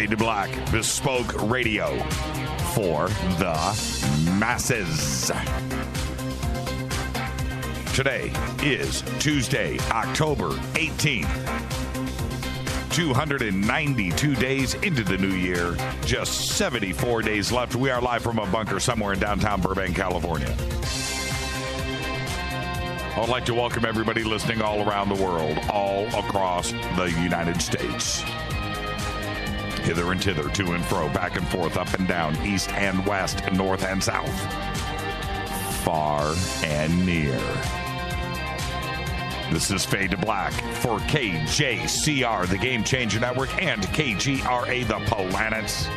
Fade to Black, bespoke radio for the masses. Today is Tuesday, October 18th. 292 days into the new year, just 74 days left. We are live from a bunker somewhere in downtown Burbank, California. I'd like to welcome everybody listening all around the world, all across the United States. Hither and thither, to and fro, back and forth, up and down, east and west, north and south, far and near. This is Fade to Black for KJCR, the Game Changer Network, and KGRA, the Planets.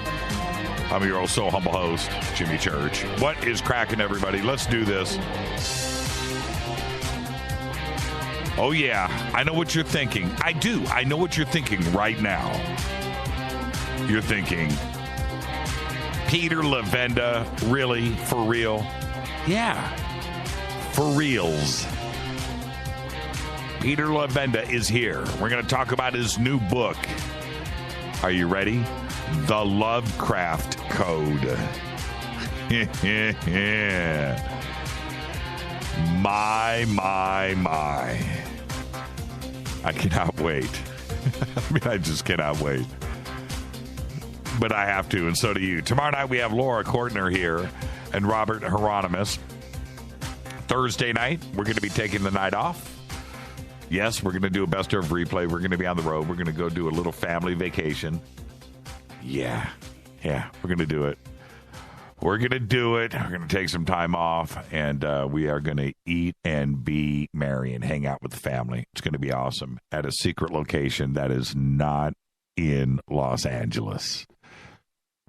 I'm your oh so humble host, Jimmy Church. What is cracking, everybody? Let's do this. Oh, yeah, I know what you're thinking. I do. I know what you're thinking right now. You're thinking, Peter Levenda, really? For real? Yeah, for reals. Peter Levenda is here. We're going to talk about his new book. Are you ready? The Lovecraft Code. My. I cannot wait. I mean, I just cannot wait. But I have to, and so do you. Tomorrow night, we have Laura Kortner here and Robert Hieronymus. Thursday night, we're going to be taking the night off. Yes, we're going to do a best of replay. We're going to be on the road. We're going to go do a little family vacation. Yeah, we're going to do it. We're going to do it. We're going to take some time off, and we are going to eat and be merry and hang out with the family. It's going to be awesome at a secret location that is not in Los Angeles.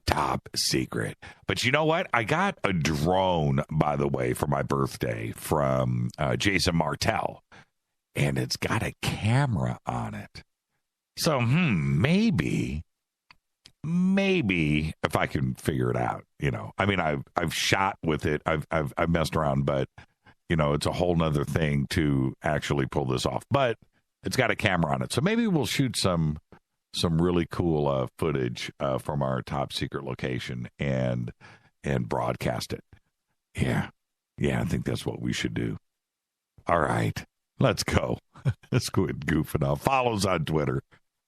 Top secret. But you know what? I got a drone, by the way, for my birthday from Jason Martell, and it's got a camera on it. So, maybe if I can figure it out, you know. I mean, I've shot with it. I've messed around, but you know, it's a whole nother thing to actually pull this off. But it's got a camera on it, so maybe we'll shoot some really cool footage from our top secret location and broadcast it. Yeah, I think that's what we should do. All right, let's go. Let's quit goofing off. Follows on Twitter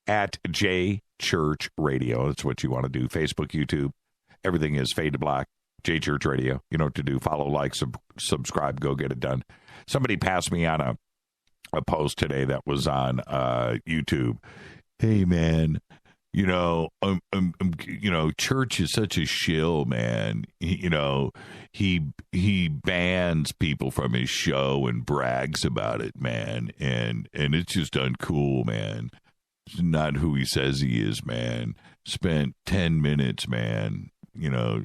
at JChurchRadio. That's what you want to do. Facebook, YouTube, everything is Fade to Black. J Church Radio. You know what to do. Follow, like, subscribe. Go get it done. Somebody passed me on a post today that was on YouTube. Hey, man, you know, you know, Church is such a shill, man. You know, he bans people from his show and brags about it, man. And it's just uncool, man. It's not who he says he is, man. Spent 10 minutes, man, you know,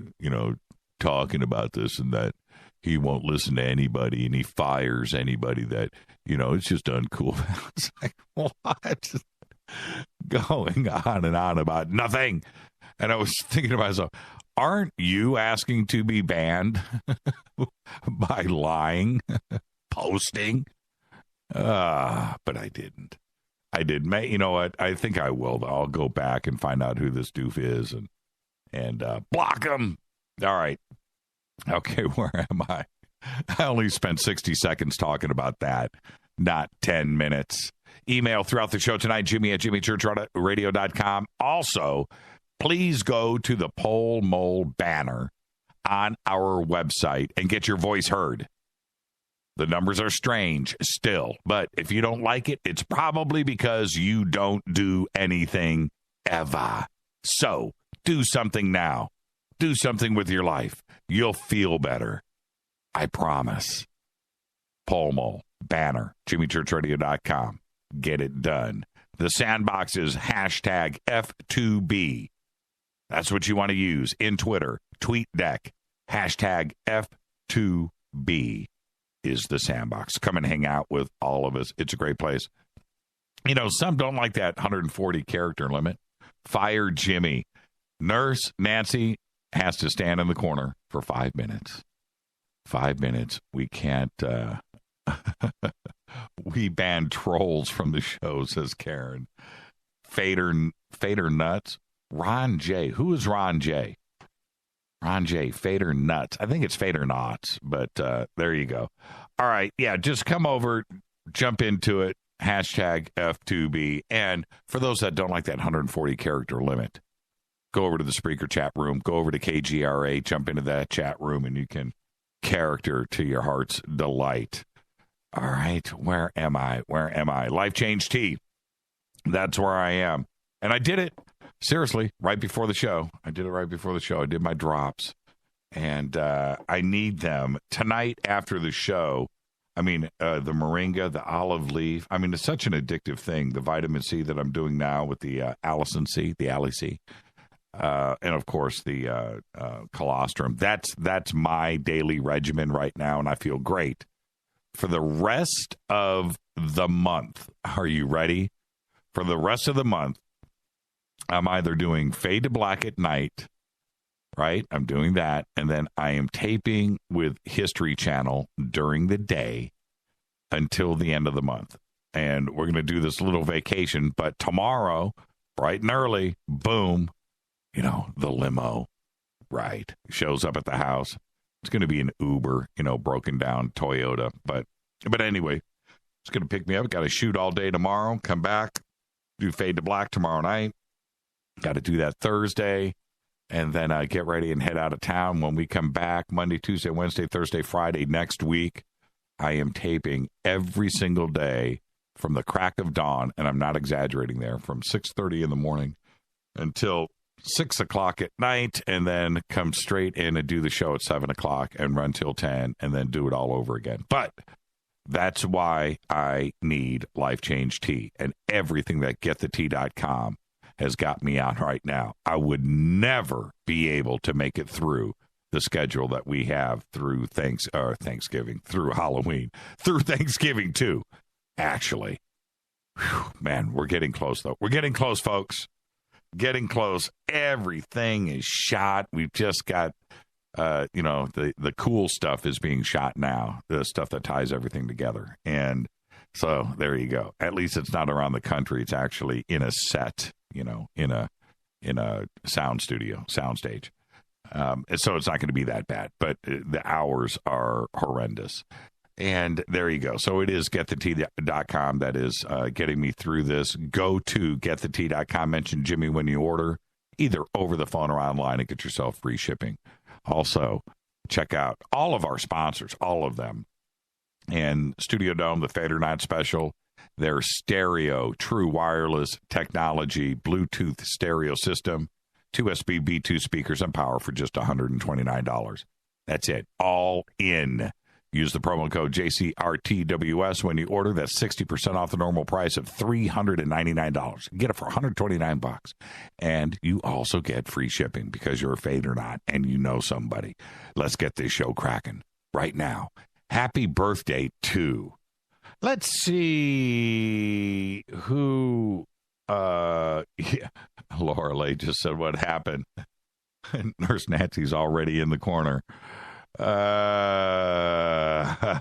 talking about this and that. He won't listen to anybody, and he fires anybody that, you know, it's just uncool. I was like, what? Going on and on about nothing. And I was thinking to myself, aren't you asking to be banned by lying, posting? But I didn't. You know what? I think I will. I'll go back and find out who this doof is and block him. All right. Okay, where am I? I only spent 60 seconds talking about that, not 10 minutes. Email throughout the show tonight, Jimmy@jimmychurchradio.com. Also, please go to the Poll Mole banner on our website and get your voice heard. The numbers are strange still, but if you don't like it, it's probably because you don't do anything ever. So, do something now. Do something with your life. You'll feel better. I promise. Poll Mole banner, JimmyChurchRadio.com. Get it done. The sandbox is hashtag F2B. That's what you want to use in Twitter. TweetDeck. Hashtag F2B is the sandbox. Come and hang out with all of us. It's a great place. You know, some don't like that 140 character limit. Fire Jimmy. Nurse Nancy has to stand in the corner for 5 minutes. 5 minutes. We can't... We ban trolls from the show, says Karen. Fader nuts. Ron J. Who is Ron J? Ron J. Fader Nuts. I think it's Fader Knots, but there you go. All right. Yeah, just come over, jump into it. Hashtag F2B. And for those that don't like that 140 character limit, go over to the Spreaker chat room, go over to KGRA, jump into that chat room, and you can character to your heart's delight. All right. Where am I? Life Change Tea. That's where I am. And I did it. Seriously, right before the show. I did my drops. And I need them tonight after the show. I mean, the moringa, the olive leaf. I mean, it's such an addictive thing. The vitamin C that I'm doing now with the allicin C, the Ali-C. And, of course, the colostrum. That's my daily regimen right now, and I feel great. For the rest of the month, are you ready? For the rest of the month, I'm either doing Fade to Black at night, right? I'm doing that. And then I am taping with History Channel during the day until the end of the month. And we're going to do this little vacation. But tomorrow, bright and early, boom, the limo, right, shows up at the house. It's going to be an Uber, broken down Toyota. But anyway, it's going to pick me up. Got to shoot all day tomorrow, come back, do Fade to Black tomorrow night. Got to do that Thursday, and then get ready and head out of town. When we come back, Monday, Tuesday, Wednesday, Thursday, Friday next week, I am taping every single day from the crack of dawn, and I'm not exaggerating there, from 6:30 in the morning until 6 o'clock at night, and then come straight in and do the show at 7 o'clock and run till 10, and then do it all over again. But that's why I need Life Change Tea, and everything that getthetea.com has got me on right now. I would never be able to make it through the schedule that we have through Thanksgiving, through Halloween, through Thanksgiving too, actually. Whew, man, we're getting close, though. We're getting close, folks. Getting close. Everything is shot. We've just got, the cool stuff is being shot now, the stuff that ties everything together. And so there you go. At least it's not around the country. It's actually in a set, in a sound stage. And so it's not going to be that bad, but the hours are horrendous. And there you go. So it is getthetea.com that is getting me through this. Go to getthetea.com. Mention Jimmy when you order, either over the phone or online, and get yourself free shipping. Also, check out all of our sponsors, all of them. And Studio Dome, the Fader Night Special, their stereo, true wireless technology, Bluetooth stereo system, 2 USB B2 speakers and power for just $129. That's it. All in. Use the promo code JCRTWS when you order. That's 60% off the normal price of $399. Get it for $129. And you also get free shipping because you're a Fader Not and you know somebody. Let's get this show cracking right now. Happy birthday to, let's see who, Laura Lay just said what happened. Nurse Nancy's already in the corner. Yeah,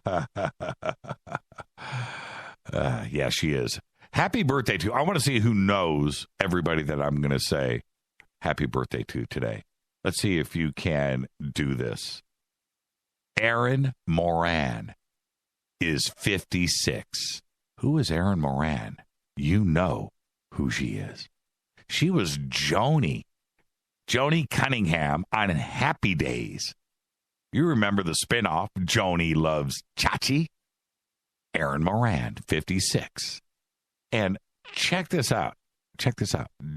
she is. Happy birthday to, I want to see who knows everybody that I'm going to say happy birthday to today. Let's see if you can do this. Erin Moran is 56. Who is Erin Moran? You know who she is. She was Joni Cunningham on Happy Days. You remember the spinoff, Joni Loves Chachi? Erin Moran, 56. And check this out.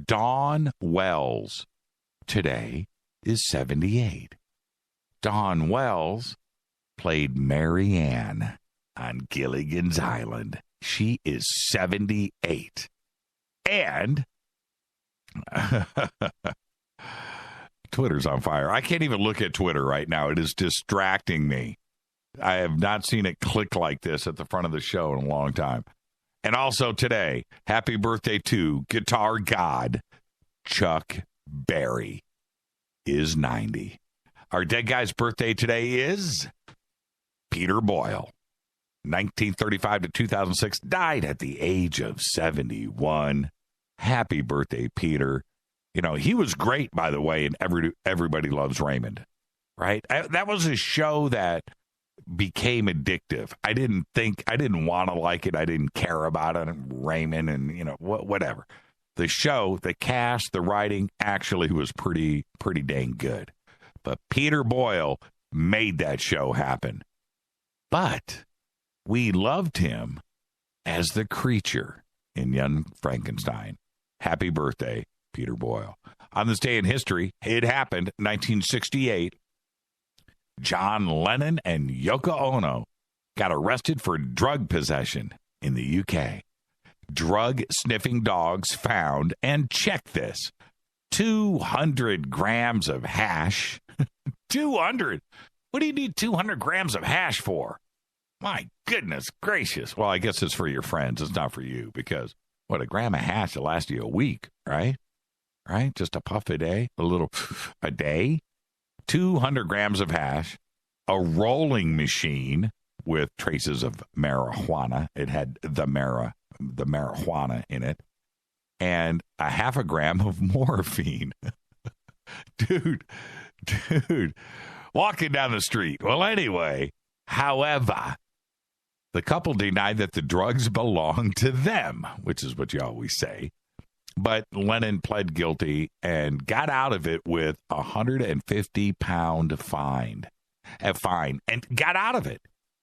Dawn Wells today is 78. Dawn Wells played Mary Ann on Gilligan's Island. She is 78. And Twitter's on fire. I can't even look at Twitter right now. It is distracting me. I have not seen it click like this at the front of the show in a long time. And also today, happy birthday to guitar god Chuck Berry is 90. Our dead guy's birthday today is Peter Boyle. 1935 to 2006, died at the age of 71. Happy birthday, Peter. He was great, by the way, in Everybody Loves Raymond, right? That was a show that became addictive. I didn't want to like it. I didn't care about it. Raymond and, whatever. The show, the cast, the writing actually was pretty dang good. But Peter Boyle made that show happen. But we loved him as the creature in Young Frankenstein. Happy birthday, Peter Boyle. On this day in history, it happened, 1968. John Lennon and Yoko Ono got arrested for drug possession in the UK. Drug-sniffing dogs found, and check this, 200 grams of hash. 200? What do you need 200 grams of hash for? My goodness gracious. Well, I guess it's for your friends. It's not for you because, a gram of hash will last you a week, right? Right? Just a puff a day, a day. 200 grams of hash, a rolling machine with traces of marijuana. It had the marijuana in it, and a half a gram of morphine. Dude, walking down the street. Well, anyway, however, the couple denied that the drugs belonged to them, which is what you always say. But Lennon pled guilty and got out of it with a 150-pound fine, and got out of it.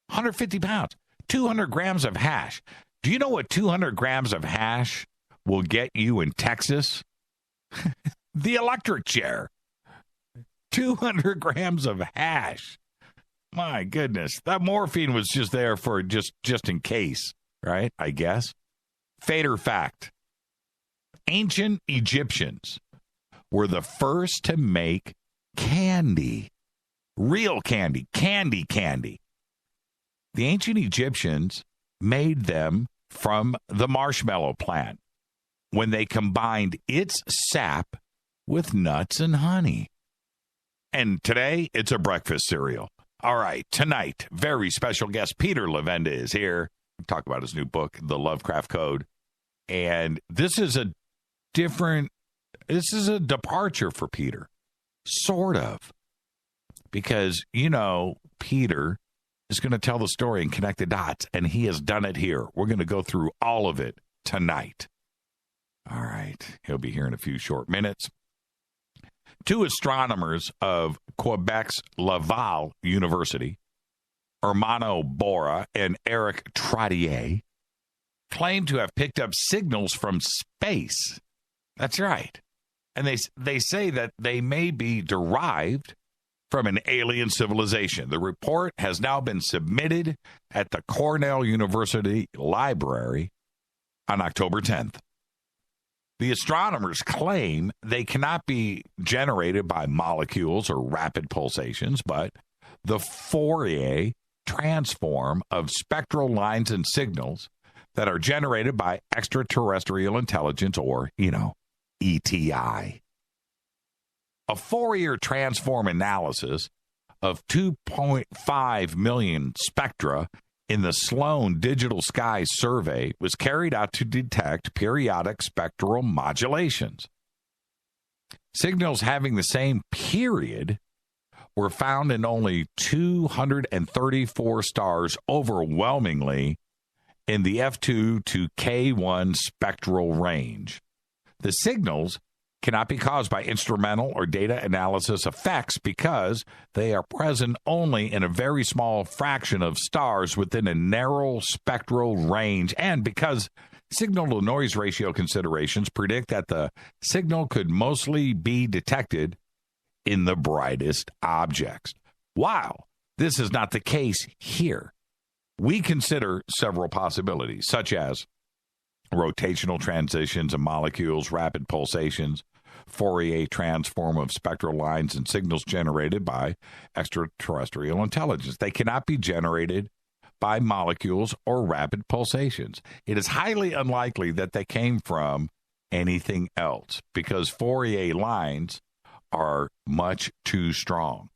150 pounds, 200 grams of hash. Do you know what 200 grams of hash will get you in Texas? The electric chair. 200 grams of hash. My goodness. That morphine was just there for just in case, right? I guess. Fader fact. Ancient Egyptians were the first to make candy. Real candy. Candy. The ancient Egyptians made them from the marshmallow plant when they combined its sap with nuts and honey. And today, it's a breakfast cereal. All right, tonight, very special guest Peter Levenda is here. We'll talk about his new book, The Lovecraft Code. And this is a departure for Peter, sort of. Because, Peter is going to tell the story and connect the dots, and he has done it here. We're going to go through all of it tonight. All right, he'll be here in a few short minutes. Two astronomers of Quebec's Laval University, Hermano Bora and Eric Trottier, claim to have picked up signals from space. That's right. And they say that they may be derived from an alien civilization. The report has now been submitted at the Cornell University Library on October 10th. The astronomers claim they cannot be generated by molecules or rapid pulsations, but the Fourier transform of spectral lines and signals that are generated by extraterrestrial intelligence, or, ETI. A Fourier transform analysis of 2.5 million spectra in the Sloan Digital Sky Survey was carried out to detect periodic spectral modulations. Signals having the same period were found in only 234 stars, overwhelmingly in the F2 to K1 spectral range. The signals cannot be caused by instrumental or data analysis effects because they are present only in a very small fraction of stars within a narrow spectral range, and because signal-to-noise ratio considerations predict that the signal could mostly be detected in the brightest objects. While this is not the case here, we consider several possibilities, such as rotational transitions of molecules, rapid pulsations, Fourier transform of spectral lines, and signals generated by extraterrestrial intelligence. They cannot be generated by molecules or rapid pulsations. It is highly unlikely that they came from anything else because Fourier lines are much too strong.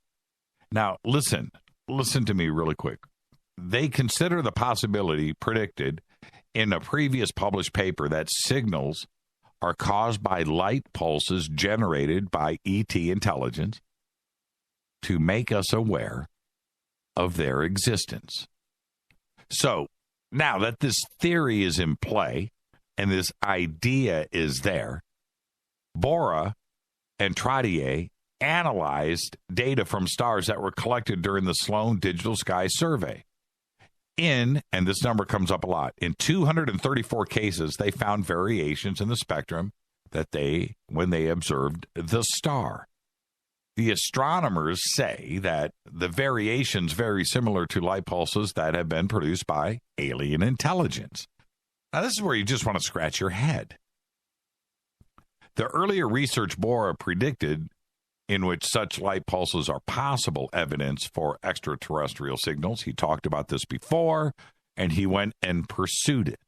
Now, listen to me really quick. They consider the possibility predicted in a previous published paper that signals are caused by light pulses generated by ET intelligence to make us aware of their existence. So now that this theory is in play and this idea is there, Bora and Trottier analyzed data from stars that were collected during the Sloan Digital Sky Survey. And this number comes up a lot, in 234 cases, they found variations in the spectrum when they observed the star. The astronomers say that the variations very similar to light pulses that have been produced by alien intelligence. Now, this is where you just want to scratch your head. The earlier research Bora predicted in which such light pulses are possible evidence for extraterrestrial signals. He talked about this before, and he went and pursued it.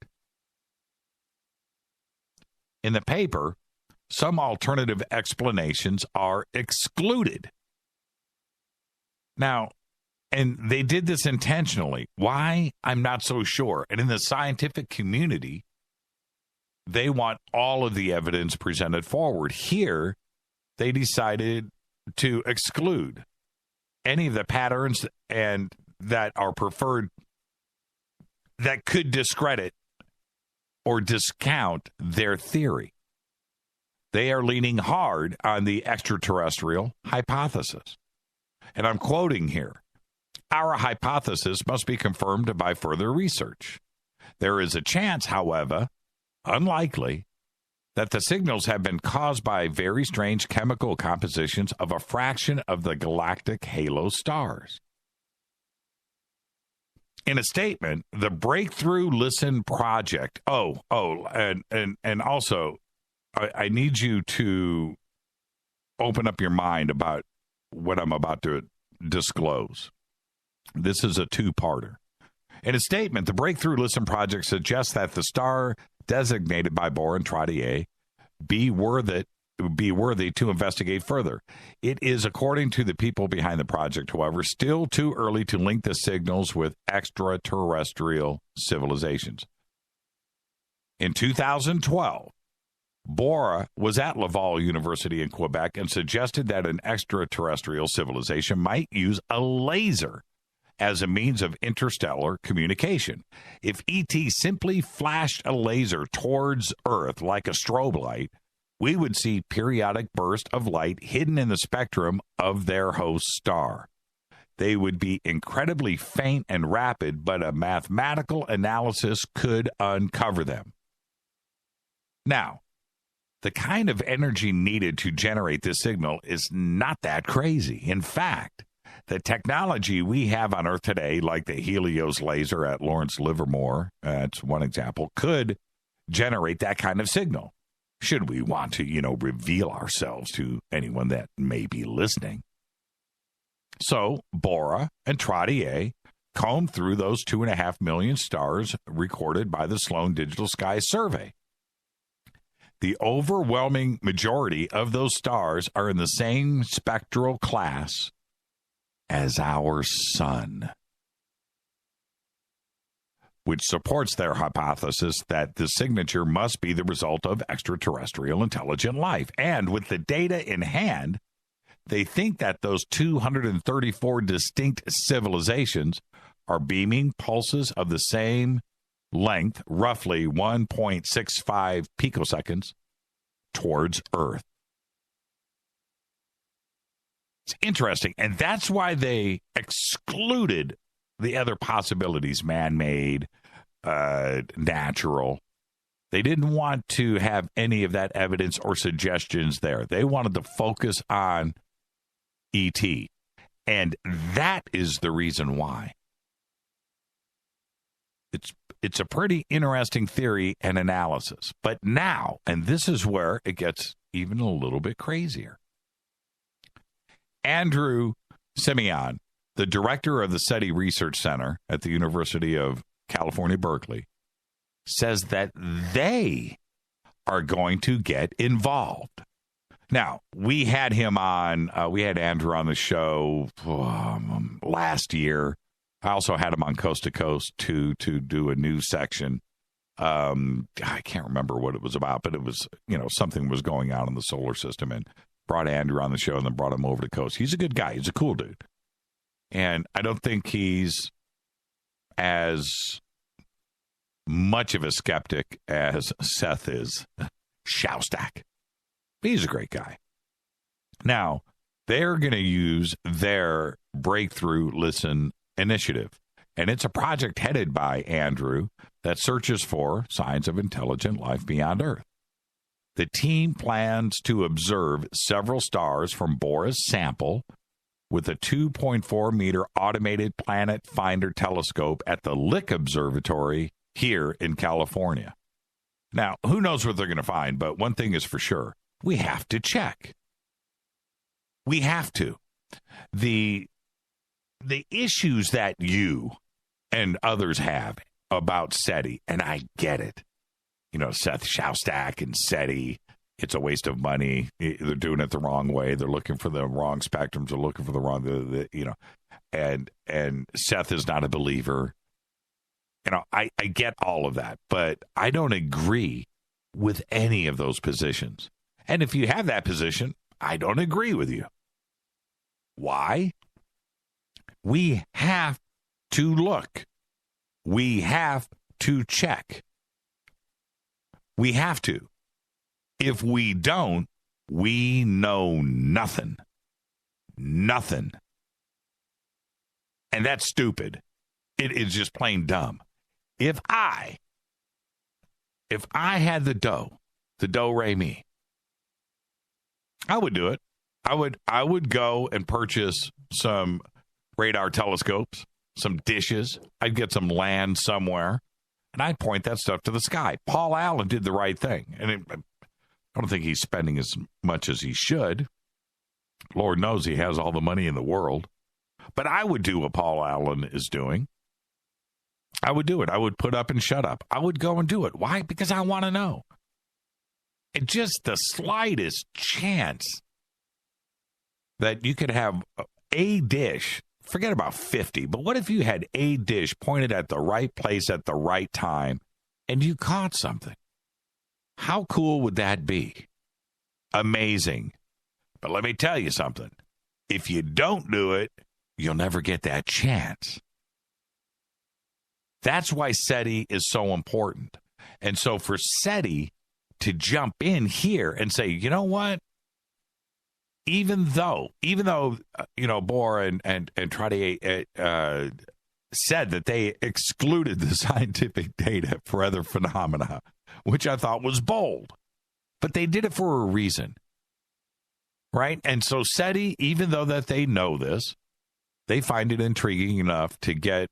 In the paper, some alternative explanations are excluded. Now, and they did this intentionally. Why? I'm not so sure. And in the scientific community, they want all of the evidence presented forward. Here, they decided to exclude any of the patterns and that are preferred that could discredit or discount their theory. They are leaning hard on the extraterrestrial hypothesis. And I'm quoting here, "Our hypothesis must be confirmed by further research. There is a chance, however, unlikely, that the signals have been caused by very strange chemical compositions of a fraction of the galactic halo stars." In a statement, the Breakthrough Listen Project. And also, I need you to open up your mind about what I'm about to disclose. This is a two-parter. In a statement, the Breakthrough Listen Project suggests that the star designated by Bora and Trottier be worthy to investigate further. It is, according to the people behind the project, however, still too early to link the signals with extraterrestrial civilizations. In 2012, Bora was at Laval University in Quebec and suggested that an extraterrestrial civilization might use a laser as a means of interstellar communication. If ET simply flashed a laser towards Earth like a strobe light, we would see periodic bursts of light hidden in the spectrum of their host star. They would be incredibly faint and rapid, but a mathematical analysis could uncover them. Now, the kind of energy needed to generate this signal is not that crazy. In fact, the technology we have on Earth today, like the Helios laser at Lawrence Livermore, that's one example, could generate that kind of signal. Should we want to, reveal ourselves to anyone that may be listening. So, Bora and Trottier combed through those 2.5 million stars recorded by the Sloan Digital Sky Survey. The overwhelming majority of those stars are in the same spectral class as our sun, which supports their hypothesis that the signature must be the result of extraterrestrial intelligent life. And with the data in hand, they think that those 234 distinct civilizations are beaming pulses of the same length, roughly 1.65 picoseconds, towards Earth. It's interesting, and that's why they excluded the other possibilities, man-made, natural. They didn't want to have any of that evidence or suggestions there. They wanted to focus on ET, and that is the reason why. It's a pretty interesting theory and analysis. But now, and this is where it gets even a little bit crazier. Andrew Simeon, the director of the SETI Research Center at the University of California, Berkeley, says that they are going to get involved. Now, we had him on, we had Andrew on the show last year. I also had him on Coast to Coast to do a news section I can't remember what it was about, but it was, something was going on in the solar system, and brought Andrew on the show and then brought him over to Coast. He's a good guy. He's a cool dude. And I don't think he's as much of a skeptic as Seth is. Shostak. He's a great guy. Now, they're going to use their Breakthrough Listen initiative. And it's a project headed by Andrew that searches for signs of intelligent life beyond Earth. The team plans to observe several stars from Boris sample with a 2.4-meter automated planet finder telescope at the Lick Observatory here in California. Now, who knows what they're going to find, but one thing is for sure. We have to check. We have to. The issues that you and others have about SETI, and I get it. Seth Shostak and SETI, it's a waste of money. They're doing it the wrong way. They're looking for the wrong spectrums. They're looking for the wrong, and Seth is not a believer. I get all of that, but I don't agree with any of those positions. And if you have that position, I don't agree with you. Why? We have to look. We have to check. We have to. If we don't, we know nothing. Nothing. And that's stupid. It is just plain dumb. If I had the do-re mi, I would do it. I would go and purchase some radar telescopes, some dishes. I'd get some land somewhere, and I'd point that stuff to the sky. Paul Allen did the right thing, and I don't think he's spending as much as he should. Lord knows he has all the money in the world. But I would do what Paul Allen is doing. I would do it. I would put up and shut up. I would go and do it. Why? Because I want to know. And just the slightest chance that you could have a dish, forget about 50, but what if you had a dish pointed at the right place at the right time and you caught something? How cool would that be? Amazing. But let me tell you something. If you don't do it, you'll never get that chance. That's why SETI is so important. And so for SETI to jump in here and say, you know what? Even though Bohr and Trottier said that they excluded the scientific data for other phenomena, which I thought was bold, but they did it for a reason, right? And so SETI, even though that they know this, they find it intriguing enough to get,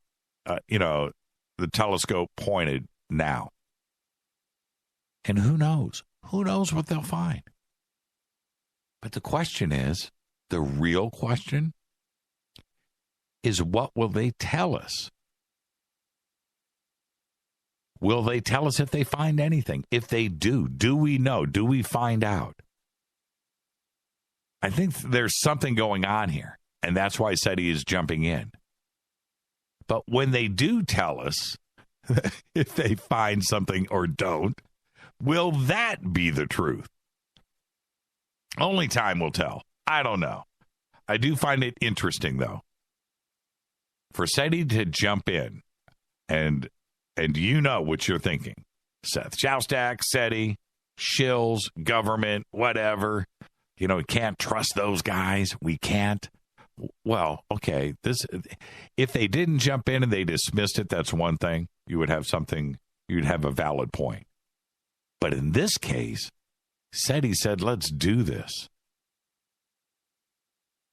the telescope pointed now. And who knows? Who knows what they'll find? But the question is, the real question is, what will they tell us? Will they tell us if they find anything? If they do we know? Do we find out? I think there's something going on here, and that's why SETI is jumping in. But when they do tell us if they find something or don't, will that be the truth? Only time will tell. I don't know. I do find it interesting, though, for SETI to jump in, and you know what you're thinking. Seth Shostak, SETI, shills, government, whatever. We can't trust those guys. We can't. Well, okay, if they didn't jump in and they dismissed it, that's one thing. You'd have a valid point. But in this case, SETI said, let's do this.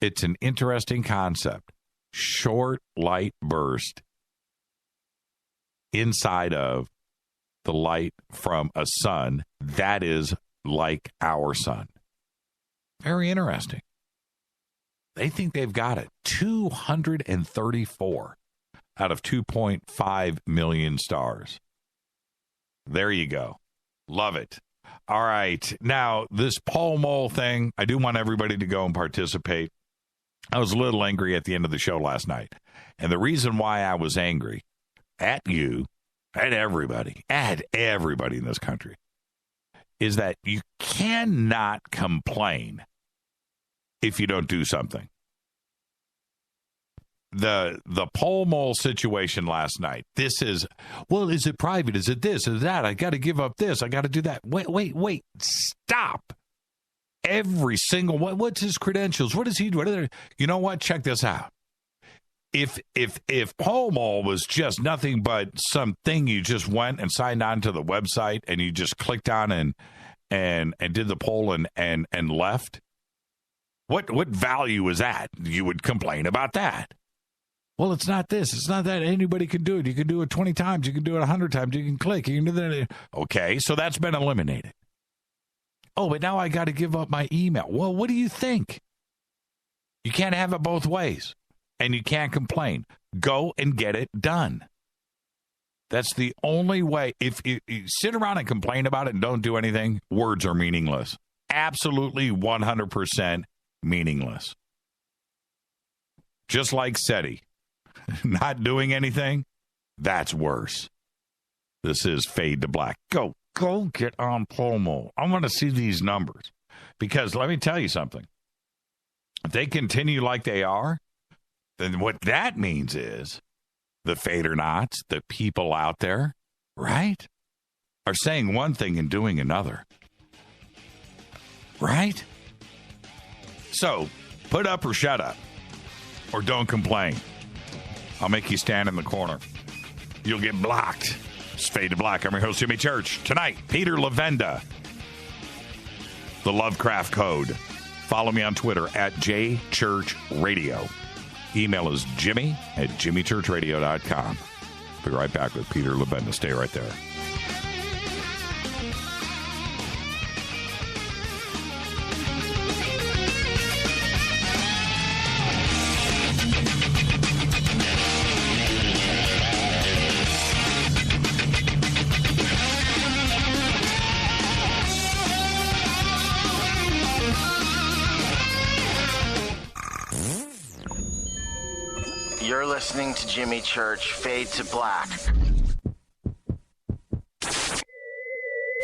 It's an interesting concept. Short light burst inside of the light from a sun that is like our sun. Very interesting. They think they've got it. 234 out of 2.5 million stars. There you go. Love it. All right. Now, this Paul Mole thing, I do want everybody to go and participate. I was a little angry at the end of the show last night. And the reason why I was angry at you at everybody in this country, is that you cannot complain if you don't do something. The pole mole situation last night. This is, well, is it private? Is it this? Is that? I got to give up this. I got to do that. Wait. Stop. Every single one. What's his credentials? What does he do? You know what? Check this out. If pole mole was just nothing but something you just went and signed on to the website and you just clicked on and did the poll and left, what value is that? You would complain about that. Well, it's not this. It's not that. Anybody can do it. You can do it 20 times. You can do it 100 times. You can click. You can do that. Okay, so that's been eliminated. Oh, but now I got to give up my email. Well, what do you think? You can't have it both ways, and you can't complain. Go and get it done. That's the only way. If you sit around and complain about it and don't do anything, words are meaningless. Absolutely 100% meaningless. Just like SETI. Not doing anything, that's worse. This is Fade to Black. Go get on Pomo. I want to see these numbers. Because let me tell you something. If they continue like they are, then what that means is the Fader-Nots, the people out there, right, are saying one thing and doing another. Right? So, put up or shut up. Or don't complain. I'll make you stand in the corner. You'll get blocked. It's Fade to Black. I'm your host, Jimmy Church. Tonight, Peter Levenda. The Lovecraft Code. Follow me on Twitter at JChurchRadio. Email is jimmy@jimmychurchradio.com. Be right back with Peter Levenda. Stay right there. You're listening to Jimmy Church, Fade to Black.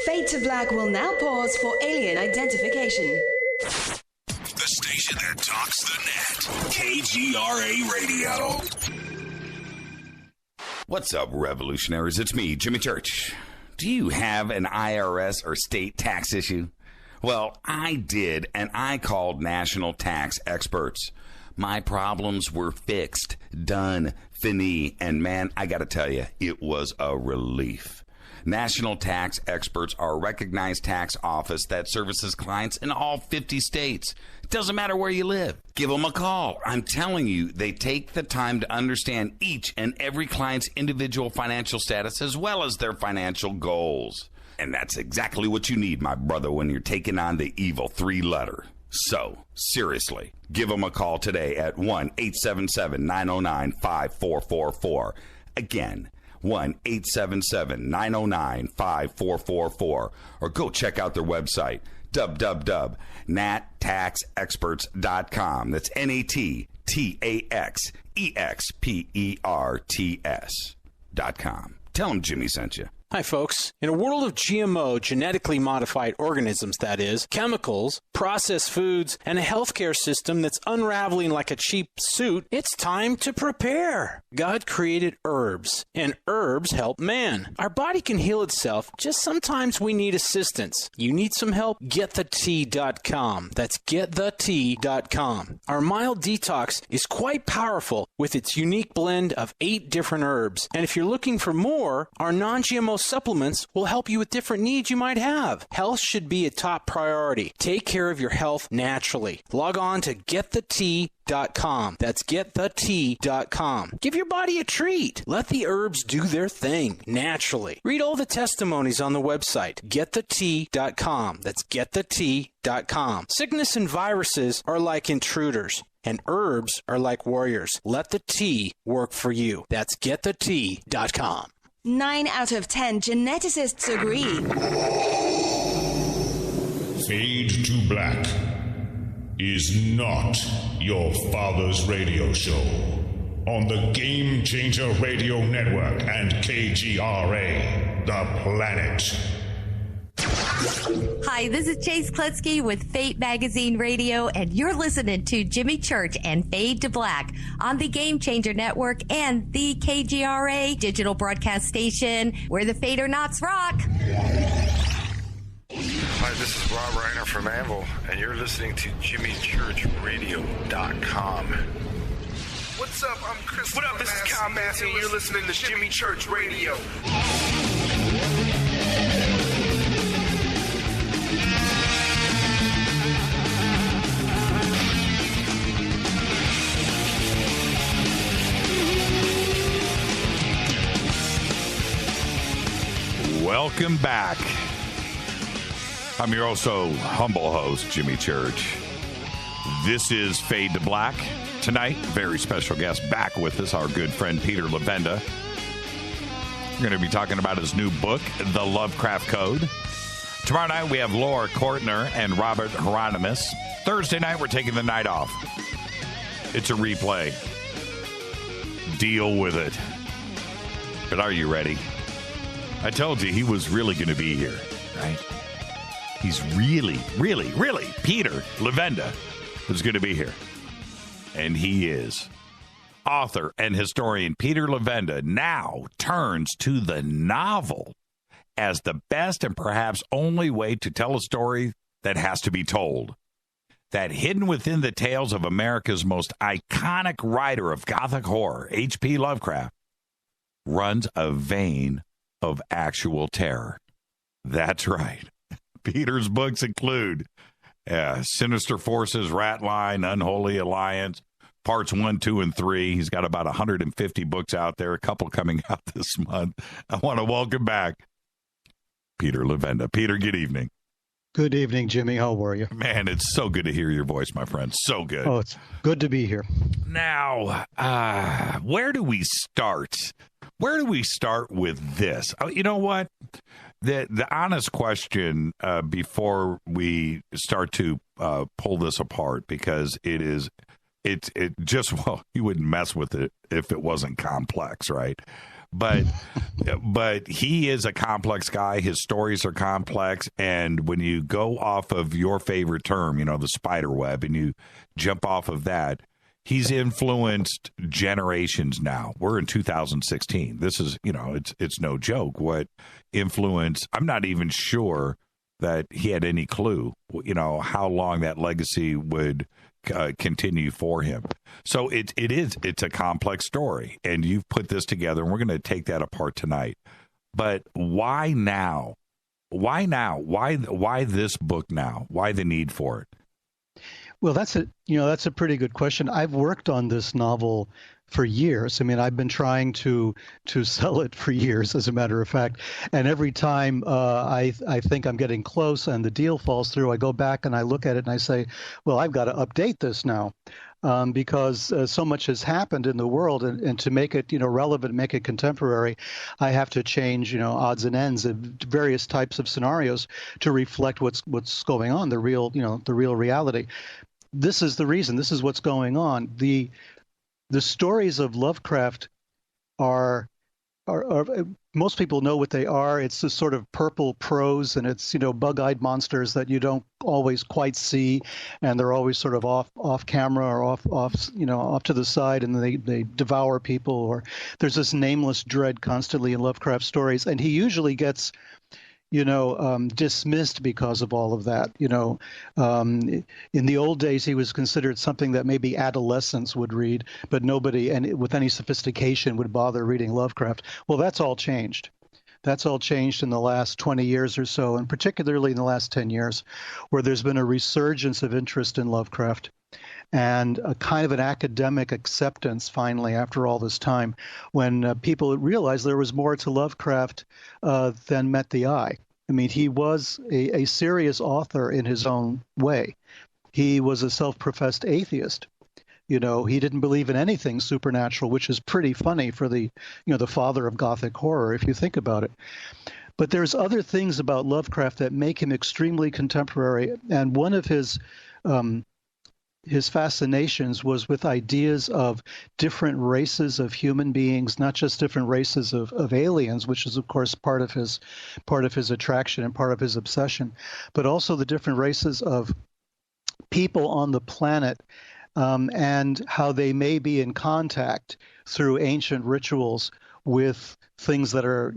Fade to Black will now pause for alien identification. The station that talks the net. KGRA Radio. What's up, revolutionaries? It's me, Jimmy Church. Do you have an IRS or state tax issue? Well, I did, and I called national tax experts. My problems were fixed, done, fini, and man, I gotta tell you, it was a relief. National Tax Experts are a recognized tax office that services clients in all 50 states. It doesn't matter where you live. Give them a call. I'm telling you, they take the time to understand each and every client's individual financial status as well as their financial goals. And that's exactly what you need, my brother, when you're taking on the evil three-letter. So, seriously, give them a call today at 1-877-909-5444. Again, 1-877-909-5444. Or go check out their website, www.nattaxexperts.com. That's NATTAXEXPERTS.com. Tell them Jimmy sent you. Hi, folks. In a world of GMO, genetically modified organisms, that is, chemicals, processed foods, and a healthcare system that's unraveling like a cheap suit, it's time to prepare. God created herbs, and herbs help man. Our body can heal itself, just sometimes we need assistance. You need some help? GetTheTea.com. That's GetTheTea.com. Our mild detox is quite powerful with its unique blend of 8 different herbs. And if you're looking for more, our non-GMO supplements will help you with different needs you might have. Health should be a top priority. Take care of your health naturally. Log on to GetTheTea.com. That's GetTheTea.com. Give your body a treat. Let the herbs do their thing naturally. Read all the testimonies on the website, GetTheTea.com. That's GetTheTea.com. Sickness and viruses are like intruders, and herbs are like warriors. Let the tea work for you. That's GetTheTea.com. 9 out of 10 geneticists agree. Fade to Black is not your father's radio show. on the Game Changer Radio Network and KGRA, The Planet. Hi, this is Chase Kletzky with Fate Magazine Radio, and you're listening to Jimmy Church and Fade to Black on the Game Changer Network and the KGRA digital broadcast station, where the Fade or Nots rock. Hi, this is Rob Reiner from Anvil, and you're listening to JimmyChurchRadio.com. What's up? I'm Chris. What up? This is Kyle Massey, and you're listening to Jimmy Church Radio. Welcome back. I'm your also humble host, Jimmy Church. This is Fade to Black. Tonight, very special guest back with us, our good friend Peter Levenda. We're going to be talking about his new book, The Lovecraft Code. Tomorrow night, we have Laura Kortner and Robert Hieronymus. Thursday night, we're taking the night off. It's a replay. Deal with it. But are you ready? I told you he was really going to be here, right? He's really Peter Levenda is going to be here. And he is. Author and historian Peter Levenda now turns to the novel as the best and perhaps only way to tell a story that has to be told. That hidden within the tales of America's most iconic writer of Gothic horror, H.P. Lovecraft, runs a vein of actual terror. That's right. Peter's books include Sinister Forces, Ratline, Unholy Alliance, parts 1, 2, and 3. He's got about 150 books out there, a couple coming out this month. I want to welcome back Peter Levenda. Peter, good evening. Good evening, Jimmy. How are you? Man, it's so good to hear your voice, my friend. So good. Oh, it's good to be here. Now, where do we start? Where do we start with this? Oh, you know what? The honest question before we start to pull this apart, because it just, well, you wouldn't mess with it if it wasn't complex, right? But he is a complex guy. His stories are complex, and when you go off of your favorite term, you know, the spider web, and you jump off of that, he's influenced generations now. We're in 2016. This is, you know, it's no joke what influence. I'm not even sure that he had any clue, you know, how long that legacy would continue for him. So it's a complex story, and you've put this together, and we're going to take that apart tonight. But why now? Why now? Why this book now? Why the need for it? Well, that's a pretty good question. I've worked on this novel for years. I mean, I've been trying to sell it for years, as a matter of fact. And every time I think I'm getting close and the deal falls through, I go back and I look at it and I say, well, I've got to update this now. Because so much has happened in the world, and to make it, you know, relevant, make it contemporary, I have to change, you know, odds and ends of various types of scenarios to reflect what's going on, the real reality. This is the reason. This is what's going on. The stories of Lovecraft are most people know what they are. It's this sort of purple prose, and it's, you know, bug-eyed monsters that you don't always quite see, and they're always sort of off camera or off to the side, and they devour people. Or there's this nameless dread constantly in Lovecraft stories, and he usually gets, you know, dismissed because of all of that. You know, in the old days, he was considered something that maybe adolescents would read, but nobody, and with any sophistication, would bother reading Lovecraft. Well, that's all changed. That's all changed in the last 20 years or so, and particularly in the last 10 years, where there's been a resurgence of interest in Lovecraft and a kind of an academic acceptance, finally, after all this time, when people realized there was more to Lovecraft than met the eye. I mean, he was a serious author in his own way. He was a self-professed atheist. You know, he didn't believe in anything supernatural, which is pretty funny for the father of Gothic horror, if you think about it. But there's other things about Lovecraft that make him extremely contemporary, and one of his his fascinations was with ideas of different races of human beings, not just different races of aliens, which is of course part of his attraction and part of his obsession, but also the different races of people on the planet, and how they may be in contact through ancient rituals with things that are,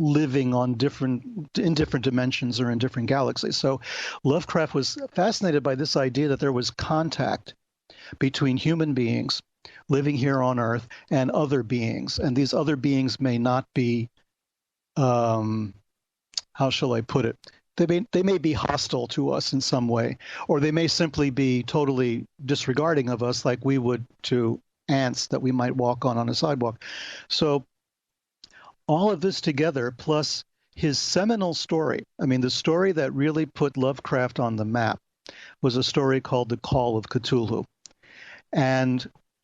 living in different dimensions or in different galaxies. So Lovecraft was fascinated by this idea that there was contact between human beings living here on Earth and other beings. And these other beings may not be, how shall I put it? They may be hostile to us in some way, or they may simply be totally disregarding of us like we would to ants that we might walk on a sidewalk. So all of this together, plus his seminal story, the story that really put Lovecraft on the map, was a story called The Call of Cthulhu.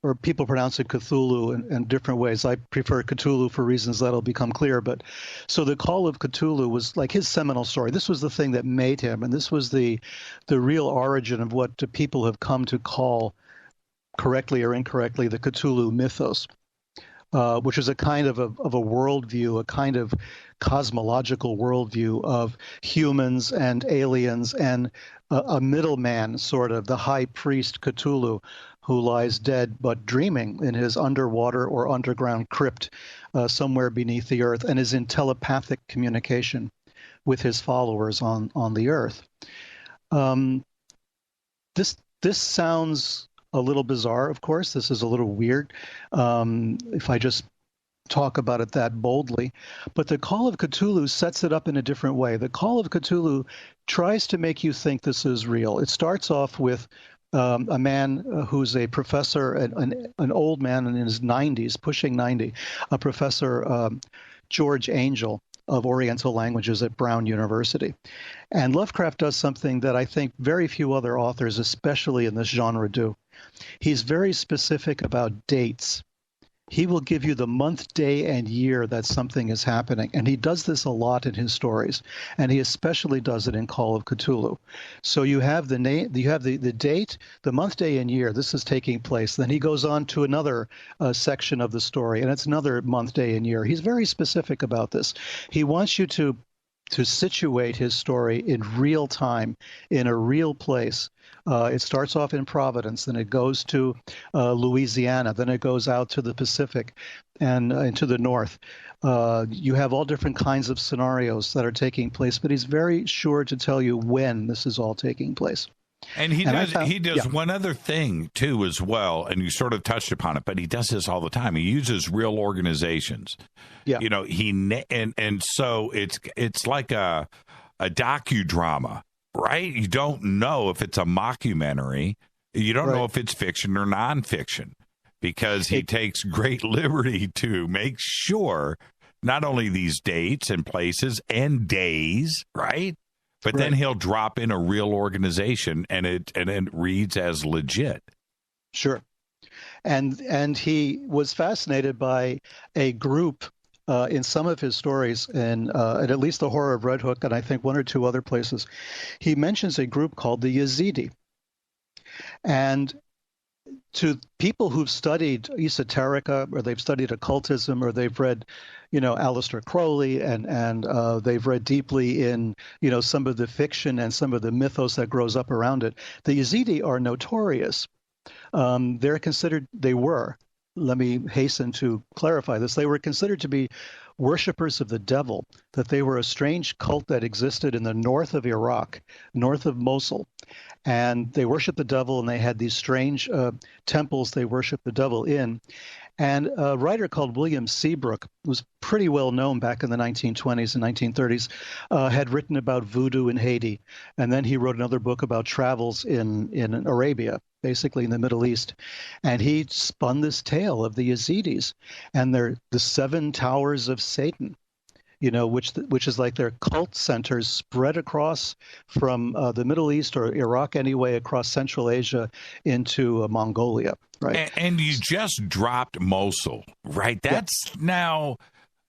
Or people pronounce it Cthulhu in different ways. I prefer Cthulhu for reasons that'll become clear. But so The Call of Cthulhu was like his seminal story. This was the thing that made him, and this was the real origin of what people have come to call, correctly or incorrectly, the Cthulhu mythos. Which is a kind of a worldview, a kind of cosmological worldview of humans and aliens and a middleman, sort of, the high priest Cthulhu, who lies dead but dreaming in his underwater or underground crypt somewhere beneath the earth and is in telepathic communication with his followers on the earth. This sounds a little bizarre, of course. This is a little weird if I just talk about it that boldly. But the Call of Cthulhu sets it up in a different way. The Call of Cthulhu tries to make you think this is real. It starts off with a man who's a professor, an old man in his 90s, pushing 90, a professor, George Angel, of Oriental languages at Brown University. And Lovecraft does something that I think very few other authors, especially in this genre, do. He's very specific about dates. He will give you the month, day, and year that something is happening. And he does this a lot in his stories. And he especially does it in Call of Cthulhu. So you have the date, the month, day, and year. This is taking place. Then he goes on to another section of the story, and it's another month, day, and year. He's very specific about this. He wants you to situate his story in real time, in a real place. It starts off in Providence, then it goes to Louisiana, then it goes out to the Pacific and into the north. You have all different kinds of scenarios that are taking place, but he's very sure to tell you when this is all taking place. And he does one other thing too as well, and you sort of touched upon it, but he does this all the time. He uses real organizations. Yeah. So it's like a docudrama, right? You don't know if it's a mockumentary. You don't know if it's fiction or nonfiction, because he takes great liberty to make sure not only these dates and places and days, right? But then he'll drop in a real organization, and it reads as legit. Sure. And he was fascinated by a group in some of his stories, and at least The Horror of Red Hook, and I think one or two other places. He mentions a group called the Yazidi. And to people who've studied esoterica, or they've studied occultism, or they've read, Aleister Crowley, and they've read deeply in, some of the fiction and some of the mythos that grows up around it, the Yazidi are notorious. They were, let me hasten to clarify this, they were considered to be worshippers of the devil, that they were a strange cult that existed in the north of Iraq, north of Mosul. And they worshiped the devil, and they had these strange temples they worshiped the devil in. And a writer called William Seabrook, who was pretty well known back in the 1920s and 1930s, had written about voodoo in Haiti. And then he wrote another book about travels in Arabia, basically in the Middle East. And he spun this tale of the Yazidis, and they're the 7 towers of Satan, which is like their cult centers spread across from the Middle East, or Iraq anyway, across Central Asia into Mongolia, right? And you just dropped Mosul, right? That's now,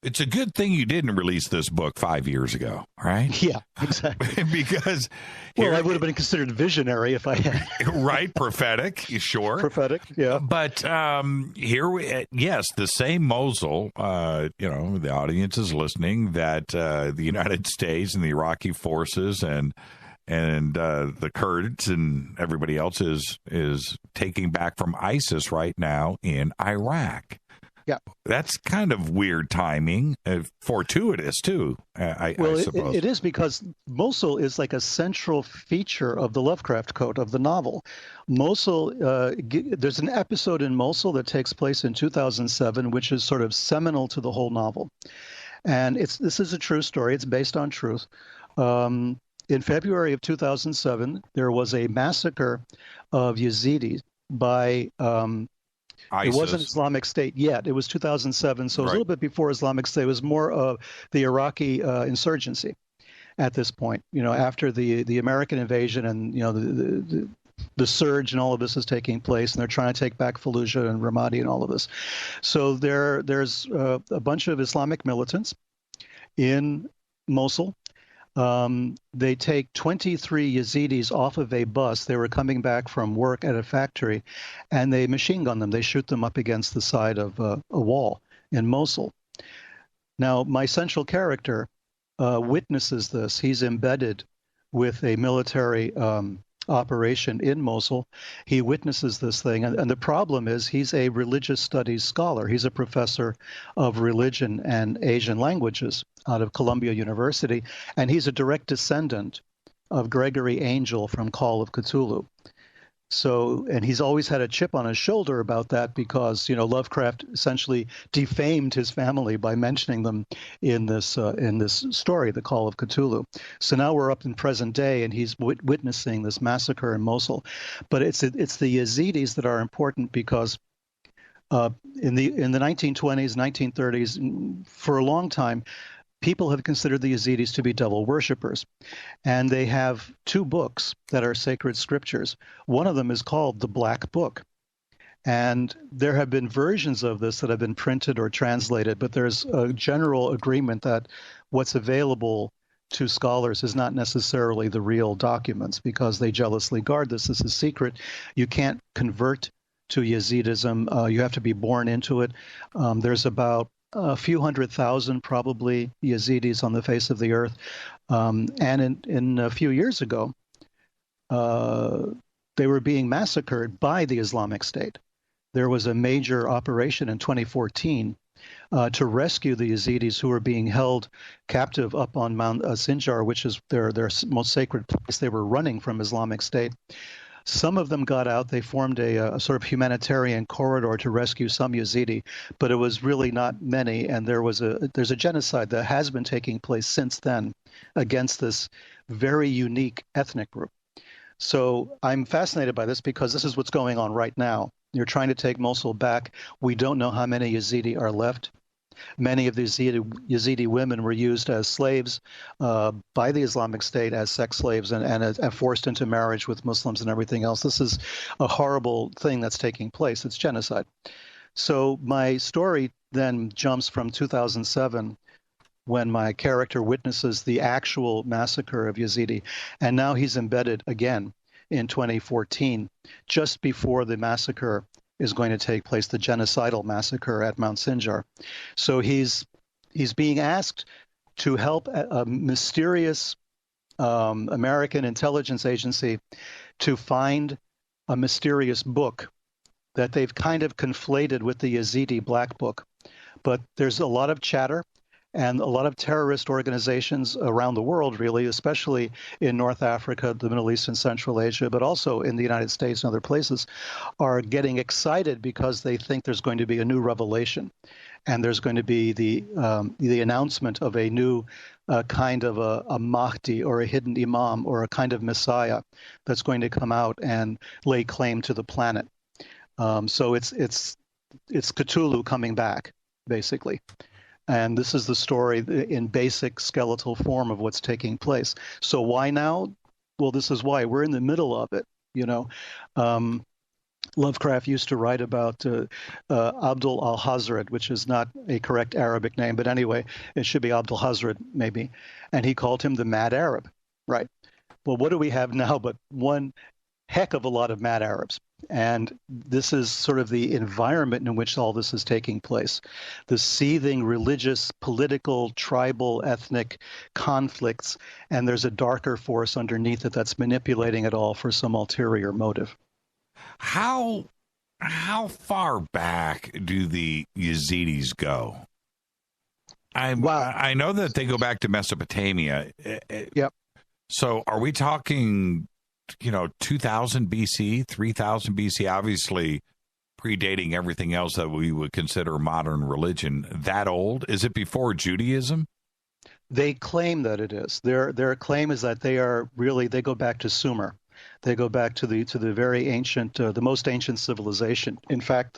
It's a good thing you didn't release this book 5 years ago, right? Yeah, exactly. Because I would have been considered visionary if I had. Right, prophetic, sure. Prophetic, yeah. But yes, the same Mosul, the audience is listening, that the United States and the Iraqi forces and the Kurds and everybody else is taking back from ISIS right now in Iraq. Yeah, that's kind of weird timing, fortuitous too. I suppose it is, because Mosul is like a central feature of the Lovecraft Code of the novel. Mosul, there's an episode in Mosul that takes place in 2007, which is sort of seminal to the whole novel, and this is a true story. It's based on truth. In February of 2007, there was a massacre of Yazidis by ISIS. It wasn't Islamic State yet. It was 2007, so it was a little bit before Islamic State. It was more of the Iraqi insurgency at this point. After the American invasion and the surge and all of this is taking place, and they're trying to take back Fallujah and Ramadi and all of this. So there's a bunch of Islamic militants in Mosul. They take 23 Yazidis off of a bus. They were coming back from work at a factory, and they machine gun them. They shoot them up against the side of a wall in Mosul. Now, my central character witnesses this. He's embedded with a military operation in Mosul. He witnesses this thing, and the problem is he's a religious studies scholar. He's a professor of religion and Asian languages out of Columbia University, and he's a direct descendant of Gregory Angel from Call of Cthulhu. So, and he's always had a chip on his shoulder about that because, Lovecraft essentially defamed his family by mentioning them in this story, The Call of Cthulhu. So now we're up in present day, and he's witnessing this massacre in Mosul. But it's the Yazidis that are important because in the 1920s, 1930s, for a long time, people have considered the Yazidis to be devil worshippers. And they have two books that are sacred scriptures. One of them is called the Black Book. And there have been versions of this that have been printed or translated, but there's a general agreement that what's available to scholars is not necessarily the real documents because they jealously guard this. This is secret. You can't convert to Yazidism. You have to be born into it. There's about a few 100,000 probably Yazidis on the face of the earth. And in a few years ago, they were being massacred by the Islamic State. There was a major operation in 2014 to rescue the Yazidis who were being held captive up on Mount Sinjar, which is their most sacred place. They were running from Islamic State. Some of them got out. They formed a sort of humanitarian corridor to rescue some Yazidi, but it was really not many. And there's a genocide that has been taking place since then against this very unique ethnic group. So I'm fascinated by this because this is what's going on right now. You're trying to take Mosul back. We don't know how many Yazidi are left. Many of these Yazidi women were used as slaves by the Islamic State as sex slaves and forced into marriage with Muslims and everything else. This is a horrible thing that's taking place. It's genocide. So my story then jumps from 2007 when my character witnesses the actual massacre of Yazidi, and now he's embedded again in 2014, just before the massacre is going to take place, the genocidal massacre at Mount Sinjar. So he's being asked to help a mysterious American intelligence agency to find a mysterious book that they've kind of conflated with the Yazidi Black Book. But there's a lot of chatter, and a lot of terrorist organizations around the world, really, especially in North Africa, the Middle East, and Central Asia, but also in the United States and other places, are getting excited because they think there's going to be a new revelation. And there's going to be the announcement of a new kind of a Mahdi or a hidden Imam or a kind of Messiah that's going to come out and lay claim to the planet. So it's Cthulhu coming back, basically. And this is the story in basic skeletal form of what's taking place. So why now? Well, this is why. We're in the middle of it, Lovecraft used to write about Abdul al-Hazred, which is not a correct Arabic name, but anyway, it should be Abdul Hazred maybe. And he called him the Mad Arab. Right. Well, what do we have now but one heck of a lot of mad Arabs? And this is sort of the environment in which all this is taking place. The seething religious, political, tribal, ethnic conflicts, and there's a darker force underneath it that's manipulating it all for some ulterior motive. How far back do the Yazidis go? I know that they go back to Mesopotamia. Yep. So are we talking, 2000 BC, 3000 BC, obviously predating everything else that we would consider modern religion? That old? Is it before Judaism? They claim that it is. Their claim is that they go back to Sumer. They go back to the very ancient, the most ancient civilization. In fact,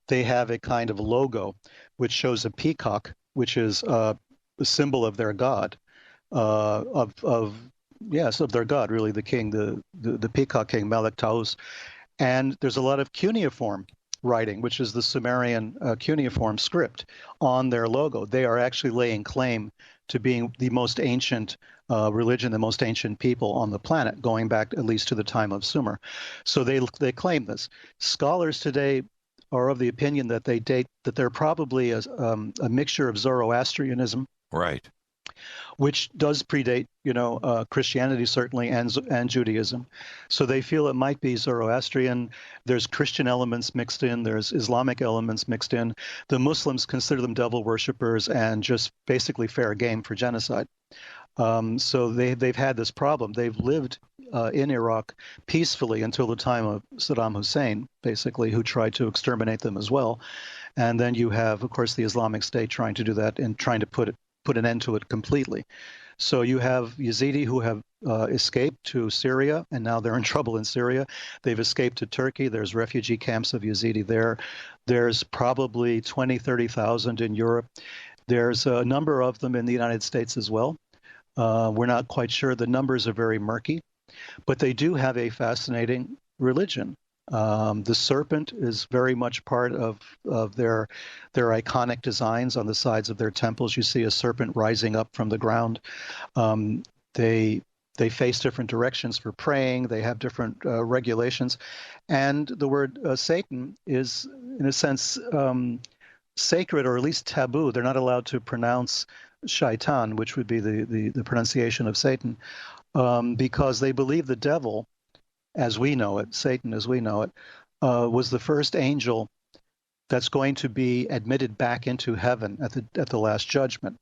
they have a kind of logo which shows a peacock, which is the symbol of their god, of their god, really, the king, the peacock king, Melek Taus. And there's a lot of cuneiform writing, which is the Sumerian cuneiform script, on their logo. They are actually laying claim to being the most ancient religion, the most ancient people on the planet, going back at least to the time of Sumer. So they claim this. Scholars today are of the opinion that they're probably a mixture of Zoroastrianism, right, which does predate, Christianity certainly, and Judaism. So they feel it might be Zoroastrian. There's Christian elements mixed in. There's Islamic elements mixed in. The Muslims consider them devil worshippers and just basically fair game for genocide. So they've had this problem. They've lived in Iraq peacefully until the time of Saddam Hussein, basically, who tried to exterminate them as well. And then you have, of course, the Islamic State trying to do that and trying to put an end to it completely. So you have Yazidi who have escaped to Syria, and now they're in trouble in Syria. They've escaped to Turkey. There's refugee camps of Yazidi there. There's probably 20, 30,000 in Europe. There's a number of them in the United States as well. We're not quite sure. The numbers are very murky, but they do have a fascinating religion. The serpent is very much part of their iconic designs on the sides of their temples. You see a serpent rising up from the ground. They face different directions for praying. They have different regulations. And the word Satan is, in a sense, sacred, or at least taboo. They're not allowed to pronounce shaitan, which would be the pronunciation of Satan, because they believe the devil, as we know it, Satan as we know it, was the first angel that's going to be admitted back into heaven at the last judgment.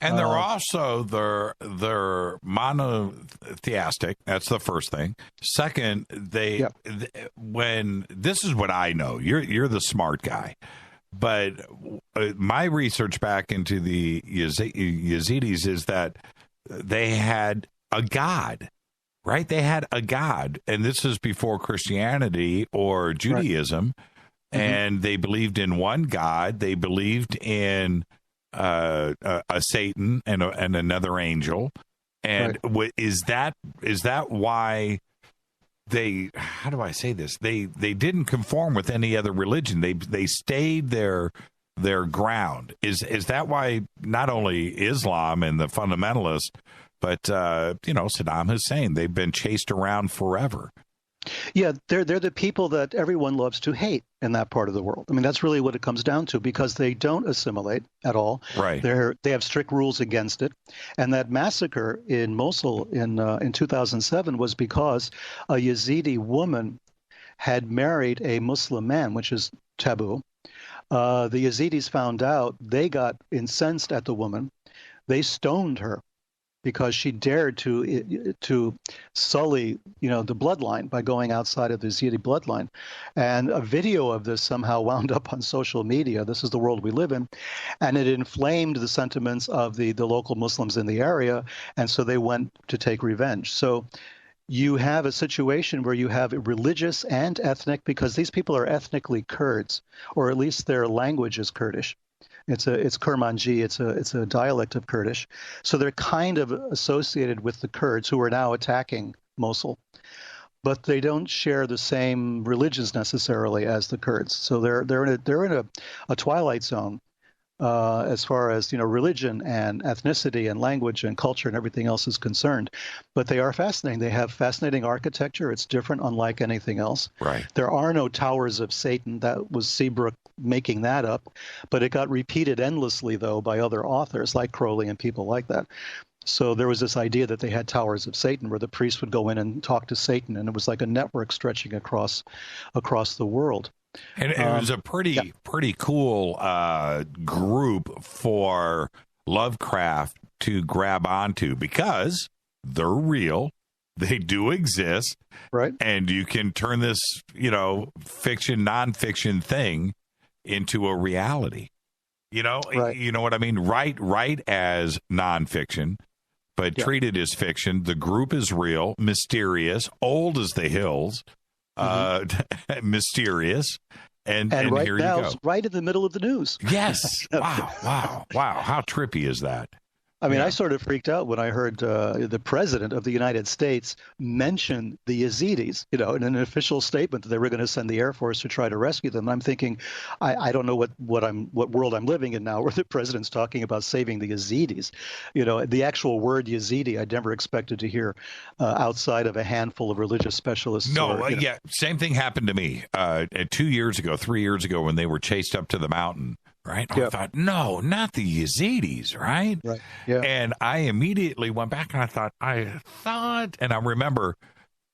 And they're also they're monotheistic. That's the first thing. Second, when this is what I know. You're the smart guy. But my research back into the Yazidis is that they had a god, right? They had a god, and this is before Christianity or Judaism, right. And they believed in one god. They believed in a Satan and another angel. And right. Is that why they, how do I say this? They didn't conform with any other religion. They stayed their ground. Is that why not only Islam and the fundamentalists, but Saddam Hussein, they've been chased around forever? Yeah, they're the people that everyone loves to hate in that part of the world. I mean, that's really what it comes down to, because they don't assimilate at all. Right. They have strict rules against it. And that massacre in Mosul in 2007 was because a Yazidi woman had married a Muslim man, which is taboo. The Yazidis found out. They got incensed at the woman. They stoned her because she dared to sully, the bloodline by going outside of the Yazidi bloodline. And a video of this somehow wound up on social media. This is the world we live in. And it inflamed the sentiments of the local Muslims in the area. And so they went to take revenge. So you have a situation where you have religious and ethnic, because these people are ethnically Kurds, or at least their language is Kurdish. It's Kurmanji. It's a dialect of Kurdish. So they're kind of associated with the Kurds, who are now attacking Mosul. but they don't share the same religions necessarily as the Kurds. So they're in a twilight zone as far as religion and ethnicity and language and culture and everything else is concerned. But they are fascinating. They have fascinating architecture. It's different, unlike anything else. Right. There are no towers of Satan. That was Seabrook making that up, but it got repeated endlessly though by other authors like Crowley and people like that. So there was this idea that they had towers of Satan where the priest would go in and talk to Satan, and it was like a network stretching across the world. And it was a pretty cool group for Lovecraft to grab onto because they're real. They do exist. Right. And you can turn this, fiction, nonfiction thing into a reality. Right. You know what I mean? Right as nonfiction, but treated as fiction. The group is real, mysterious, old as the hills. Mysterious, and right here now, you go. Right in the middle of the news. Yes. Wow. How trippy is that? I mean, I sort of freaked out when I heard the president of the United States mention the Yazidis, in an official statement that they were going to send the Air Force to try to rescue them. I'm thinking, I don't know what world I'm living in now, where the president's talking about saving the Yazidis. The actual word Yazidi, I never expected to hear outside of a handful of religious specialists. No, same thing happened to me 3 years ago, when they were chased up to the mountain. Right. I thought, no, not the Yazidis. Right. Yeah. And I immediately went back and I thought, and I remember,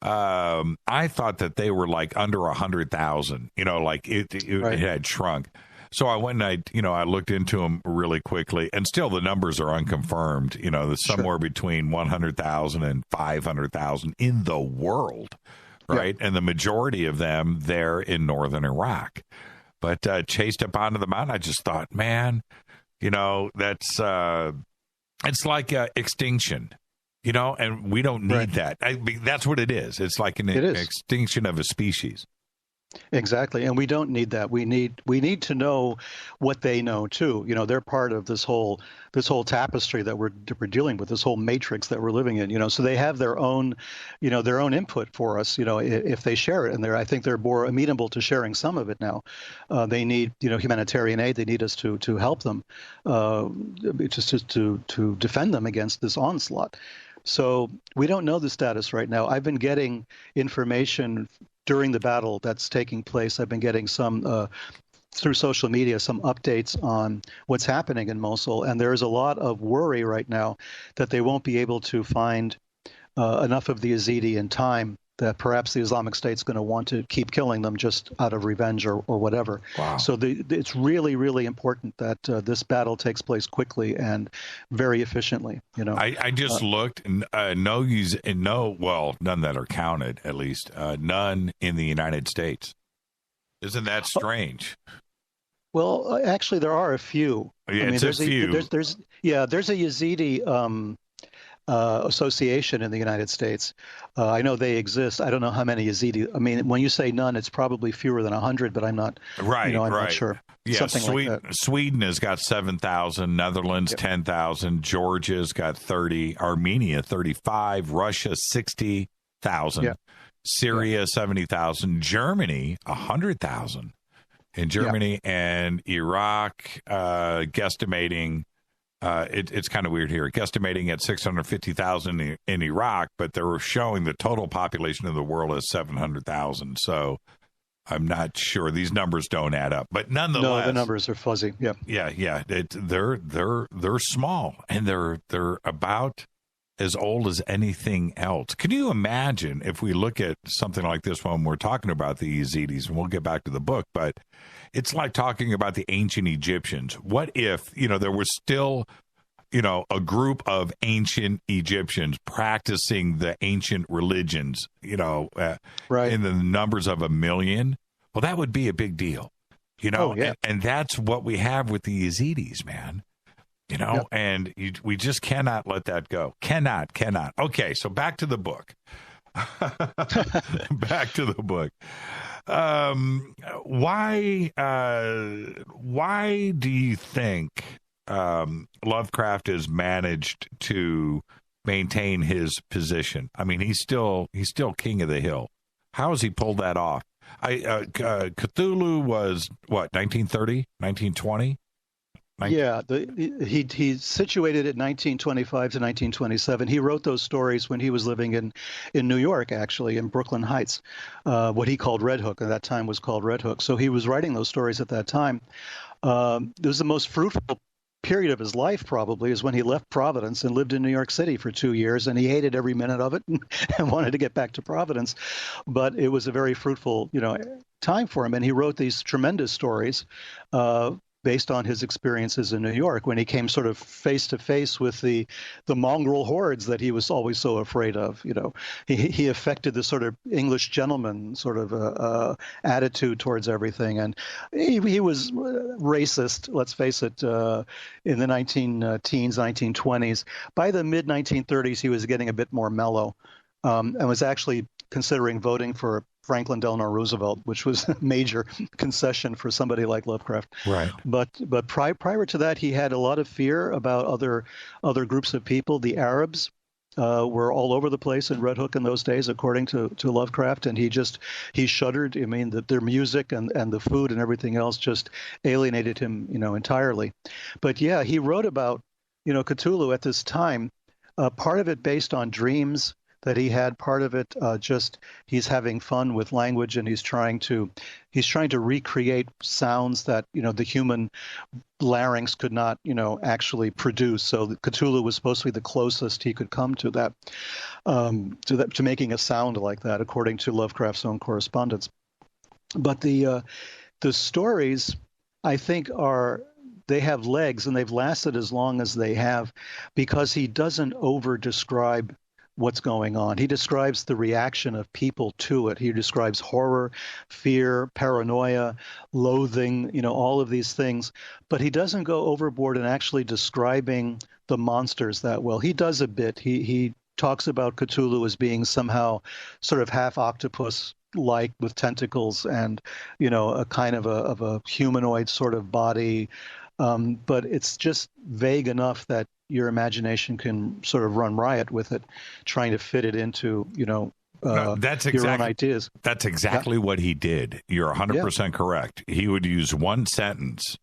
I thought that they were like under 100,000, like it had shrunk. So I went and I looked into them really quickly, and still the numbers are unconfirmed. There's somewhere between 100,000 and 500,000 in the world. Right. Yeah. And the majority of them there in northern Iraq. But chased up onto the mountain, I just thought, man, that's it's like extinction, and we don't need that. That's what it is. It's like an extinction of a species. Exactly, and we don't need that. We need to know what they know too. They're part of this whole tapestry that we're dealing with, this whole matrix that we're living in. So they have their own, their own input for us. If they share it, and I think they're more amenable to sharing some of it now. They need humanitarian aid. They need us to help them, just to defend them against this onslaught. So we don't know the status right now. I've been getting information during the battle that's taking place. I've been getting some through social media, some updates on what's happening in Mosul, and there's a lot of worry right now that they won't be able to find enough of the Yazidi in time, that perhaps the Islamic State's going to want to keep killing them just out of revenge or whatever. Wow. So it's really, really important that this battle takes place quickly and very efficiently. I just looked, none that are counted, at least, none in the United States. Isn't that strange? Well, actually, there are a few. Yeah, there's a few. There's a Yazidi association in the United States. I know they exist. I don't know how many Yazidi. I mean, when you say none, it's probably fewer than 100, but I'm not. Right. I'm not sure. Yeah, something like that. Sweden has got 7,000, Netherlands 10,000, Georgia's got 30, Armenia 35, Russia 60,000, Syria 70,000, Germany 100,000. In Germany and Iraq, guesstimating. It's kind of weird here. Guesstimating at 650,000 in Iraq, but they were showing the total population of the world as 700,000. So I'm not sure. These numbers don't add up, but nonetheless, no, the numbers are fuzzy. Yeah. They're small, and they're about as old as anything else. Can you imagine if we look at something like this when we're talking about the Yazidis, and we'll get back to the book, but it's like talking about the ancient Egyptians. What if, there was still, a group of ancient Egyptians practicing the ancient religions, in the numbers of 1 million? Well, that would be a big deal, and that's what we have with the Yazidis, man. And we just cannot let that go. Cannot. Okay, so back to the book. Back to the book. Why do you think Lovecraft has managed to maintain his position? I mean, he's still king of the hill. How has he pulled that off? Cthulhu was, what, 1930, 1920? Yeah, he's situated at 1925 to 1927. He wrote those stories when he was living in New York, actually, in Brooklyn Heights, what he called Red Hook, at that time was called Red Hook. So he was writing those stories at that time. It was the most fruitful period of his life, probably, is when he left Providence and lived in New York City for 2 years, and he hated every minute of it and wanted to get back to Providence. But it was a very fruitful, time for him, and he wrote these tremendous stories based on his experiences in New York when he came sort of face to face with the mongrel hordes that he was always so afraid of. He affected the sort of English gentleman sort of attitude towards everything, and he was racist. Let's face it. In the 1920s, by the mid 1930s, he was getting a bit more mellow, and was actually considering voting for Franklin Delano Roosevelt, which was a major concession for somebody like Lovecraft. Right. But prior to that, he had a lot of fear about other groups of people. The Arabs were all over the place in Red Hook in those days, according to Lovecraft, and he shuddered. I mean, their music and the food and everything else just alienated him, entirely. But yeah, he wrote about, Cthulhu at this time, part of it based on dreams that he had, part of it just he's having fun with language, and he's trying to recreate sounds that the human larynx could not actually produce. So Cthulhu was supposed to be the closest he could come to that, to making a sound like that, according to Lovecraft's own correspondence. But the stories, I think, they have legs, and they've lasted as long as they have because he doesn't over describe what's going on. He describes the reaction of people to it. He describes horror, fear, paranoia, loathing, all of these things. But he doesn't go overboard in actually describing the monsters that well. He does a bit. He talks about Cthulhu as being somehow sort of half octopus like with tentacles and, a kind of a humanoid sort of body. But it's just vague enough that your imagination can sort of run riot with it, trying to fit it into, your own ideas. That's exactly what he did. You're 100% correct. He would use one sentence.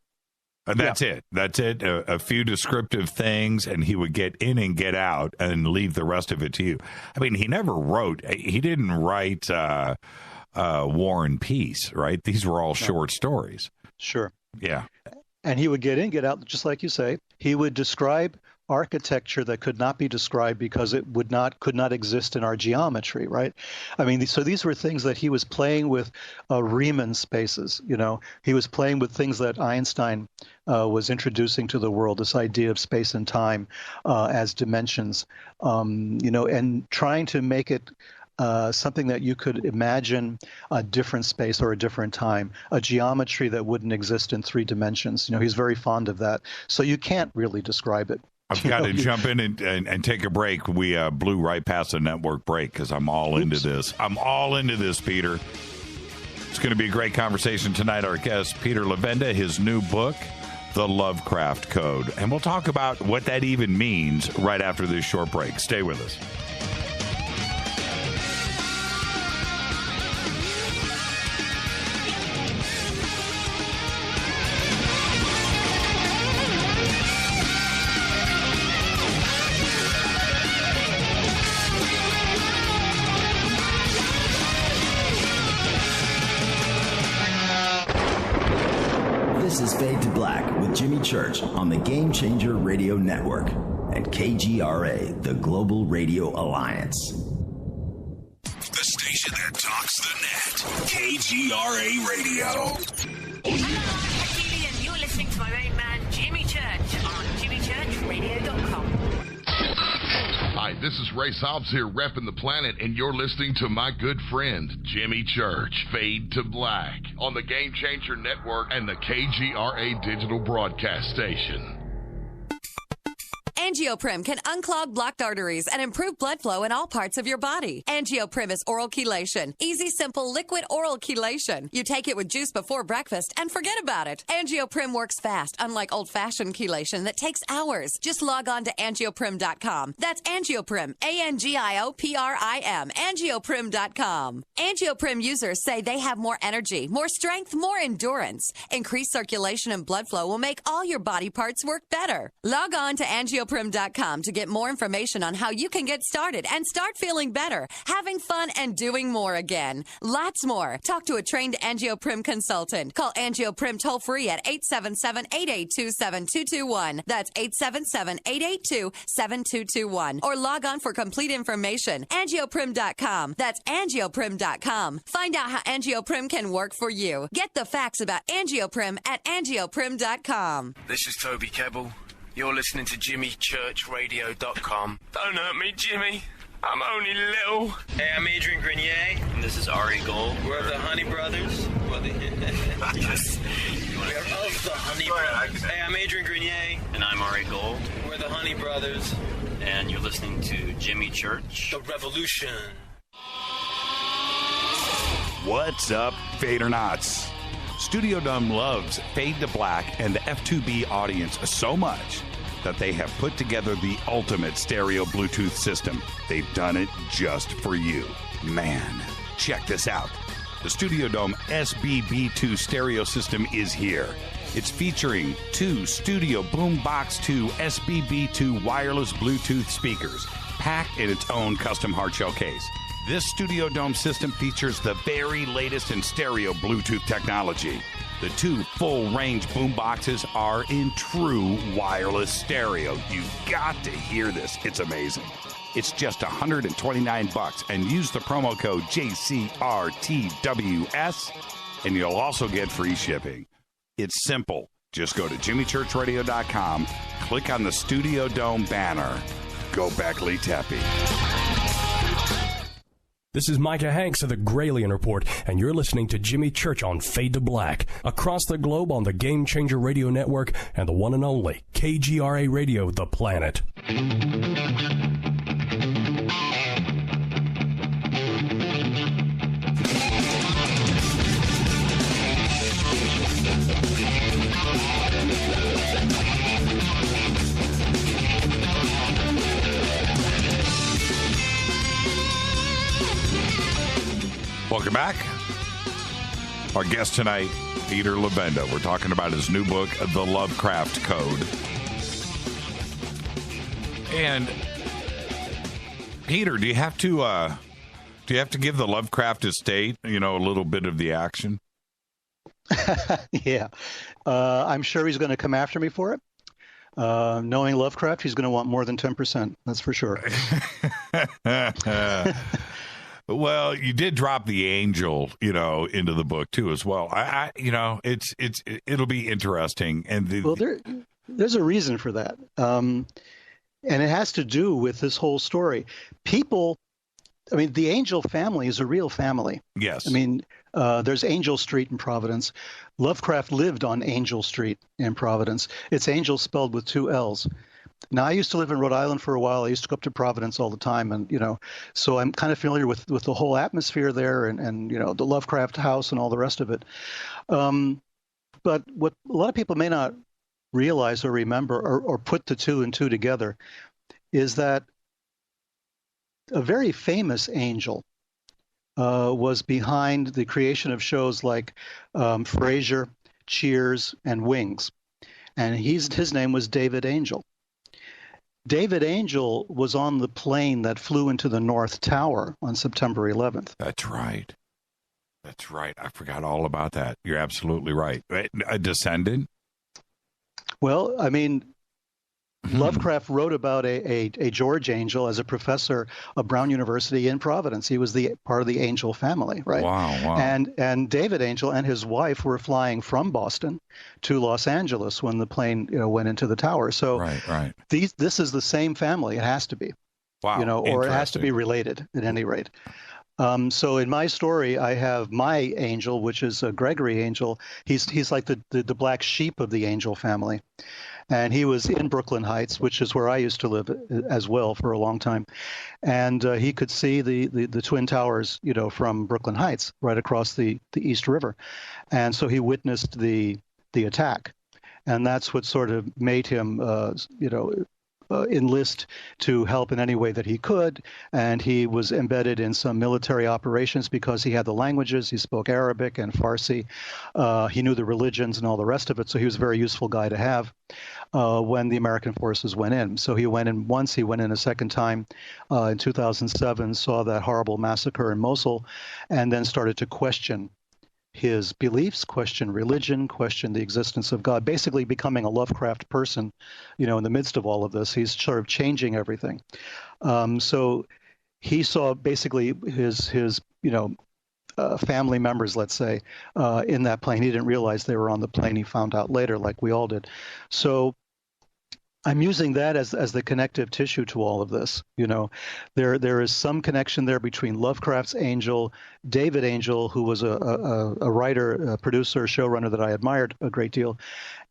And that's it. That's it. A few descriptive things, and he would get in and get out and leave the rest of it to you. I mean, he didn't write War and Peace, right? These were all short stories. Sure. Yeah. And he would get in, get out, just like you say. He would describe architecture that could not be described because it could not exist in our geometry, right? I mean, so these were things that he was playing with Riemann spaces, He was playing with things that Einstein was introducing to the world, this idea of space and time as dimensions, and trying to make it something that you could imagine a different space or a different time, a geometry that wouldn't exist in 3 dimensions. He's very fond of that. So you can't really describe it. I've got to jump in and take a break. We blew right past the network break because I'm all into this. I'm all into this, Peter. It's going to be a great conversation tonight. Our guest, Peter Levenda, his new book, The Lovecraft Code. And we'll talk about what that even means right after this short break. Stay with us. This is Fade to Black with Jimmy Church on the Game Changer Radio Network and KGRA, the Global Radio Alliance. The station that talks the net. KGRA Radio. Hello, you're listening to my main man, Jimmy Church, on jimmychurchradio.com. Hi, this is Ray Hobbs here, repping the planet, and you're listening to my good friend, Jimmy Church, Fade to Black, on the Game Changer Network and the KGRA Digital Broadcast Station. Angioprim can unclog blocked arteries and improve blood flow in all parts of your body. Angioprim is oral chelation. Easy, simple, liquid oral chelation. You take it with juice before breakfast and forget about it. Angioprim works fast, unlike old-fashioned chelation that takes hours. Just log on to angioprim.com. That's Angioprim, ANGIOPRIM, angioprim.com. Angioprim users say they have more energy, more strength, more endurance. Increased circulation and blood flow will make all your body parts work better. Log on to angioprim.com to get more information on how you can get started and start feeling better, having fun, and doing more again. Lots more. Talk to a trained Angioprim consultant. Call Angioprim toll-free at 877-882-7221. That's 877-882-7221. Or log on for complete information. Angioprim.com. That's angioprim.com. Find out how Angioprim can work for you. Get the facts about Angioprim at angioprim.com. This is Toby Kebbell. You're listening to JimmyChurchRadio.com. Don't hurt me, Jimmy. I'm only little. Hey, I'm Adrian Grenier. And this is Ari Gold. We're the Honey Brothers. We're of the Honey Brothers. Hey, I'm Adrian Grenier. And I'm Ari Gold. We're the Honey Brothers. And you're listening to Jimmy Church. The Revolution. What's up, Fadernauts? Studio Dome loves Fade to Black and the F2B audience so much that they have put together the ultimate stereo Bluetooth system. They've done it just for you. Man, check this out. The Studio Dome SBB2 stereo system is here. It's featuring two Studio Boombox 2 SBB2 wireless Bluetooth speakers, packed in its own custom hardshell case. This Studio Dome system features the very latest in stereo Bluetooth technology. The two full-range boomboxes are in true wireless stereo. You've got to hear this. It's amazing. It's just $129 and use the promo code JCRTWS and you'll also get free shipping. It's simple. Just go to jimmychurchradio.com, click on the Studio Dome banner. Go Beckley Teppy. This is Micah Hanks of the Gralien Report, and you're listening to Jimmy Church on Fade to Black, across the globe on the Game Changer Radio Network and the one and only KGRA Radio, The Planet. Welcome back. Our guest tonight, Peter Levenda. We're talking about his new book, The Lovecraft Code. And Peter, do you have to give the Lovecraft estate, a little bit of the action? Yeah. I'm sure he's going to come after me for it. Knowing Lovecraft, he's going to want more than 10%. That's for sure. Well, you did drop the angel, into the book too, as well. It'll be interesting. And there's a reason for that, and it has to do with this whole story. The Angel family is a real family. Yes. There's Angel Street in Providence. Lovecraft lived on Angel Street in Providence. It's Angel spelled with two L's. Now, I used to live in Rhode Island for a while. I used to go up to Providence all the time. And, so I'm kind of familiar with the whole atmosphere there and the Lovecraft house and all the rest of it. But what a lot of people may not realize or remember or put the two and two together is that a very famous angel was behind the creation of shows like Frasier, Cheers, and Wings. And his name was David Angel. David Angel was on the plane that flew into the North Tower on September 11th. That's right. I forgot all about that. You're absolutely right. A descendant? Well, Lovecraft wrote about a George Angel as a professor of Brown University in Providence. He was part of the Angel family, right? Wow. And David Angel and his wife were flying from Boston to Los Angeles when the plane, went into the tower. So right. This is the same family. It has to be. Wow. Or it has to be related at any rate. So in my story, I have my angel, which is a Gregory angel. He's like the black sheep of the angel family. And he was in Brooklyn Heights, which is where I used to live as well for a long time. And he could see the Twin Towers, from Brooklyn Heights, right across the East River. And so he witnessed the attack. And that's what sort of made him, enlist to help in any way that he could. And he was embedded in some military operations because he had the languages. He spoke Arabic and Farsi. He knew the religions and all the rest of it. So he was a very useful guy to have when the American forces went in. So he went in once, he went in a second time in 2007, saw that horrible massacre in Mosul, and then started to question his beliefs, question religion, question the existence of God, basically becoming a Lovecraft person, in the midst of all of this. He's sort of changing everything. So he saw basically his family members, let's say, in that plane. He didn't realize they were on the plane. He found out later, like we all did. So I'm using that as the connective tissue to all of this. There is some connection there between Lovecraft's angel, David Angel, who was a writer, a producer, showrunner that I admired a great deal,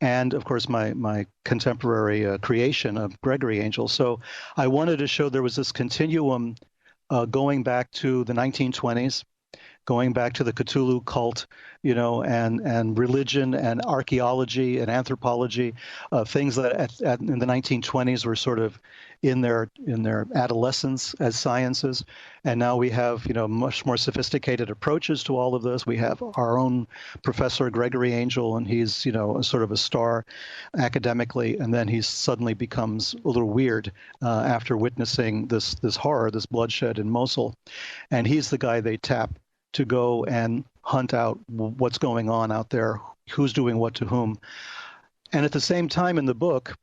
and of course my contemporary creation of Gregory Angel. So I wanted to show there was this continuum going back to the 1920s. Going back to the Cthulhu cult, and religion and archaeology and anthropology, things that in the 1920s were sort of in their adolescence as sciences, and now we have much more sophisticated approaches to all of this. We have our own Professor Gregory Angel, and he's sort of a star academically, and then he suddenly becomes a little weird after witnessing this horror, this bloodshed in Mosul, and he's the guy they tap to go and hunt out what's going on out there, who's doing what to whom. And at the same time in the book,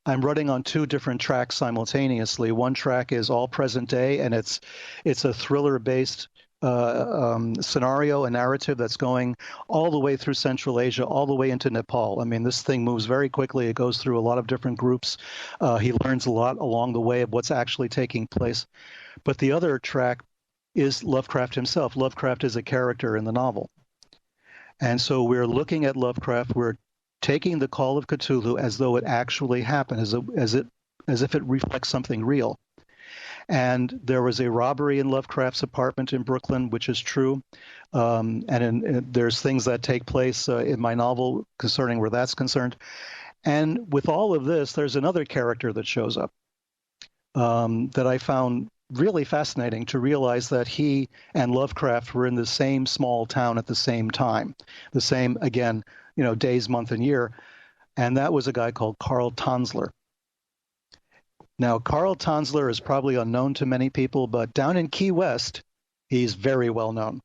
I'm running on two different tracks simultaneously. One track is all present day, and it's a thriller-based scenario, a narrative that's going all the way through Central Asia, all the way into Nepal. I mean, this thing moves very quickly. It goes through a lot of different groups. He learns a lot along the way of what's actually taking place. But the other track is Lovecraft himself. Lovecraft is a character in the novel. And so we're looking at Lovecraft, we're taking the Call of Cthulhu as though it actually happened, as if it reflects something real. And there was a robbery in Lovecraft's apartment in Brooklyn, which is true. There's things that take place in my novel concerning where that's concerned. And with all of this, there's another character that shows up that I found really fascinating, to realize that he and Lovecraft were in the same small town at the same time, the same, again, days, month, and year. And that was a guy called Carl Tanzler. Now, Carl Tanzler is probably unknown to many people, but down in Key West, he's very well known.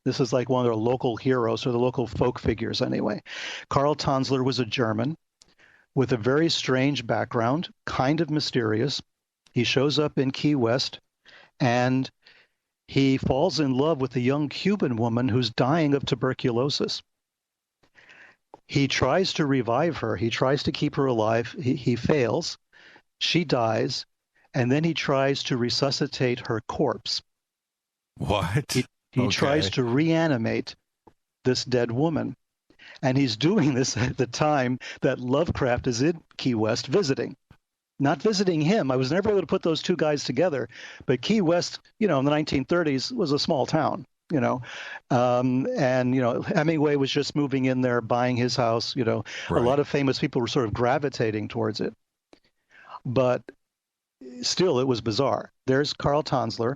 This is like one of their local heroes, or the local folk figures anyway. Carl Tanzler was a German with a very strange background, kind of mysterious. He shows up in Key West, and he falls in love with a young Cuban woman who's dying of tuberculosis. He tries to revive her. He tries to keep her alive. He fails. She dies, and then he tries to resuscitate her corpse. What? He tries to reanimate this dead woman. And he's doing this at the time that Lovecraft is in Key West visiting. Not visiting him. I was never able to put those two guys together. But Key West, in the 1930s was a small town, Hemingway was just moving in there, buying his house, Right. A lot of famous people were sort of gravitating towards it. But still, it was bizarre. There's Carl Tanzler.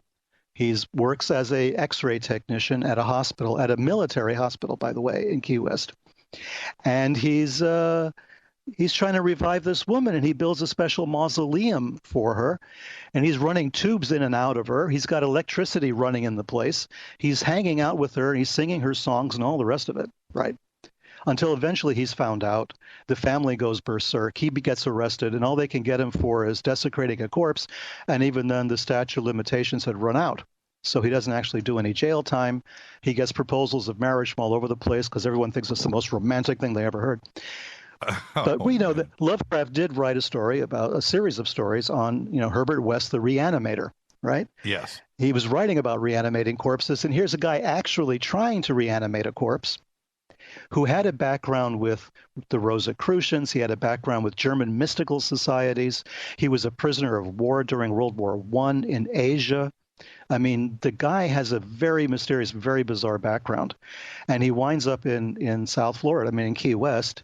He works as a X-ray technician at a hospital, at a military hospital, by the way, in Key West. And he's trying to revive this woman, and he builds a special mausoleum for her, and he's running tubes in and out of her. He's got electricity running in the place. He's hanging out with her, and he's singing her songs and all the rest of it, right? Until eventually he's found out. The family goes berserk. He gets arrested, and all they can get him for is desecrating a corpse, and even then the statute of limitations had run out. So he doesn't actually do any jail time. He gets proposals of marriage from all over the place because everyone thinks it's the most romantic thing they ever heard. But we know that Lovecraft did write a series of stories on, Herbert West, the Reanimator. right? Yes. He was writing about reanimating corpses, and here's a guy actually trying to reanimate a corpse who had a background with the Rosicrucians. He had a background with German mystical societies. He was a prisoner of war during World War I in Asia. I mean, the guy has a very mysterious, very bizarre background. And he winds up in South Florida, I mean, in Key West.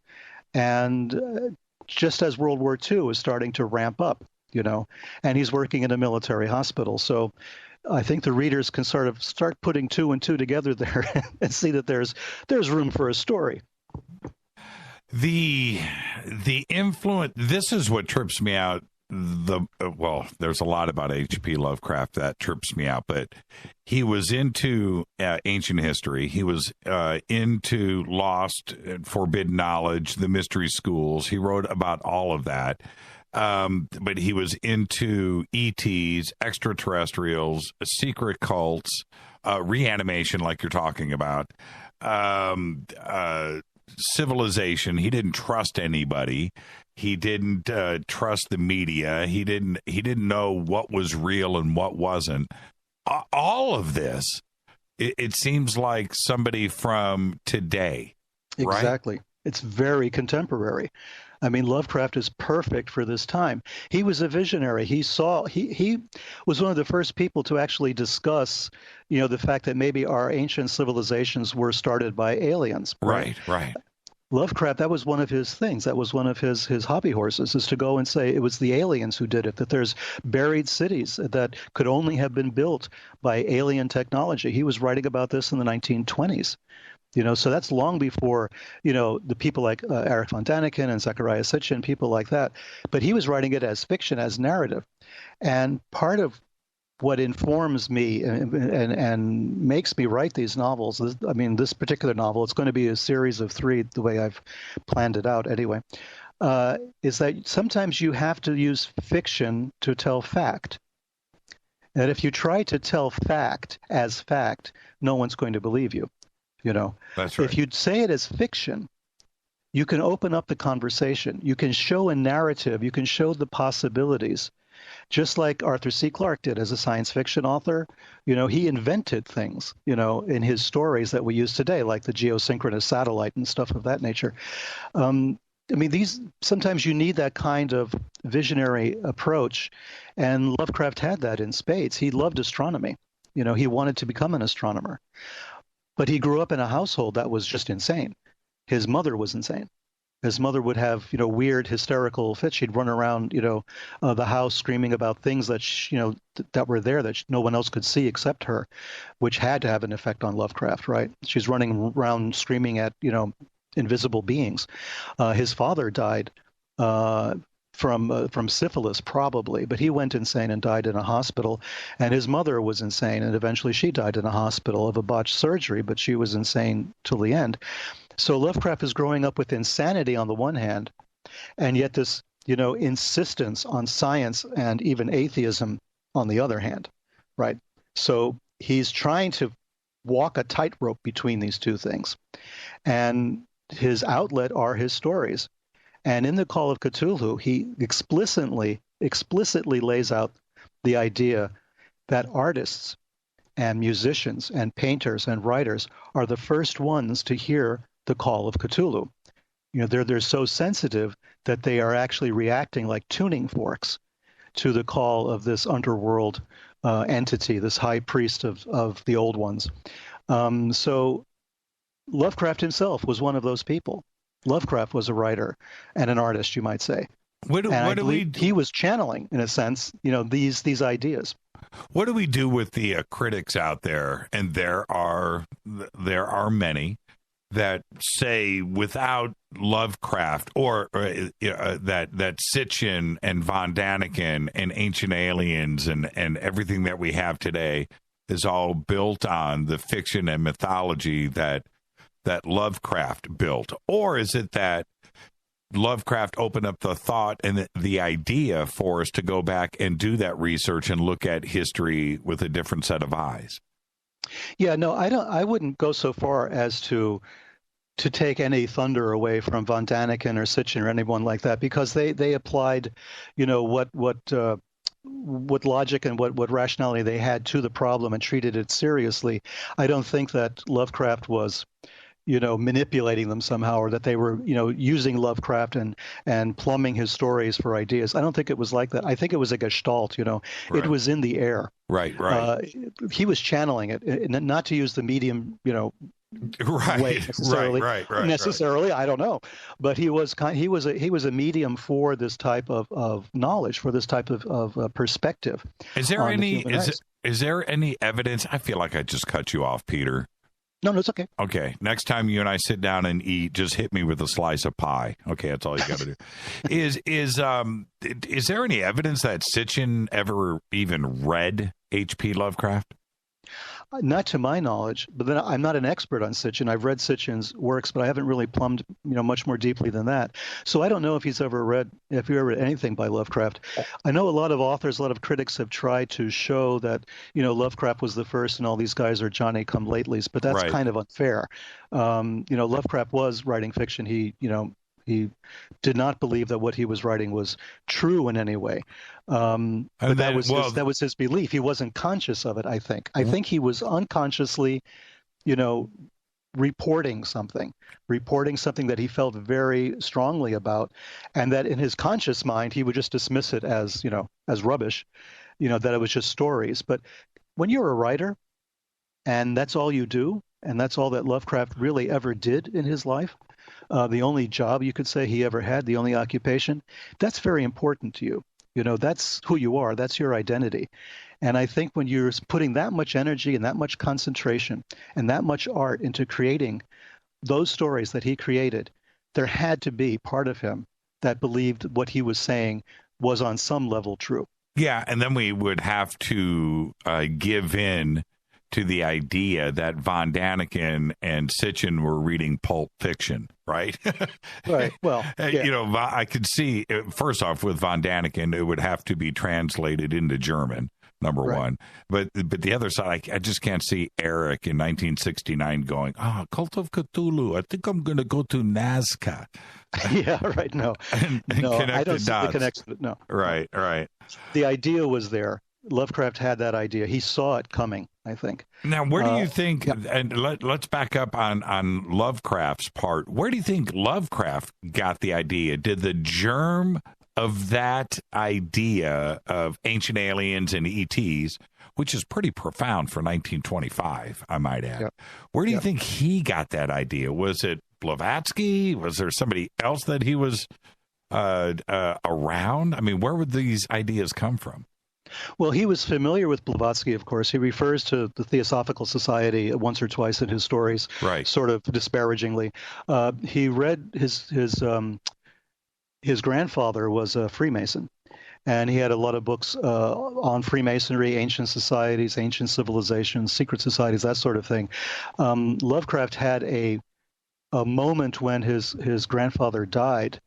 And just as World War II was starting to ramp up, and he's working in a military hospital. So I think the readers can sort of start putting two and two together there and see that there's room for a story. The influence, this is what trips me out. There's a lot about H.P. Lovecraft that trips me out, but he was into ancient history. He was into lost and forbidden knowledge, the mystery schools. He wrote about all of that. But he was into ETs, extraterrestrials, secret cults, reanimation, like you're talking about, civilization. He didn't trust anybody. He didn't trust the media. He didn't know what was real and what wasn't. All of this, it seems like somebody from today, right? Exactly. It's very contemporary. I mean, Lovecraft is perfect for this time. He was a visionary. He was one of the first people to actually discuss, the fact that maybe our ancient civilizations were started by aliens. Right. Lovecraft, that was one of his things. That was one of his hobby horses, is to go and say it was the aliens who did it, that there's buried cities that could only have been built by alien technology. He was writing about this in the 1920s. So that's long before, the people like Erich von Däniken and Zecharia Sitchin, people like that. But he was writing it as fiction, as narrative. And part of what informs me and makes me write these novels, this particular novel, it's going to be a series of 3, the way I've planned it out anyway, is that sometimes you have to use fiction to tell fact. And if you try to tell fact as fact, no one's going to believe you. That's right. If you say it as fiction, you can open up the conversation. You can show a narrative. You can show the possibilities, just like Arthur C. Clarke did as a science fiction author. He invented things, in his stories that we use today, like the geosynchronous satellite and stuff of that nature. Sometimes you need that kind of visionary approach, and Lovecraft had that in spades. He loved astronomy. He wanted to become an astronomer. But he grew up in a household that was just insane. His mother was insane. His mother would have, weird hysterical fits. She'd run around, the house screaming about things that, that were there that no one else could see except her, which had to have an effect on Lovecraft, right? She's running around screaming at, invisible beings. His father died from syphilis, probably, but he went insane and died in a hospital. And his mother was insane, and eventually she died in a hospital of a botched surgery, but she was insane till the end. So Lovecraft is growing up with insanity on the one hand, and yet this, insistence on science and even atheism on the other hand, right? So he's trying to walk a tightrope between these two things. And his outlet are his stories. And in the Call of Cthulhu, he explicitly lays out the idea that artists and musicians and painters and writers are the first ones to hear the Call of Cthulhu. They're so sensitive that they are actually reacting like tuning forks to the call of this underworld entity, this high priest of the old ones. So Lovecraft himself was one of those people. Lovecraft was a writer and an artist, you might say. He was channeling, in a sense, these ideas. What do we do with the critics out there? And there are many that say without Lovecraft or that Sitchin and Von Däniken and Ancient Aliens and everything that we have today is all built on the fiction and mythology that Lovecraft built? Or is it that Lovecraft opened up the thought and the idea for us to go back and do that research and look at history with a different set of eyes? Yeah, no, I wouldn't go so far as to take any thunder away from Von Däniken or Sitchin or anyone like that, because they applied, what what logic and what rationality they had to the problem and treated it seriously. I don't think that Lovecraft was, manipulating them somehow, or that they were, using Lovecraft and plumbing his stories for ideas. I don't think it was like that. I think it was a gestalt, Right. It was in the air. Right. He was channeling it, not to use the medium, way necessarily. Right. Necessarily, I don't know, but he was a medium for this type of knowledge, for this type of perspective. Is there any evidence? I feel like I just cut you off, Peter. No, it's okay. Okay. Next time you and I sit down and eat, just hit me with a slice of pie. Okay, that's all you got to do. Is there any evidence that Sitchin ever even read H.P. Lovecraft? Not to my knowledge, but then I'm not an expert on Sitchin. I've read Sitchin's works, but I haven't really plumbed, much more deeply than that. So I don't know if he ever read anything by Lovecraft. I know a lot of authors, a lot of critics have tried to show that, Lovecraft was the first and all these guys are Johnny-come-latelys, but that's kind of unfair. Lovecraft was writing fiction. He did not believe that what he was writing was true in any way. But that was his belief. He wasn't conscious of it, I think. I think he was unconsciously, reporting something that he felt very strongly about, and that in his conscious mind, he would just dismiss it as, as rubbish, that it was just stories. But when you're a writer and that's all you do, and that's all that Lovecraft really ever did in his life, the only job you could say he ever had, the only occupation, that's very important to you. That's who you are. That's your identity. And I think when you're putting that much energy and that much concentration and that much art into creating those stories that he created, there had to be part of him that believed what he was saying was on some level true. Yeah, and then we would have to give in to the idea that Von Daniken and Sitchin were reading Pulp Fiction, right? Right. Well, yeah. I could see, first off, with Von Daniken, it would have to be translated into German, number one. But the other side, I just can't see Eric in 1969 going, Cult of Cthulhu, I think I'm going to go to Nazca. Yeah, right. No, I don't see the connection. No. Right. The idea was there. Lovecraft had that idea. He saw it coming, I think. Now, where do you think, and let's back up on Lovecraft's part, where do you think Lovecraft got the idea? Did the germ of that idea of ancient aliens and ETs, which is pretty profound for 1925, I might add, where do you think he got that idea? Was it Blavatsky? Was there somebody else that he was around? I mean, where would these ideas come from? Well, he was familiar with Blavatsky, of course. He refers to the Theosophical Society once or twice in his stories, sort of disparagingly. He read his grandfather was a Freemason, and he had a lot of books on Freemasonry, ancient societies, ancient civilizations, secret societies, that sort of thing. Lovecraft had a moment when his grandfather died,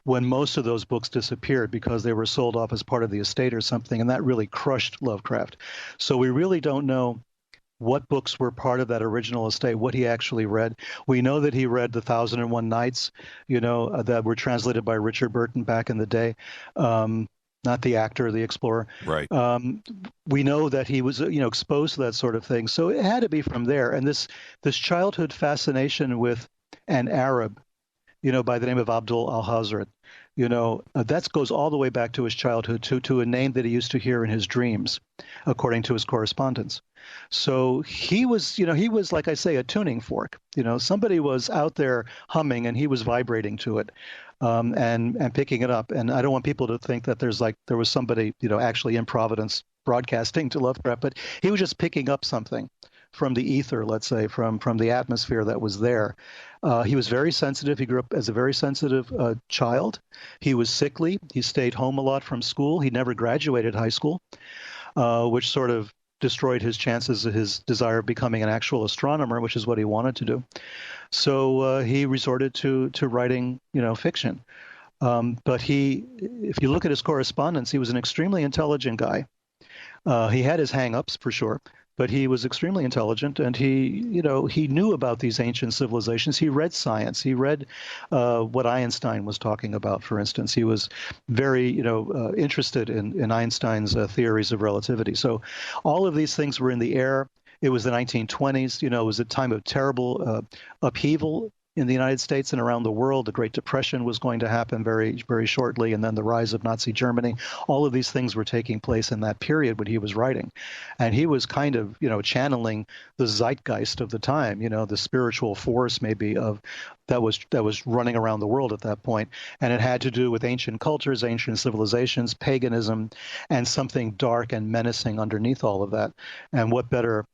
when most of those books disappeared because they were sold off as part of the estate or something, and that really crushed Lovecraft. So we really don't know what books were part of that original estate, what he actually read. We know that he read The 1001 Nights, that were translated by Richard Burton back in the day, not the actor, the explorer. Right. We know that he was, exposed to that sort of thing. So it had to be from there. And this childhood fascination with an Arab, by the name of Abdul al-Hazred, that goes all the way back to his childhood, to a name that he used to hear in his dreams, according to his correspondence. So he was, like I say, a tuning fork. Somebody was out there humming and he was vibrating to it, and picking it up. And I don't want people to think that there was somebody, actually in Providence broadcasting to Lovecraft, but he was just picking up something from the ether, let's say, from the atmosphere that was there. He was very sensitive. He grew up as a very sensitive child. He was sickly. He stayed home a lot from school. He never graduated high school, which sort of destroyed his chances of his desire of becoming an actual astronomer, which is what he wanted to do. So he resorted to writing, fiction. But if you look at his correspondence, he was an extremely intelligent guy. He had his hang-ups, for sure. but he was extremely intelligent, and he knew about these ancient civilizations. He read science. He read what Einstein was talking about, for instance. He was very, interested in Einstein's theories of relativity. So all of these things were in the air. It was the 1920s. It was a time of terrible upheaval in the United States and around the world. The Great Depression was going to happen very, very shortly, and then the rise of Nazi Germany. All of these things were taking place in that period when he was writing. And he was kind of, channeling the zeitgeist of the time, the spiritual force maybe that was running around the world at that point. And it had to do with ancient cultures, ancient civilizations, paganism, and something dark and menacing underneath all of that. And what better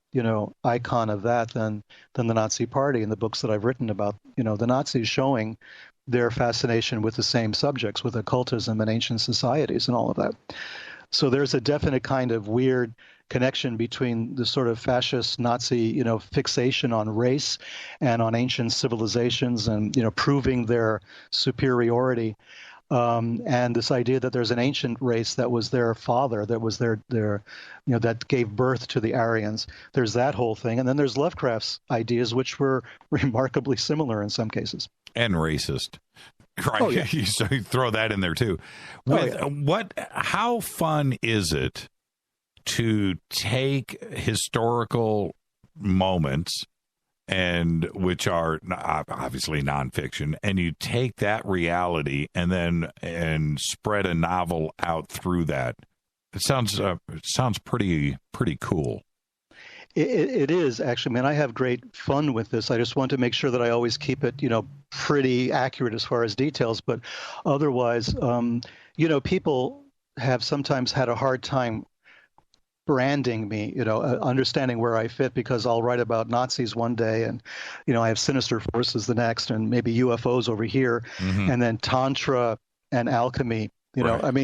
icon of that than the Nazi Party in the books that I've written about, the Nazis showing their fascination with the same subjects, with occultism and ancient societies and all of that. So there's a definite kind of weird connection between the sort of fascist Nazi, fixation on race and on ancient civilizations and, proving their superiority. And this idea that there's an ancient race that was their father, that was their that gave birth to the Aryans. There's that whole thing. And then there's Lovecraft's ideas, which were remarkably similar in some cases. And racist. Right. Oh, yeah. So you throw that in there too. How fun is it to take historical moments, and which are obviously nonfiction, and you take that reality and spread a novel out through that? It sounds pretty cool. It is, actually. I have great fun with this. I just want to make sure that I always keep it, pretty accurate as far as details. But otherwise, people have sometimes had a hard time branding me, understanding where I fit, because I'll write about Nazis one day and, I have sinister forces the next, and maybe UFOs over here, and then Tantra and alchemy, Right.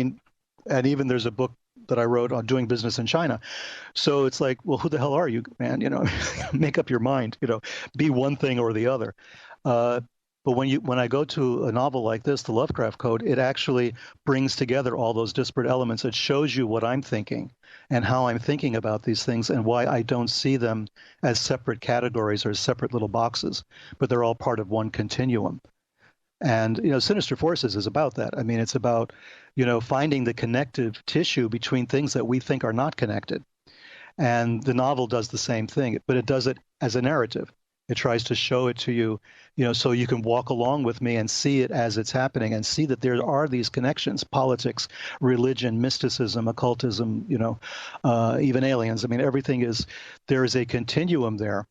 And even there's a book that I wrote on doing business in China. So it's like, well, who the hell are you, man? Make up your mind, be one thing or the other. But when I go to a novel like this, The Lovecraft Code, it actually brings together all those disparate elements. It shows you what I'm thinking and how I'm thinking about these things and why I don't see them as separate categories or separate little boxes, but they're all part of one continuum. And, Sinister Forces is about that. It's about, finding the connective tissue between things that we think are not connected. And the novel does the same thing, but it does it as a narrative. It tries to show it to you, so you can walk along with me and see it as it's happening and see that there are these connections: politics, religion, mysticism, occultism, even aliens. Everything there is a continuum there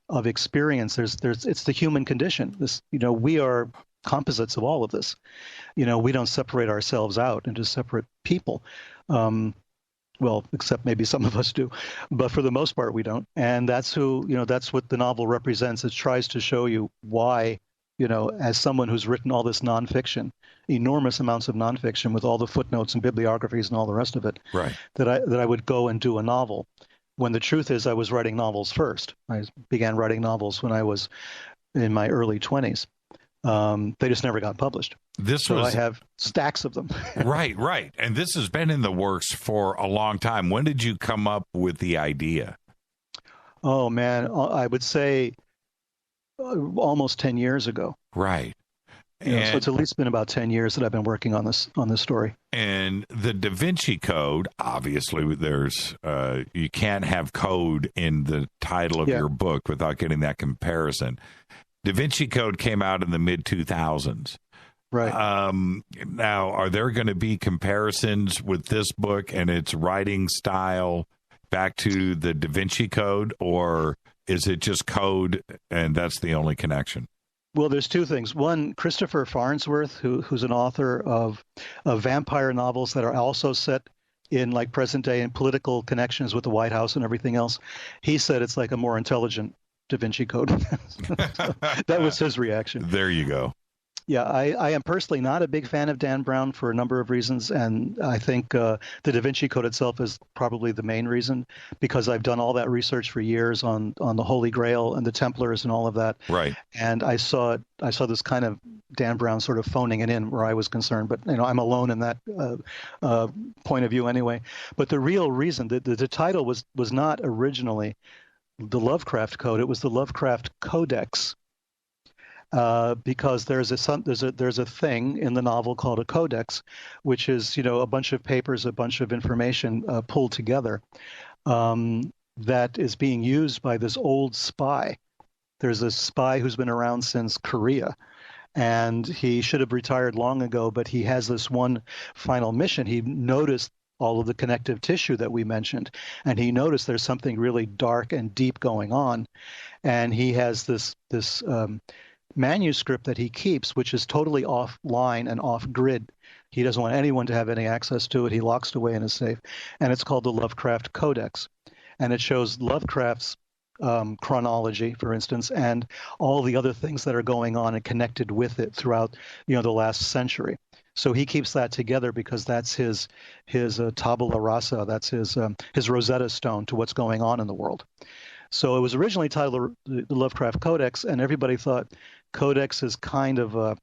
of experience. It's the human condition. We are composites of all of this. We don't separate ourselves out into separate people. Well, except maybe some of us do, but for the most part, we don't. And that's that's what the novel represents. It tries to show you why, as someone who's written all this nonfiction, enormous amounts of nonfiction with all the footnotes and bibliographies and all the rest of it, right, that I would go and do a novel. When the truth is, I was writing novels first. I began writing novels when I was in my early 20s. They just never got published. I have stacks of them. Right. And this has been in the works for a long time. When did you come up with the idea? Oh, man, I would say almost 10 years ago. Right. So it's at least been about 10 years that I've been working on this story. And the Da Vinci Code, obviously, there's you can't have code in the title of your book without getting that comparison. Da Vinci Code came out in the mid-2000s. Right. Now, are there going to be comparisons with this book and its writing style back to the Da Vinci Code, or is it just code and that's the only connection? Well, there's two things. One, Christopher Farnsworth, who's an author of vampire novels that are also set in like present day and political connections with the White House and everything else, he said it's like a more intelligent Da Vinci Code. That was his reaction. There you go. Yeah, I am personally not a big fan of Dan Brown for a number of reasons, and I think the Da Vinci Code itself is probably the main reason, because I've done all that research for years on the Holy Grail and the Templars and all of that. Right. And I saw this kind of Dan Brown sort of phoning it in where I was concerned, but I'm alone in that point of view anyway. But the real reason that the title was not originally the Lovecraft Code; it was the Lovecraft Codex. Because there's a thing in the novel called a codex, which is a bunch of papers, a bunch of information pulled together that is being used by this old spy. There's a spy who's been around since Korea, and he should have retired long ago, but he has this one final mission. He noticed all of the connective tissue that we mentioned, and he noticed there's something really dark and deep going on, and he has this manuscript that he keeps, which is totally offline and off grid. He doesn't want anyone to have any access to it. He locks it away in a safe, and it's called the Lovecraft Codex, and it shows Lovecraft's chronology, for instance, and all the other things that are going on and connected with it throughout the last century. So he keeps that together because that's his tabula rasa, that's his Rosetta Stone to what's going on in the world. So it was originally titled the Lovecraft Codex, and everybody thought Codex is kind of a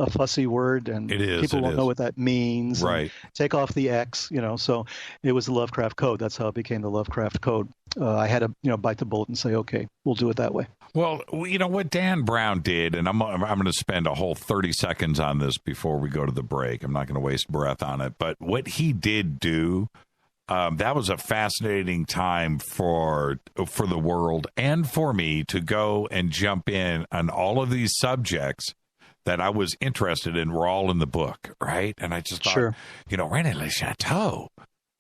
fussy word, and people won't know what that means. Right. Take off the X, so it was the Lovecraft Code. That's how it became the Lovecraft Code. I had to, bite the bullet and say, okay, we'll do it that way. Well, what Dan Brown did, and I'm going to spend a whole 30 seconds on this before we go to the break. I'm not going to waste breath on it, but what he did do, that was a fascinating time for the world and for me to go and jump in on all of these subjects that I was interested in were all in the book, right? And I just thought, sure. René Le Chateau,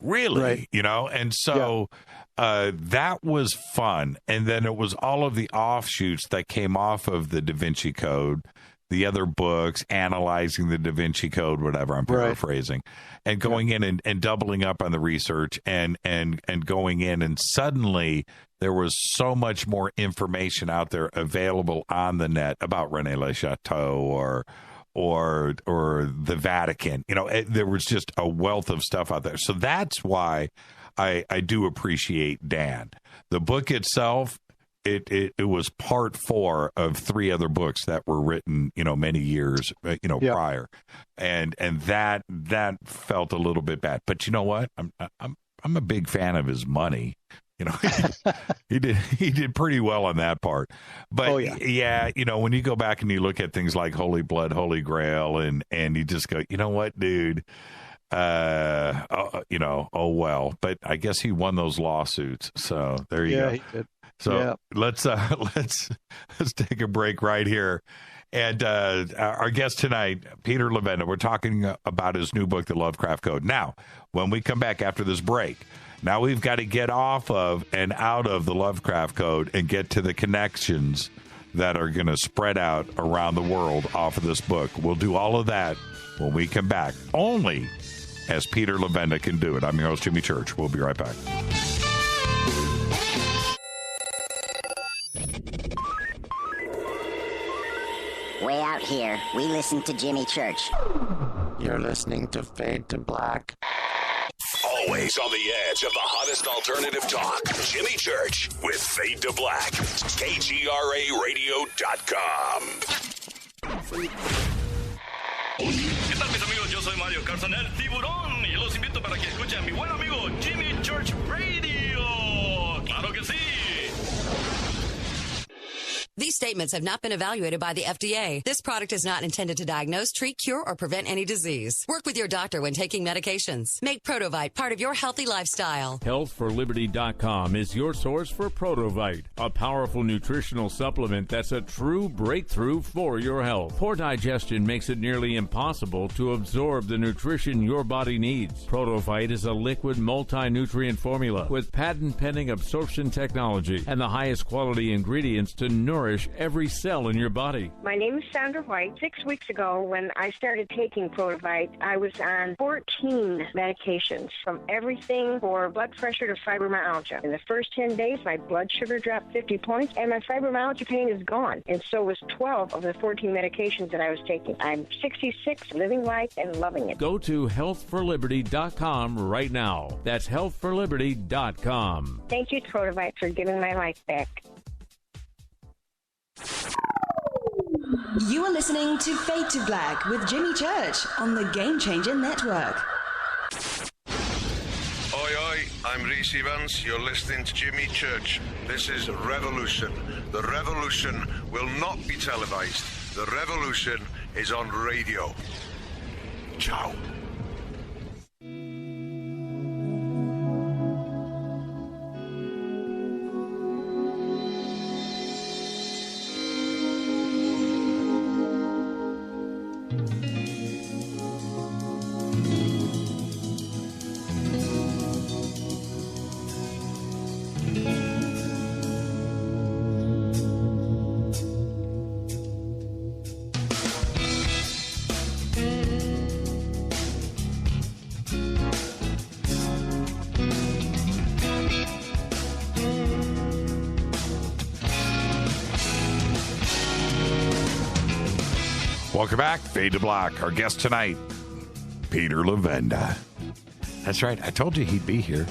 really? Right. And so that was fun. And then it was all of the offshoots that came off of the Da Vinci Code, the other books, analyzing the Da Vinci Code, whatever, I'm paraphrasing, and going in and doubling up on the research and going in, and suddenly there was so much more information out there available on the net about René Le Chateau or the Vatican. There was just a wealth of stuff out there. So that's why I do appreciate Dan. The book itself, it was part 4 of 3 other books that were written, many years, prior, and that felt a little bit bad. But you know what? I'm a big fan of his money. He did pretty well on that part. But when you go back and you look at things like Holy Blood, Holy Grail, and you just go, you know what, dude. Oh well. But I guess he won those lawsuits. So there you go. He did. So let's take a break right here. And our guest tonight, Peter Levenda, we're talking about his new book, The Lovecraft Code. Now, when we come back after this break, now we've got to get off of and out of the Lovecraft Code and get to the connections that are going to spread out around the world off of this book. We'll do all of that when we come back, only as Peter Levenda can do it. I'm your host, Jimmy Church. We'll be right back. Way out here, we listen to Jimmy Church. You're listening to Fade to Black. Always on the edge of the hottest alternative talk. Jimmy Church with Fade to Black. KGRARadio.com. ¿Qué tal, mis amigos? Yo soy Mario Carson, el tiburón, y los invito para que escuchen a mi buen amigo Jimmy Church Radio. ¡Claro que sí! These statements have not been evaluated by the FDA. This product is not intended to diagnose, treat, cure, or prevent any disease. Work with your doctor when taking medications. Make Protovite part of your healthy lifestyle. HealthForLiberty.com is your source for Protovite, a powerful nutritional supplement that's a true breakthrough for your health. Poor digestion makes it nearly impossible to absorb the nutrition your body needs. Protovite is a liquid multi-nutrient formula with patent-pending absorption technology and the highest quality ingredients to nourish every cell in your body. My name is Sandra White. 6 weeks ago, when I started taking Protovite, I was on 14 medications, from everything for blood pressure to fibromyalgia. In the first 10 days, my blood sugar dropped 50 points, and my fibromyalgia pain is gone. And so was 12 of the 14 medications that I was taking. I'm 66, living life and loving it. Go to HealthForLiberty.com right now. That's HealthForLiberty.com. Thank you, Protovite, for giving my life back. You are listening to Fade to Black with Jimmy Church on the Game Changer Network. Oi, oi, I'm Reese Evans. You're listening to Jimmy Church. This is Revolution. The revolution will not be televised. The revolution is on radio. Ciao. Welcome back, Fade to Black. Our guest tonight, Peter Levenda. That's right. I told you he'd be here.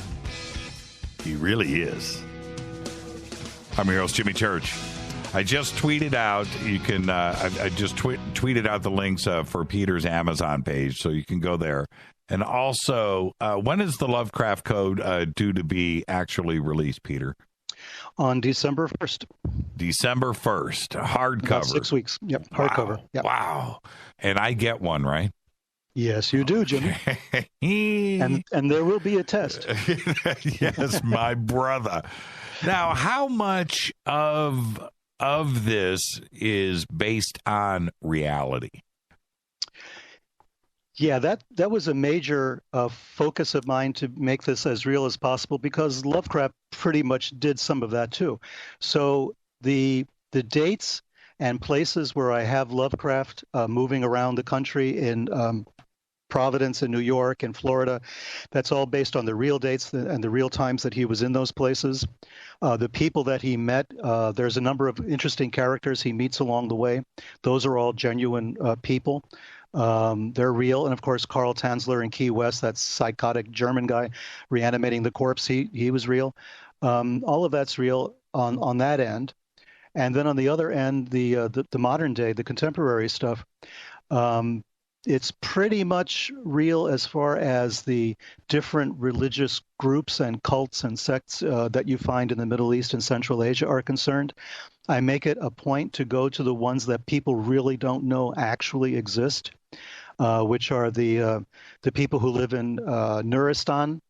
He really is. I'm your host, Jimmy Church. I just tweeted out. You can. I just tweeted out the links for Peter's Amazon page, so you can go there. And also, when is the Lovecraft Code due to be actually released, Peter? On December 1st. December 1st, hardcover. About 6 weeks. Yep, hardcover. Wow. Yep. Wow. And I get one, right? Yes, you do, Jimmy. and there will be a test. Yes, my brother. Now, how much of this is based on reality? Yeah, that was a major focus of mine to make this as real as possible, because Lovecraft pretty much did some of that too. So the dates and places where I have Lovecraft moving around the country in Providence and New York and Florida, that's all based on the real dates and the real times that he was in those places. The people that he met, there's a number of interesting characters he meets along the way. Those are all genuine people. They're real. And of course, Carl Tanzler in Key West, that psychotic German guy reanimating the corpse, he was real. All of that's real on that end. And then on the other end, the modern day, the contemporary stuff, it's pretty much real as far as the different religious groups and cults and sects that you find in the Middle East and Central Asia are concerned. I make it a point to go to the ones that people really don't know actually exist, which are the people who live in Nuristan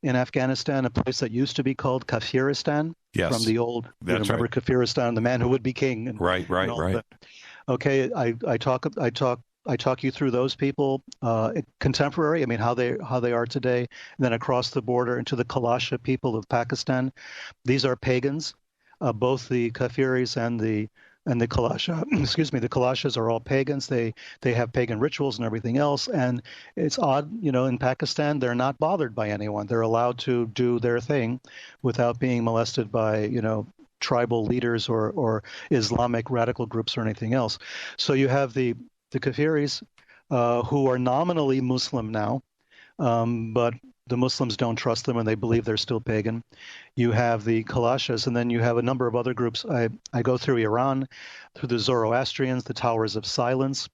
in Afghanistan, a place that used to be called Kafiristan. Yes, from the old. That's remember right. Kafiristan, the man who would be king. And, right. That. Okay, I talk you through those people, contemporary. I mean, how they are today. And then across the border into the Kalasha people of Pakistan. These are pagans. Both the Kafiris and the Kalasha, the Kalashas are all pagans. They have pagan rituals and everything else. And it's odd, in Pakistan, they're not bothered by anyone. They're allowed to do their thing without being molested by, tribal leaders or Islamic radical groups or anything else. So you have the Kafiris who are nominally Muslim now, but the Muslims don't trust them and they believe they're still pagan. You have the Kalashas, and then you have a number of other groups. I go through Iran, through the Zoroastrians, the Towers of Silence,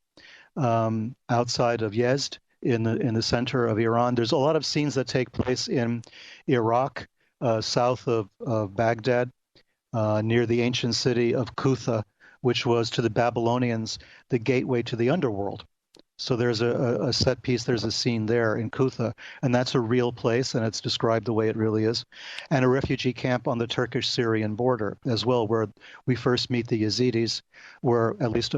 outside of Yezd in the center of Iran. There's a lot of scenes that take place in Iraq, south of Baghdad, near the ancient city of Kutha, which was to the Babylonians the gateway to the underworld. So there's a set piece, there's a scene there in Kutha, and that's a real place, and it's described the way it really is. And a refugee camp on the Turkish-Syrian border as well, where we first meet the Yazidis, where at least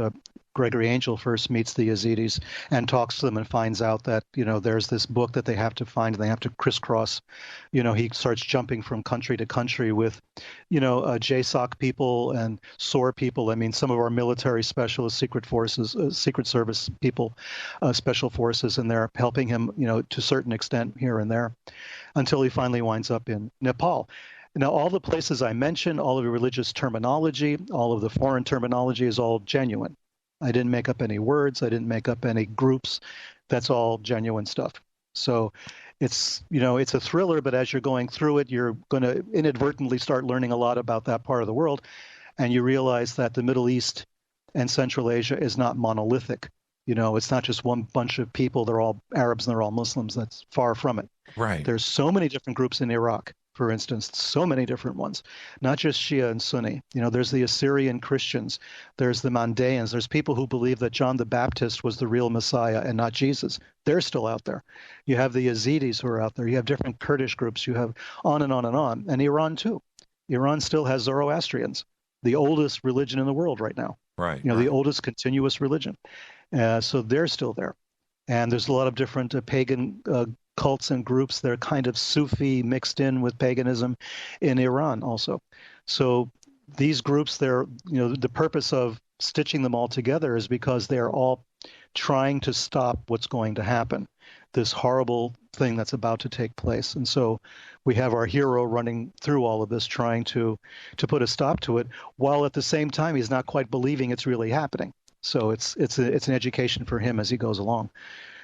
Gregory Angel first meets the Yazidis and talks to them and finds out that, there's this book that they have to find and they have to crisscross. He starts jumping from country to country with, JSOC people and SOAR people. I mean, some of our military specialists, secret forces, secret service people, special forces, and they're helping him, to a certain extent here and there until he finally winds up in Nepal. Now, all the places I mentioned, all of the religious terminology, all of the foreign terminology is all genuine. I didn't make up any words. I didn't make up any groups. That's all genuine stuff. So it's, it's a thriller, but as you're going through it, you're going to inadvertently start learning a lot about that part of the world. And you realize that the Middle East and Central Asia is not monolithic. It's not just one bunch of people. They're all Arabs and they're all Muslims. That's far from it. Right. There's so many different groups in Iraq, for instance, so many different ones, not just Shia and Sunni. There's the Assyrian Christians. There's the Mandaeans. There's people who believe that John the Baptist was the real Messiah and not Jesus. They're still out there. You have the Yazidis who are out there. You have different Kurdish groups. You have on and on and on. And Iran, too. Iran still has Zoroastrians, the oldest religion in the world right now. Right. The oldest continuous religion. So they're still there. And there's a lot of different pagan cults and groups that are kind of Sufi mixed in with paganism in Iran also. So these groups, the purpose of stitching them all together is because they're all trying to stop what's going to happen, this horrible thing that's about to take place. And so we have our hero running through all of this, trying to put a stop to it, while at the same time he's not quite believing it's really happening. So it's an education for him as he goes along.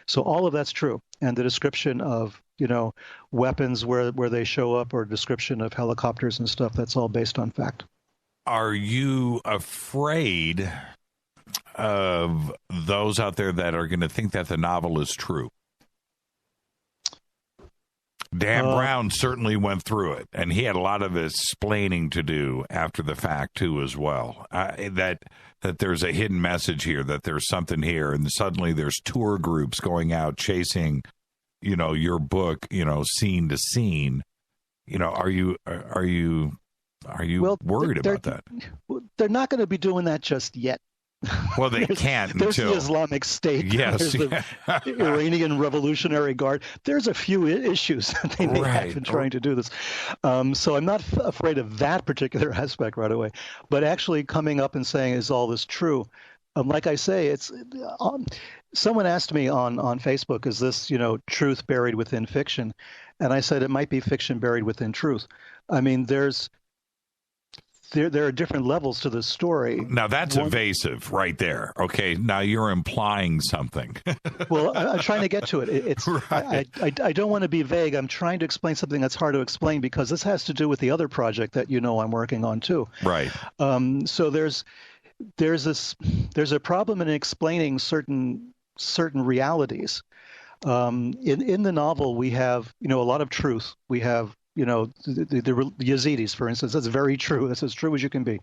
So all of that's true. And the description of, weapons where they show up, or description of helicopters and stuff, that's all based on fact. Are you afraid of those out there that are going to think that the novel is true? Dan Brown certainly went through it, and he had a lot of explaining to do after the fact, too, as well. That there's a hidden message here, that there's something here, and suddenly there's tour groups going out chasing, your book, scene to scene. Are you worried about that? They're not going to be doing that just yet. Well, they can't there's until... the Islamic State. Yes. There's the Iranian Revolutionary Guard. There's a few issues that they may have in trying to do this. So I'm not afraid of that particular aspect right away. But actually coming up and saying, is all this true? Like I say, it's someone asked me on Facebook, is this, truth buried within fiction? And I said it might be fiction buried within truth. I mean, there are different levels to the story. Now, that's evasive right there. Okay, now you're implying something. Well, I'm trying to get to it. It's right. I don't want to be vague. I'm trying to explain something that's hard to explain, because this has to do with the other project that I'm working on too. Right. So there's a problem in explaining certain realities. In the novel, we have a lot of truth. We have the Yazidis, for instance. That's very true. That's as true as you can be.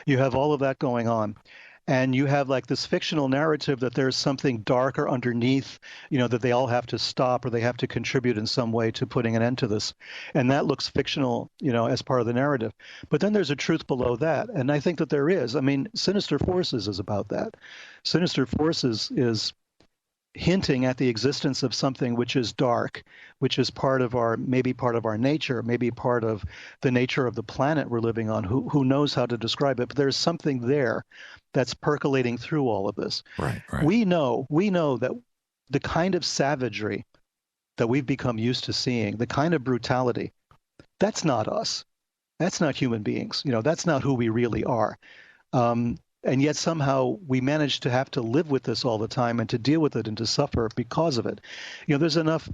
You have all of that going on. And you have like this fictional narrative that there's something darker underneath, that they all have to stop, or they have to contribute in some way to putting an end to this. And that looks fictional, as part of the narrative. But then there's a truth below that. And I think that there is. I mean, Sinister Forces is about that. Sinister Forces is hinting at the existence of something which is dark, which is maybe part of our nature, maybe part of the nature of the planet we're living on. Who knows how to describe it? But there's something there that's percolating through all of this. Right. We know that the kind of savagery that we've become used to seeing, the kind of brutality, that's not us. That's not human beings. That's not who we really are. And yet somehow we manage to have to live with this all the time, and to deal with it, and to suffer because of it. There's enough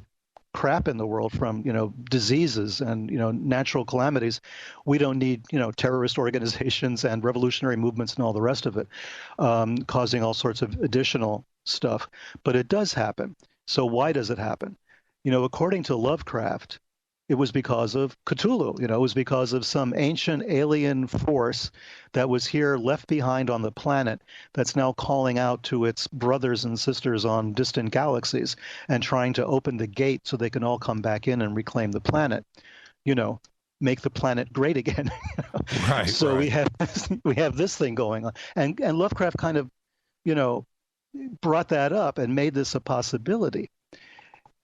crap in the world from, diseases and, natural calamities. We don't need, terrorist organizations and revolutionary movements and all the rest of it, causing all sorts of additional stuff. But it does happen. So why does it happen? According to Lovecraft, it was because of Cthulhu. It was because of some ancient alien force that was here, left behind on the planet, that's now calling out to its brothers and sisters on distant galaxies and trying to open the gate so they can all come back in and reclaim the planet. Make the planet great again. Right. So right. we have this thing going on, and Lovecraft kind of, brought that up and made this a possibility.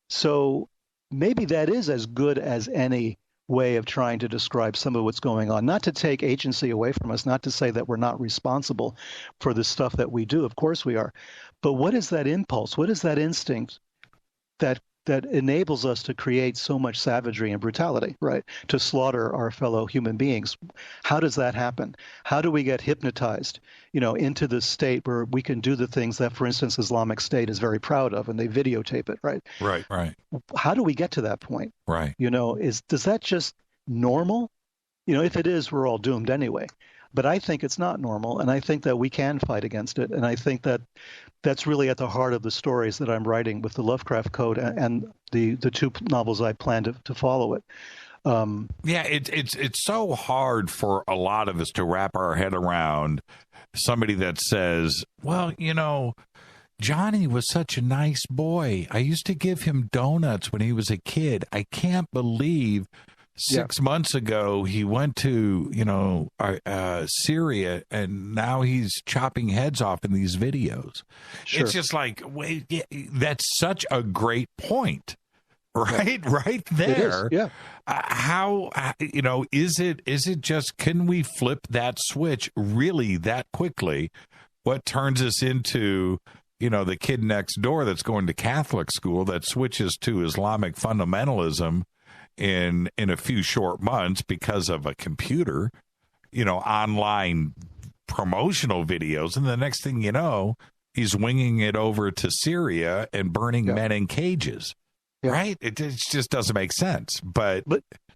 So maybe that is as good as any way of trying to describe some of what's going on. Not to take agency away from us, not to say that we're not responsible for the stuff that we do. Of course we are. But what is that impulse? What is that instinct that enables us to create so much savagery and brutality, right? To slaughter our fellow human beings. How does that happen? How do we get hypnotized, into this state where we can do the things that, for instance, Islamic State is very proud of, and they videotape it, right? Right. How do we get to that point? Right. Does that just normal? If it is, we're all doomed anyway. But I think it's not normal, and I think that we can fight against it. And I think that that's really at the heart of the stories that I'm writing with the Lovecraft Code and the two novels I plan to follow it. Yeah, it's so hard for a lot of us to wrap our head around somebody that says, well, Johnny was such a nice boy. I used to give him donuts when he was a kid. I can't believe 6 months ago he went to, Syria, and now he's chopping heads off in these videos. Sure. It's just like, wait, that's such a great point. Right there. It is, yeah. How is it just, can we flip that switch really that quickly? What turns us into the kid next door that's going to Catholic school that switches to Islamic fundamentalism in a few short months because of a computer, online promotional videos, and the next thing you know, he's winging it over to Syria and burning men in cages. Yeah. Right? It just doesn't make sense. But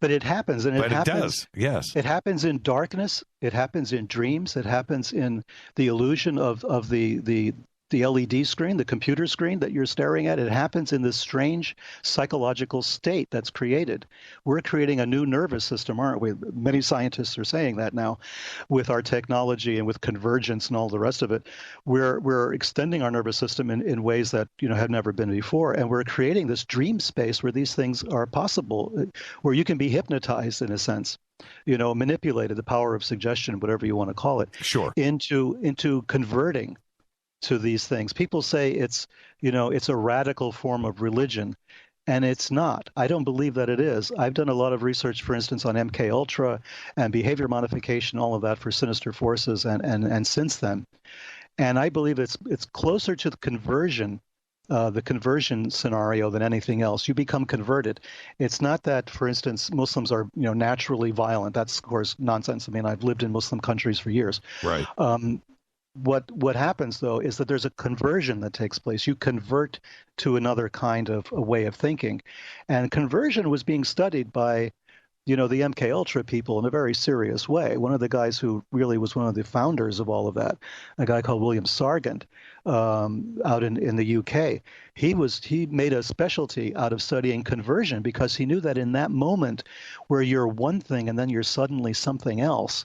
it happens, and it does. Yes, it happens in darkness. It happens in dreams. It happens in the illusion of the LED screen, the computer screen that you're staring at. It happens in this strange psychological state that's created. We're creating a new nervous system, aren't we? Many scientists are saying that now, with our technology and with convergence and all the rest of it. We're extending our nervous system in ways that have never been before, and we're creating this dream space where these things are possible, where you can be hypnotized in a sense. Manipulated, the power of suggestion, whatever you want to call it. Sure. Into converting to these things. People say it's a radical form of religion, and it's not. I don't believe that it is. I've done a lot of research, for instance, on MK Ultra and behavior modification, all of that for Sinister Forces, and since then, and I believe it's closer to the conversion scenario than anything else. You become converted. It's not that, for instance, Muslims are naturally violent. That's of course nonsense. I mean, I've lived in Muslim countries for years. Right. What happens, though, is that there's a conversion that takes place. You convert to another kind of a way of thinking. And conversion was being studied by, the MK Ultra people in a very serious way. One of the guys who really was one of the founders of all of that, a guy called William Sargent, out in the UK, he made a specialty out of studying conversion because he knew that in that moment where you're one thing and then you're suddenly something else,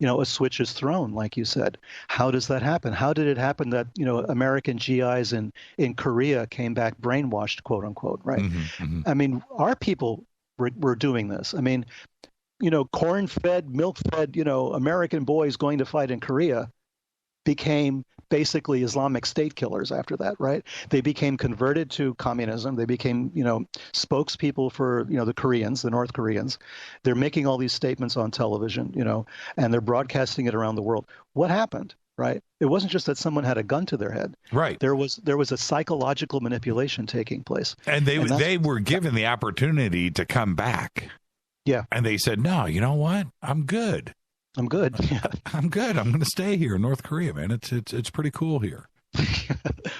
a switch is thrown, like you said. How does that happen? How did it happen that, American GIs in Korea came back brainwashed, quote unquote, right? Mm-hmm. I mean, our people were doing this. I mean, corn-fed, milk-fed, American boys going to fight in Korea became basically Islamic State killers after that, right? They became converted to communism. They became, spokespeople for, the Koreans, the North Koreans. They're making all these statements on television, and they're broadcasting it around the world. What happened, right? It wasn't just that someone had a gun to their head. Right. There was a psychological manipulation taking place. And they were given the opportunity to come back. Yeah. And they said, no, you know what? I'm good. Yeah. I'm good. I'm going to stay here in North Korea, man. It's pretty cool here.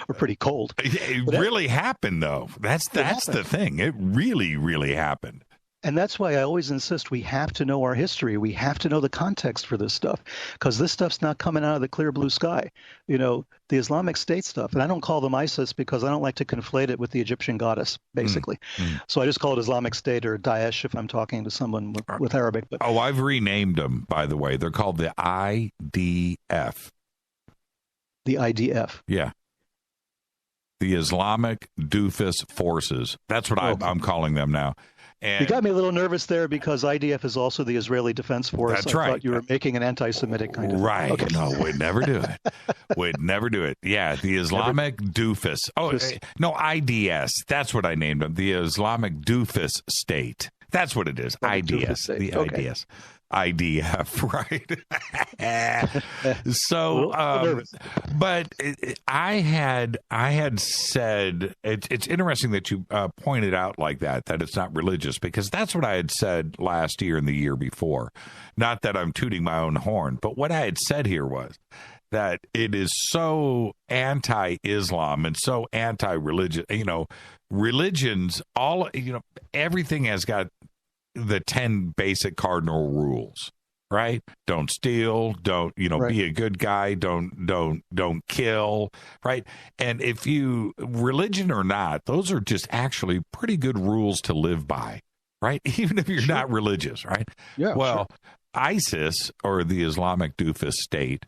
Or pretty cold. It really happened, though. That's the thing. It really, really happened. And that's why I always insist we have to know our history. We have to know the context for this stuff, because this stuff's not coming out of the clear blue sky. The Islamic State stuff, and I don't call them ISIS because I don't like to conflate it with the Egyptian goddess, basically. So I just call it Islamic State or Daesh if I'm talking to someone with Arabic. But I've renamed them, by the way. They're called the IDF. The IDF? Yeah. The Islamic Doofus Forces. That's what I'm calling them now. And you got me a little nervous there because IDF is also the Israeli Defense Force. That's I right. thought you were making an anti-Semitic kind of right. Okay. No, we'd never do it. We'd never do it. Yeah, the Islamic Doofus. Oh, no, IDS. That's what I named them. The Islamic Doofus State. That's what it is. IDS. The okay. IDS. IDF, right? So, but I had said it's interesting that you pointed out like that it's not religious, because that's what I had said last year and the year before. Not that I'm tooting my own horn, but what I had said here was that it is so anti-Islam and so anti-religion. Religions, everything has got the 10 basic cardinal rules. right? Don't steal, don't, be a good guy, don't kill, right? And if you, religion or not, those are just actually pretty good rules to live by, right? Even if you're not religious, right? Yeah. Well, ISIS, or the Islamic doofus state,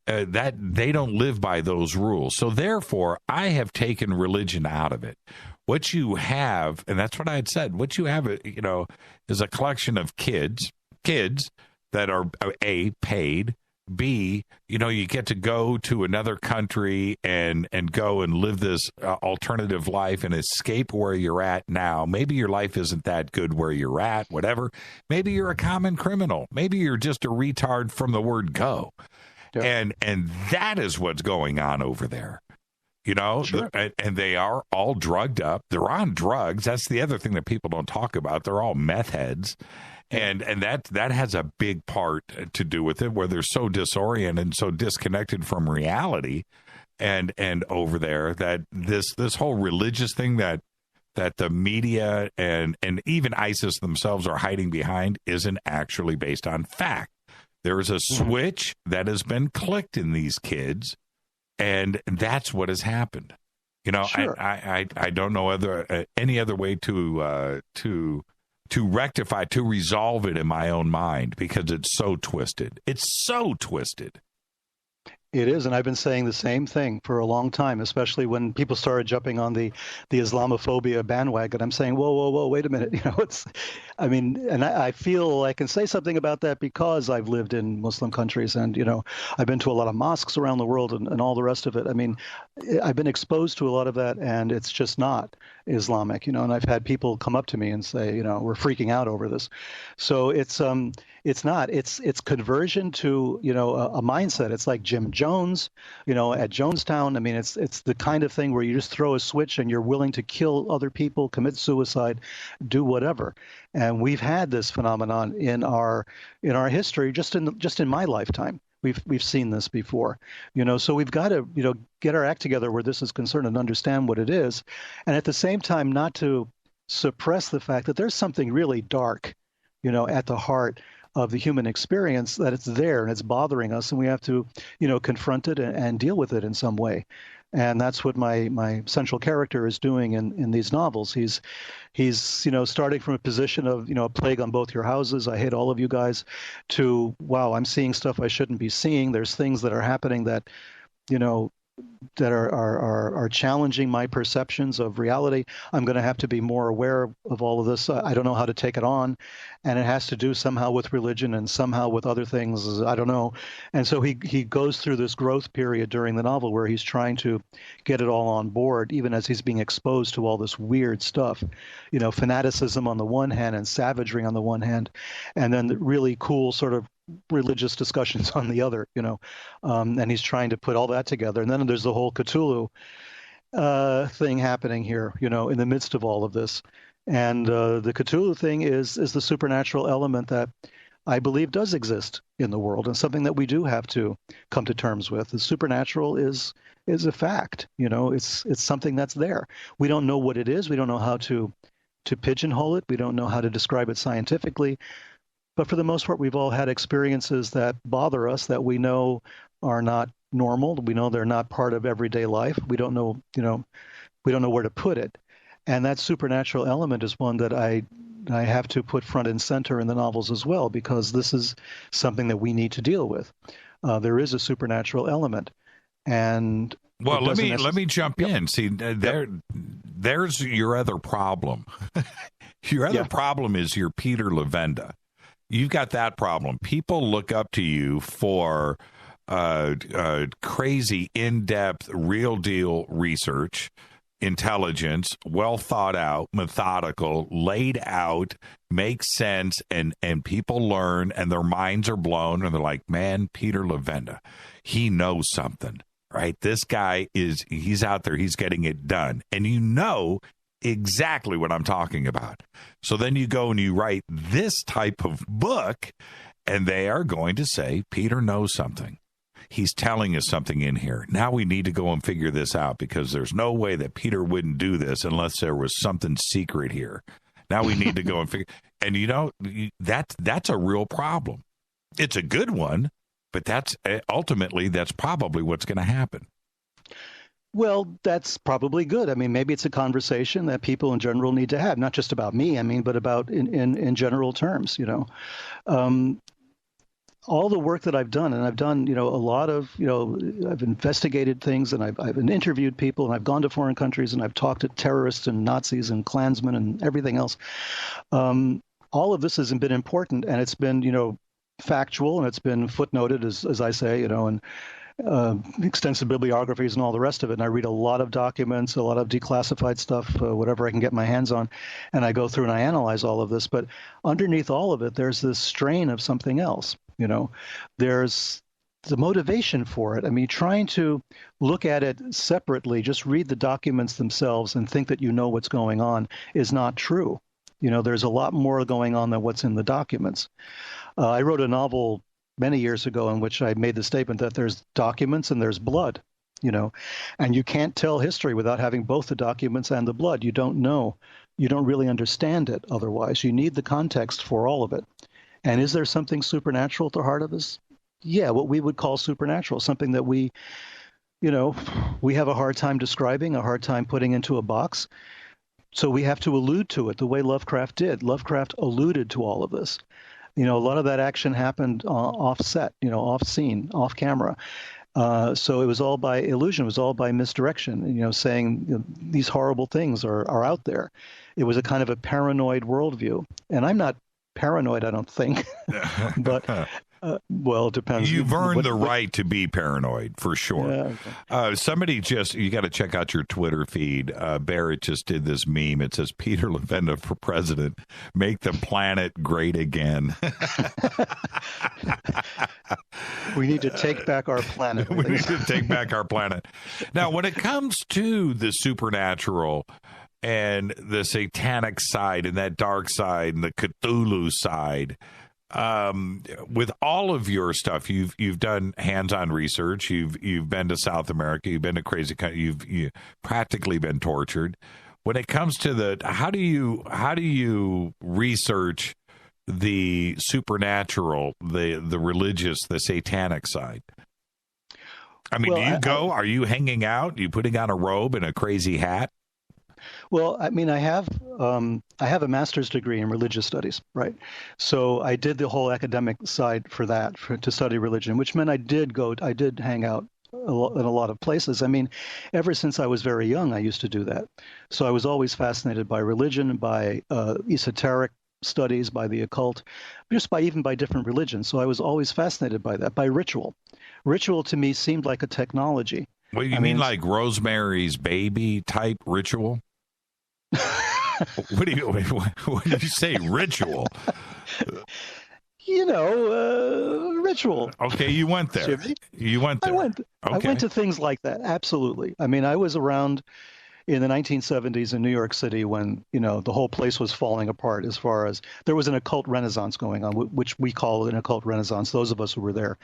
that they don't live by those rules. So therefore, I have taken religion out of it. What you have, and that's what I had said, what you have, is a collection of kids that are A, paid, B, you get to go to another country and go and live this alternative life and escape where you're at now. Maybe your life isn't that good where you're at, whatever. Maybe you're a common criminal. Maybe you're just a retard from the word go. Yeah. And that is what's going on over there. Sure. And they are all drugged up. They're on drugs. That's the other thing that people don't talk about. They're all meth heads. And that has a big part to do with it, where they're so disoriented and so disconnected from reality, and over there, that this whole religious thing that the media and even ISIS themselves are hiding behind isn't actually based on fact. There is a switch that has been clicked in these kids, and that's what has happened. Sure. I don't know any other way to rectify, to resolve it in my own mind, because it's so twisted. It's so twisted. It is, and I've been saying the same thing for a long time, especially when people started jumping on the Islamophobia bandwagon. I'm saying, whoa, wait a minute. I feel I can say something about that because I've lived in Muslim countries, and, I've been to a lot of mosques around the world and all the rest of it. I mean, I've been exposed to a lot of that, and it's just not Islamic, and I've had people come up to me and say, we're freaking out over this. So it's not. It's conversion to, a mindset. It's like Jim Jones, at Jonestown. I mean, it's the kind of thing where you just throw a switch and you're willing to kill other people, commit suicide, do whatever. And we've had this phenomenon in our history, just in my lifetime. We've seen this before, so we've got to, get our act together where this is concerned and understand what it is. And at the same time, not to suppress the fact that there's something really dark, at the heart of the human experience, that it's there and it's bothering us, and we have to, confront it and deal with it in some way. And that's what my central character is doing in these novels. He's starting from a position of, a plague on both your houses, I hate all of you guys, to, wow, I'm seeing stuff I shouldn't be seeing. There's things that are happening that, that are challenging my perceptions of reality. I'm going to have to be more aware of all of this. I don't know how to take it on, and it has to do somehow with religion and somehow with other things. I don't know. And so he goes through this growth period during the novel where he's trying to get it all on board, even as he's being exposed to all this weird stuff, fanaticism on the one hand and savagery on the one hand, and then the really cool sort of religious discussions on the other, and he's trying to put all that together. And then there's the whole Cthulhu thing happening here, in the midst of all of this. And the Cthulhu thing is the supernatural element that I believe does exist in the world, and something that we do have to come to terms with. The supernatural is a fact, it's something that's there. We don't know what it is. We don't know how to pigeonhole it. We don't know how to describe it scientifically. But for the most part, we've all had experiences that bother us, that we know are not normal. We know they're not part of everyday life. We don't know, we don't know where to put it. And that supernatural element is one that I have to put front and center in the novels as well, because this is something that we need to deal with. There is a supernatural element. And well, let me jump in. See, there's your other problem. Your other problem is your Peter Levenda. You've got that problem. People look up to you for crazy, in-depth, real-deal research, intelligence, well thought out, methodical, laid out, makes sense, and people learn, and their minds are blown, and they're like, man, Peter Levenda, he knows something, right? This guy he's out there, he's getting it done. And exactly what I'm talking about. So then you go and you write this type of book, and they are going to say, Peter knows something. He's telling us something in here. Now we need to go and figure this out, because there's no way that Peter wouldn't do this unless there was something secret here. Now we need to go and figure. And that's a real problem. It's a good one, but that's ultimately that's probably what's going to happen. Well, that's probably good. I mean, maybe it's a conversation that people in general need to have, not just about me, I mean, but about in general terms, all the work that I've done, and I've done, a lot of, I've investigated things, and I've interviewed people, and I've gone to foreign countries, and I've talked to terrorists and Nazis and Klansmen and everything else. All of this has been important, and it's been, factual, and it's been footnoted, as I say, and extensive bibliographies and all the rest of it. And I read a lot of documents, a lot of declassified stuff, whatever I can get my hands on, and I go through and I analyze all of this. But underneath all of it, there's this strain of something else. There's the motivation for it. I mean, trying to look at it separately, just read the documents themselves and think that you know what's going on is not true. There's a lot more going on than what's in the documents. I wrote a novel many years ago in which I made the statement that there's documents and there's blood, and you can't tell history without having both the documents and the blood. You don't know. You don't really understand it otherwise. You need the context for all of it. And is there something supernatural at the heart of this? Yeah, what we would call supernatural, something that we have a hard time describing, a hard time putting into a box. So we have to allude to it the way Lovecraft did. Lovecraft alluded to all of this. A lot of that action happened off set, off scene, off camera. So it was all by illusion. It was all by misdirection, saying these horrible things are out there. It was a kind of a paranoid worldview. And I'm not paranoid, I don't think. But, well, it depends. You've earned the right to be paranoid, for sure. Yeah, okay. Somebody you got to check out your Twitter feed. Barrett just did this meme. It says, Peter Levenda for president. Make the planet great again. We need to take back our planet. We need to take back our planet. Now, when it comes to the supernatural and the satanic side and that dark side and the Cthulhu side, with all of your stuff, you've done hands-on research. You've been to South America. You've been to crazy country. You've practically been tortured. When it comes to how do you research the supernatural, the religious, the satanic side? I mean, are you hanging out? Are you putting on a robe and a crazy hat? Well, I mean, I have a master's degree in religious studies, right? So I did the whole academic side for that, to study religion, which meant I did hang out in a lot of places. I mean, ever since I was very young, I used to do that. So I was always fascinated by religion, by esoteric studies, by the occult, even by different religions. So I was always fascinated by that, by ritual. Ritual to me seemed like a technology. Well, you mean like Rosemary's Baby type ritual? What do you say, ritual? Ritual. Okay, you went there. Jimmy? You went there. I went to things like that. Absolutely. I mean, I was around in the 1970s in New York City when, the whole place was falling apart as far as there was an occult renaissance going on, which we call an occult renaissance, those of us who were there.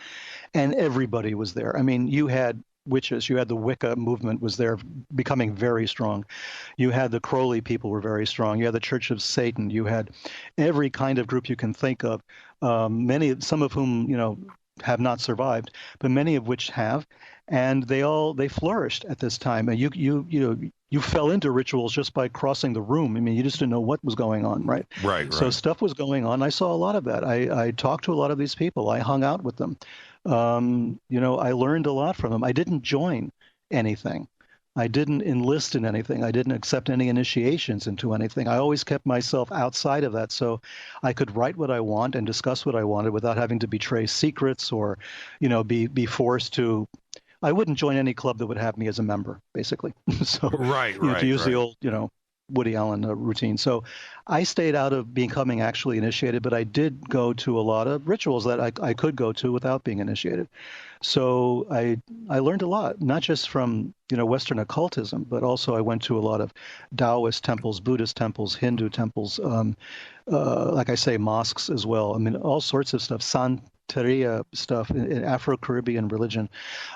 And everybody was there. I mean, you had witches, you had the Wicca movement was there becoming very strong. You had the Crowley people were very strong. You had the Church of Satan. You had every kind of group you can think of, some of whom, have not survived, but many of which have. And they flourished at this time. And you fell into rituals just by crossing the room. I mean, you just didn't know what was going on, right? Right. So stuff was going on. I saw a lot of that. I talked to a lot of these people. I hung out with them. I learned a lot from them. I didn't join anything. I didn't enlist in anything. I didn't accept any initiations into anything. I always kept myself outside of that so I could write what I want and discuss what I wanted without having to betray secrets or, be forced to. I wouldn't join any club that would have me as a member, basically. So, to use the old, Woody Allen routine. So I stayed out of becoming actually initiated, but I did go to a lot of rituals that I could go to without being initiated. So I learned a lot, not just from, Western occultism, but also I went to a lot of Taoist temples, Buddhist temples, Hindu temples, like I say, mosques as well. I mean, all sorts of stuff, Santeria stuff in Afro-Caribbean religion.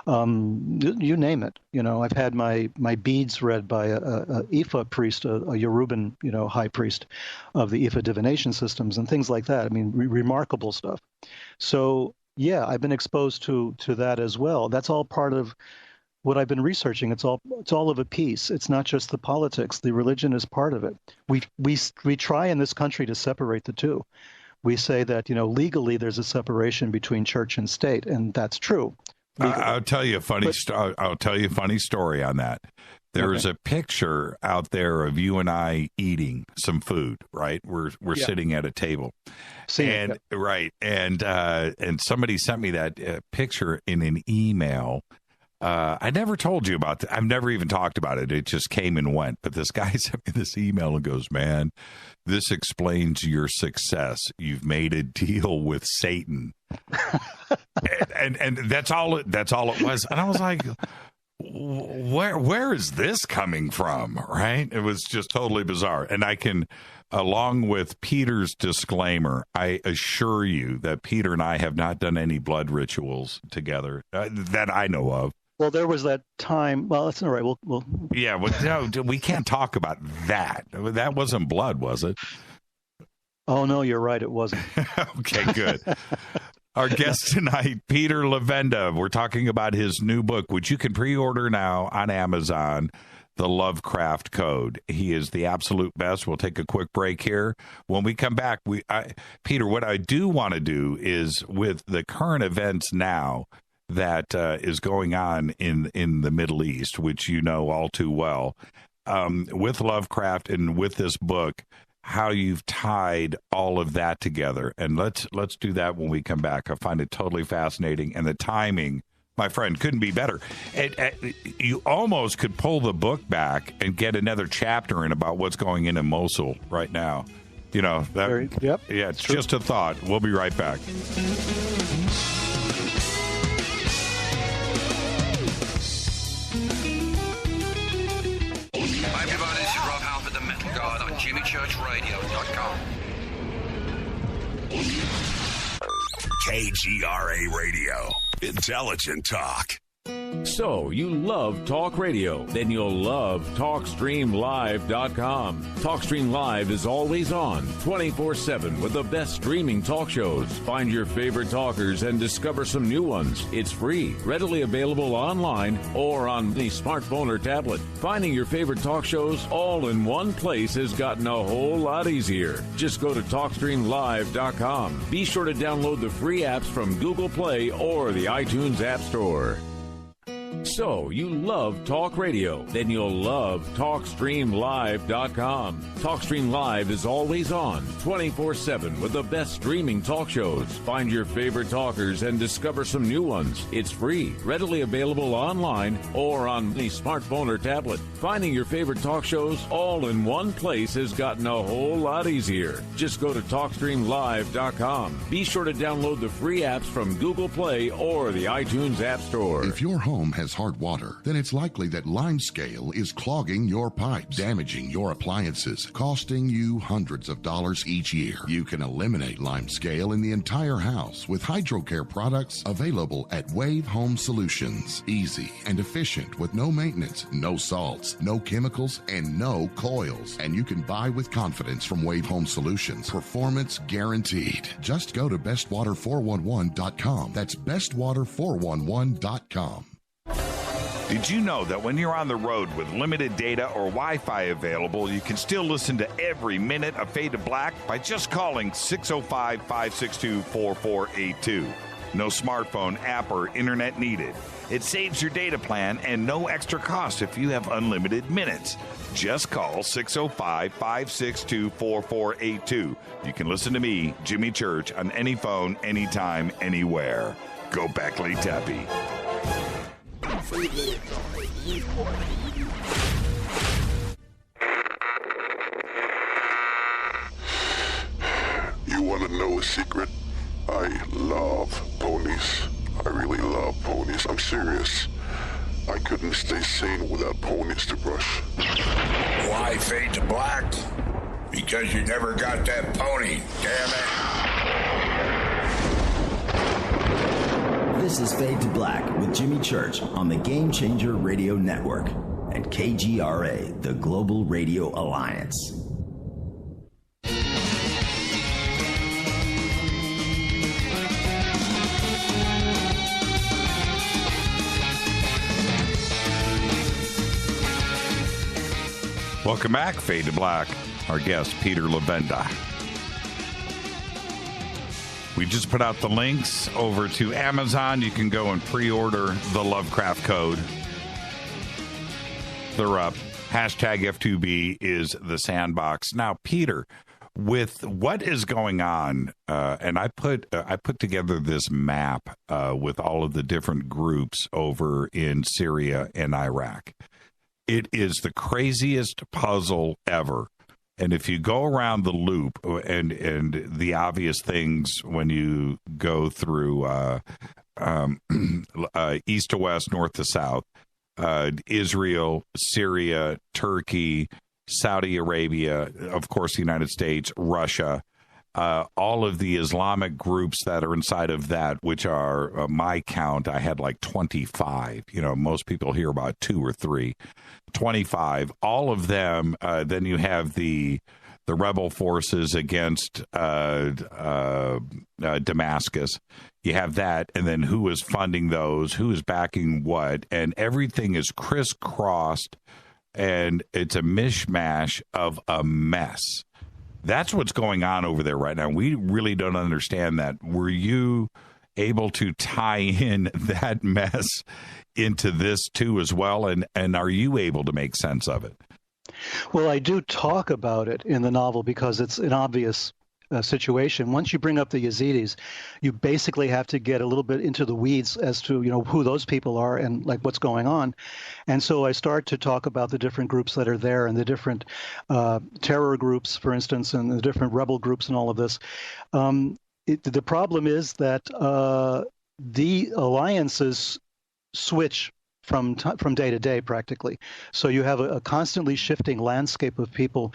You name it. I've had my beads read by a Ifa priest, a Yoruban, high priest of the Ifa divination systems and things like that. I mean, remarkable stuff. So yeah, I've been exposed to that as well. That's all part of what I've been researching. It's all of a piece. It's not just the politics. The religion is part of it. We try in this country to separate the two. We say that legally there's a separation between church and state, and that's true. I'll tell you a funny story on that. There's a picture out there of you and I eating some food, right? We're sitting at a table. And somebody sent me that picture in an email. I never told you about that. I've never even talked about it. It just came and went. But this guy sent me this email and goes, "Man, this explains your success. You've made a deal with Satan." and that's all it was. And I was like, where is this coming from? Right? It was just totally bizarre. And I can, along with Peter's disclaimer, I assure you that Peter and I have not done any blood rituals together that I know of. Well, there was that time. Well, that's all right. We'll. Yeah, well, no, we can't talk about that. That wasn't blood, was it? Oh, no, you're right. It wasn't. Okay, good. Our guest tonight, Peter Levenda. We're talking about his new book, which you can pre-order now on Amazon, The Lovecraft Code. He is the absolute best. We'll take a quick break here. When we come back, Peter, what I do want to do is, with the current events now that is going on in the Middle East, which you know all too well, with Lovecraft and with this book, how you've tied all of that together. And let's do that when we come back. I find it totally fascinating, and the timing, my friend, couldn't be better. You almost could pull the book back and get another chapter in about what's going in Mosul right now. Yep. Yeah, it's just a thought. We'll be right back. JimmyChurchRadio.com. KGRA Radio. Intelligent talk. So, you love talk radio? Then you'll love TalkStreamLive.com. TalkStream Live is always on, 24/7, with the best streaming talk shows. Find your favorite talkers and discover some new ones. It's free, readily available online or on the smartphone or tablet. Finding your favorite talk shows all in one place has gotten a whole lot easier. Just go to TalkStreamLive.com. Be sure to download the free apps from Google Play or the iTunes App Store. So, you love talk radio? Then you'll love TalkStreamLive.com. TalkStream Live is always on, 24/7, with the best streaming talk shows. Find your favorite talkers and discover some new ones. It's free, readily available online or on the smartphone or tablet. Finding your favorite talk shows all in one place has gotten a whole lot easier. Just go to TalkStreamLive.com. Be sure to download the free apps from Google Play or the iTunes App Store. If your home has hard water, then it's likely that limescale is clogging your pipes, damaging your appliances, costing you hundreds of dollars each year. You can eliminate limescale in the entire house with HydroCare products available at Wave Home Solutions. Easy and efficient with no maintenance, no salts, no chemicals, and no coils. And you can buy with confidence from Wave Home Solutions. Performance guaranteed. Just go to bestwater411.com. That's bestwater411.com. Did you know that when you're on the road with limited data or Wi-Fi available, you can still listen to every minute of Fade to Black by just calling 605-562-4482. No smartphone, app, or internet needed. It saves your data plan and no extra cost if you have unlimited minutes. Just call 605-562-4482. You can listen to me, Jimmy Church, on any phone, anytime, anywhere. Go Beckley Tappy. You want to know a secret? I love ponies. I really love ponies. I'm serious. I couldn't stay sane without ponies to brush. Why Fade to Black? Because you never got that pony, damn it. This is Fade to Black with Jimmy Church on the Game Changer Radio Network and KGRA, the Global Radio Alliance. Welcome back, Fade to Black. Our guest, Peter Levenda. We just put out the links over to Amazon. You can go and pre-order the Lovecraft code. They're up. Hashtag F2B is the sandbox. Now, Peter, with what is going on, and I put together this map with all of the different groups over in Syria and Iraq. It is the craziest puzzle ever. And if you go around the loop and the obvious things when you go through east to west, north to south, Israel, Syria, Turkey, Saudi Arabia, of course, the United States, Russia, all of the Islamic groups that are inside of that, which are my count, I had like 25. You know, most people hear about 2 or 3. 25, all of them. Then you have the rebel forces against Damascus. You have that, and then who is funding those, who is backing what, and everything is crisscrossed, and it's a mishmash of a mess. That's what's going on over there right now. We really don't understand that. Were you able to tie in that mess into this too as well, and are you able to make sense of it? Well, I do talk about it in the novel because it's an obvious situation. Once you bring up the Yazidis, you basically have to get a little bit into the weeds as to, you know, who those people are and like what's going on. And so I start to talk about the different groups that are there and the different terror groups, for instance, and the different rebel groups and all of this. The problem is that the alliances switch from day to day, practically. So you have a constantly shifting landscape of people.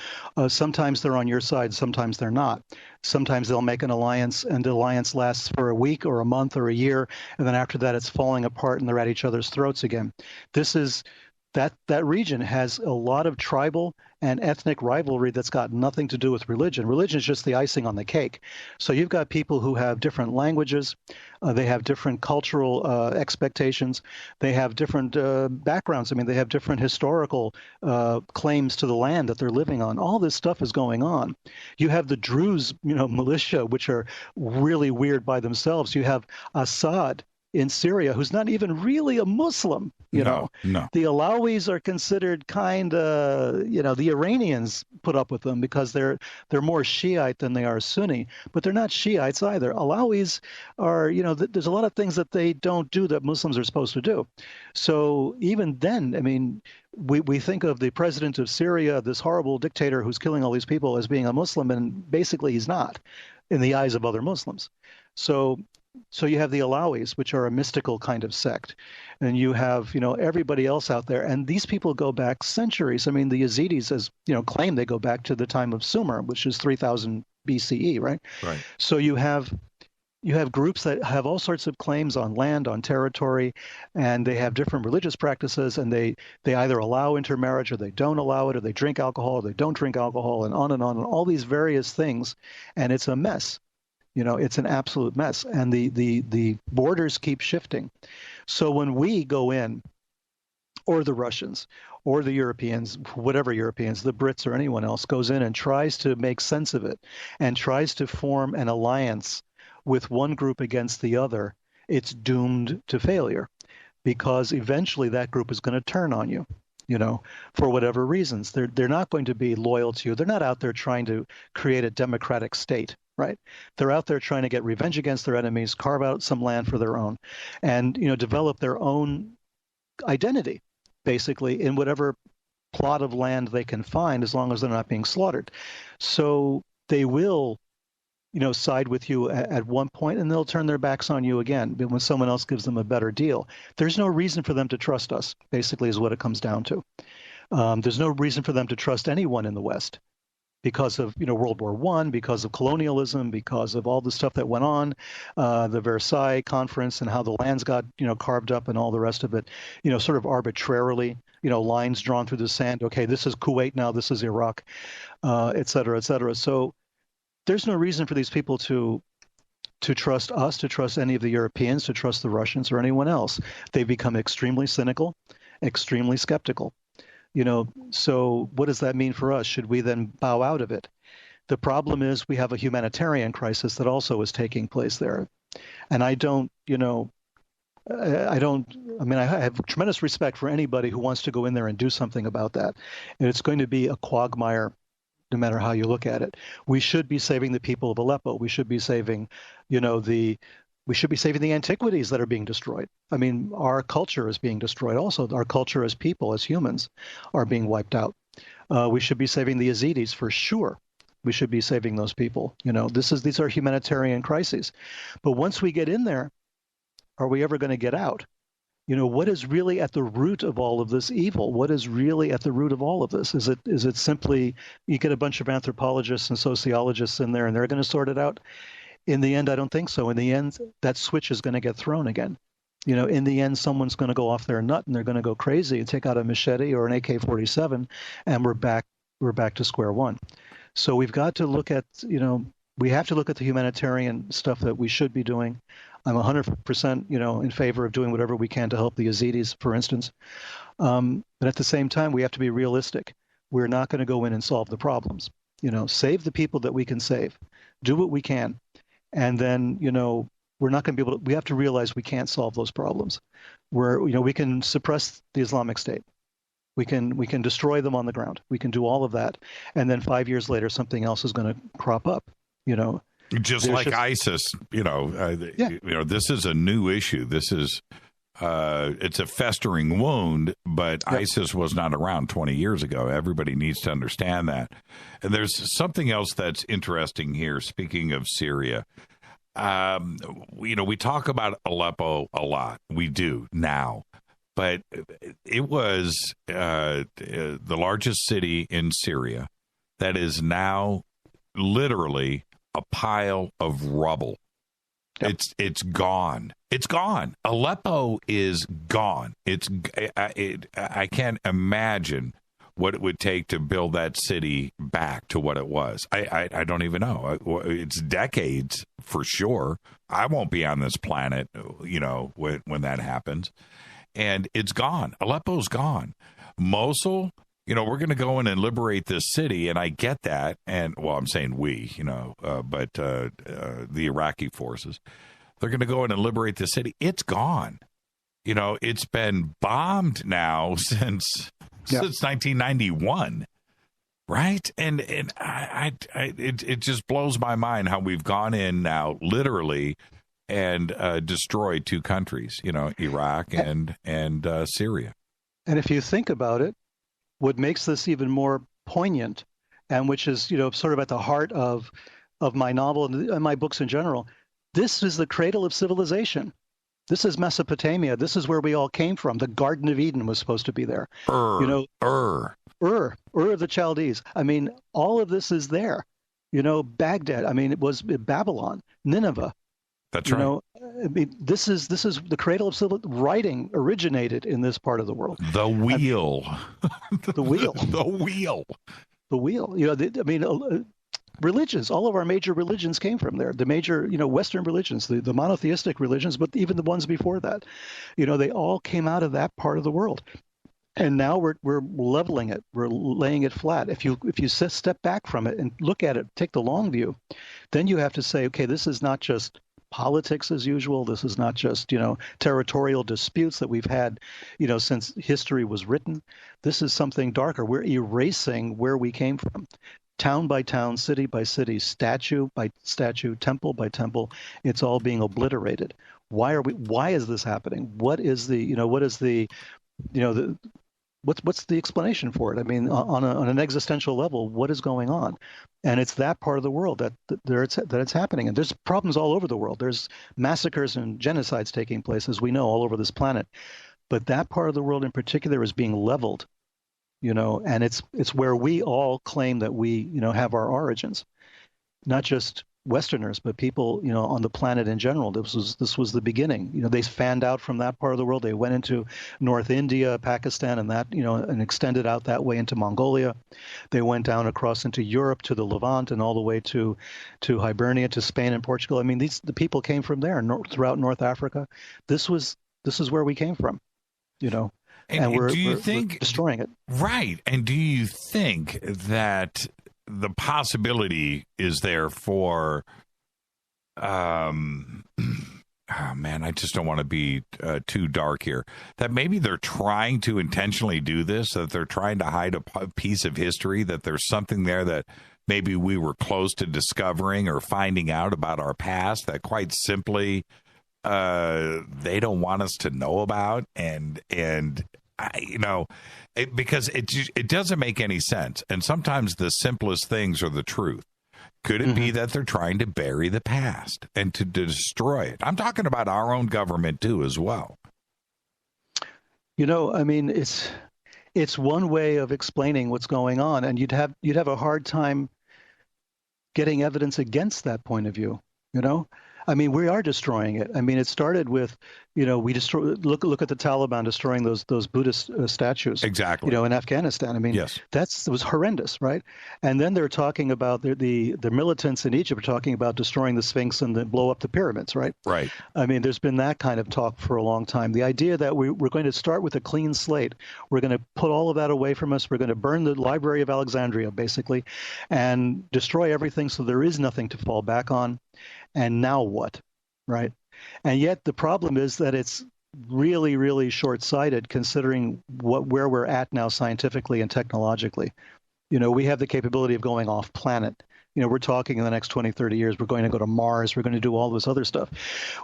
Sometimes they're on your side, sometimes they're not. Sometimes they'll make an alliance, and the alliance lasts for a week or a month or a year, and then after that it's falling apart and they're at each other's throats again. This is that region has a lot of tribal and ethnic rivalry that's got nothing to do with religion. Religion is just the icing on the cake. So you've got people who have different languages, they have different cultural expectations, they have different backgrounds. I mean, they have different historical claims to the land that they're living on. All this stuff is going on. You have the Druze, militia, which are really weird by themselves. You have Assad in Syria, who's not even really a Muslim, No. The Alawis are considered kind of, the Iranians put up with them because they're more Shiite than they are Sunni, but they're not Shiites either. Alawis are, there's a lot of things that they don't do that Muslims are supposed to do. So even then, I mean, we think of the president of Syria, this horrible dictator who's killing all these people, as being a Muslim, and basically he's not in the eyes of other Muslims. So you have the Alawis, which are a mystical kind of sect, and you have, everybody else out there. And these people go back centuries. I mean, the Yazidis, claim they go back to the time of Sumer, which is 3000 BCE, right? Right. So you have groups that have all sorts of claims on land, on territory, and they have different religious practices, and they either allow intermarriage or they don't allow it, or they drink alcohol or they don't drink alcohol, and on, and all these various things. And it's a mess. It's an absolute mess, and the borders keep shifting. So when we go in, or the Russians, or the Europeans, whatever Europeans, the Brits or anyone else goes in and tries to make sense of it, and tries to form an alliance with one group against the other, it's doomed to failure, because eventually that group is going to turn on you. For whatever reasons. They're not going to be loyal to you. They're not out there trying to create a democratic state, right? They're out there trying to get revenge against their enemies, carve out some land for their own, and develop their own identity, basically, in whatever plot of land they can find, as long as they're not being slaughtered. So they will side with you at one point, and they'll turn their backs on you again when someone else gives them a better deal. There's no reason for them to trust us, basically, is what it comes down to. There's no reason for them to trust anyone in the West. because of World War I, because of colonialism, because of all the stuff that went on, the Versailles Conference and how the lands got carved up and all the rest of it, sort of arbitrarily, lines drawn through the sand. Okay, this is Kuwait now, this is Iraq, et cetera, et cetera. So there's no reason for these people to trust us, to trust any of the Europeans, to trust the Russians or anyone else. They become extremely cynical, extremely skeptical. So what does that mean for us? Should we then bow out of it? The problem is we have a humanitarian crisis that also is taking place there. And I have tremendous respect for anybody who wants to go in there and do something about that. And it's going to be a quagmire no matter how you look at it. We should be saving the people of Aleppo. We should be saving, we should be saving the antiquities that are being destroyed. I mean, our culture is being destroyed also. Our culture as people, as humans, are being wiped out. We should be saving the Yazidis for sure. We should be saving those people. These are humanitarian crises. But once we get in there, are we ever going to get out? What is really at the root of all of this evil? What is really at the root of all of this? Is it simply you get a bunch of anthropologists and sociologists in there and they're going to sort it out? In the end, I don't think so. In the end, that switch is going to get thrown again. In the end, someone's going to go off their nut and they're going to go crazy and take out a machete or an AK-47, and we're back to square one. So we've got to look at, we have to look at the humanitarian stuff that we should be doing. I'm 100%, in favor of doing whatever we can to help the Yazidis, for instance. But at the same time, we have to be realistic. We're not going to go in and solve the problems. Save the people that we can save. Do what we can. And then, we're not going to be able to, we have to realize we can't solve those problems. We can suppress the Islamic State. We can destroy them on the ground. We can do all of that. And then 5 years later, something else is going to crop up, Just like ISIS, this is a new issue. This is, it's a festering wound, but ISIS was not around 20 years ago. Everybody needs to understand that. And there's something else that's interesting here. Speaking of Syria, we talk about Aleppo a lot. We do now, but it was the largest city in Syria that is now literally a pile of rubble. Yep. It's gone. It's gone. Aleppo is gone. I can't imagine what it would take to build that city back to what it was. I don't even know. It's decades for sure. I won't be on this planet, when that happens. And it's gone. Aleppo's gone. Mosul, we're going to go in and liberate this city, and I get that. And, well, I'm saying we, but the Iraqi forces, they're going to go in and liberate the city. It's gone. It's been bombed now since 1991, right? And it just blows my mind how we've gone in now, literally, and destroyed two countries, Iraq and Syria. And if you think about it, what makes this even more poignant, and which is, sort of at the heart of my novel and my books in general, this is the cradle of civilization. This is Mesopotamia. This is where we all came from. The Garden of Eden was supposed to be there. Ur of the Chaldees. I mean, all of this is there. Baghdad. I mean, it was Babylon, Nineveh. That's right. I mean, this is the cradle of civilization. Writing originated in this part of the world. The wheel. The wheel. The wheel. The wheel. Religions, all of our major religions came from there. The major, Western religions, the monotheistic religions, but even the ones before that, they all came out of that part of the world. And now we're leveling it. We're laying it flat. If you step back from it and look at it, take the long view, then you have to say, okay, this is not just politics as usual. This is not just, territorial disputes that we've had, since history was written. This is something darker. We're erasing where we came from. Town by town, city by city, statue by statue, temple by temple, it's all being obliterated. Why is this happening? What's the explanation for it? I mean, on an existential level, what is going on? And it's that part of the world that it's happening. And there's problems all over the world. There's massacres and genocides taking place, as we know, all over this planet. But that part of the world in particular is being leveled. and it's where we all claim that we, have our origins, not just Westerners, but people, on the planet in general. This was the beginning. They fanned out from that part of the world. They went into North India, Pakistan, and that, and extended out that way into Mongolia. They went down across into Europe to the Levant and all the way to Hibernia, to Spain and Portugal. I mean, the people came from there, throughout North Africa. This is where we came from, And we're destroying it. Right. And do you think that the possibility is there for, oh man, I just don't want to be too dark here, that maybe they're trying to intentionally do this, that they're trying to hide a piece of history, that there's something there that maybe we were close to discovering or finding out about our past that quite simply they don't want us to know about, because it doesn't make any sense. And sometimes the simplest things are the truth. Could it be that they're trying to bury the past and to destroy it? I'm talking about our own government too, as well. I mean, it's one way of explaining what's going on, and you'd have a hard time getting evidence against that point of view. I mean, we are destroying it. I mean, it started with, we look at the Taliban destroying those Buddhist statues. Exactly. In Afghanistan. I mean, yes. It was horrendous, right? And then they're talking about the militants in Egypt are talking about destroying the Sphinx and blow up the pyramids, right? Right. I mean, there's been that kind of talk for a long time. The idea that we're going to start with a clean slate, we're going to put all of that away from us, we're going to burn the Library of Alexandria, basically, and destroy everything so there is nothing to fall back on. And now what, right? And yet the problem is that it's really, really short-sighted considering where we're at now scientifically and technologically. We have the capability of going off planet. We're talking in the next 20, 30 years, we're going to go to Mars, we're going to do all this other stuff.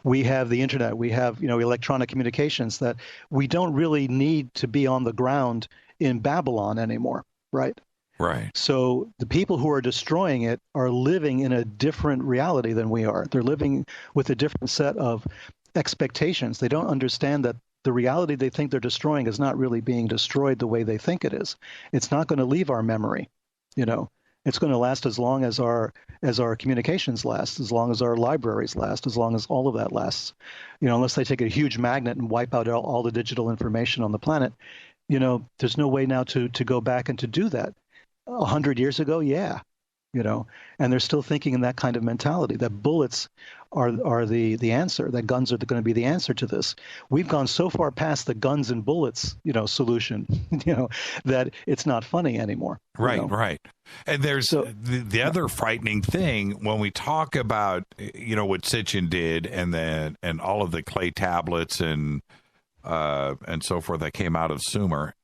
We have the internet, we have, electronic communications that we don't really need to be on the ground in Babylon anymore, right? Right. So the people who are destroying it are living in a different reality than we are. They're living with a different set of expectations. They don't understand that the reality they think they're destroying is not really being destroyed the way they think it is. It's not going to leave our memory. It's going to last as long as our communications last, as long as our libraries last, as long as all of that lasts. Unless they take a huge magnet and wipe out all the digital information on the planet, there's no way now to go back and to do that. 100 years ago, yeah, and they're still thinking in that kind of mentality that bullets are the answer, that guns are going to be the answer to this. We've gone so far past the guns and bullets, solution, that it's not funny anymore. Right, right. And there's the other frightening thing when we talk about, what Sitchin did and all of the clay tablets and so forth that came out of Sumer,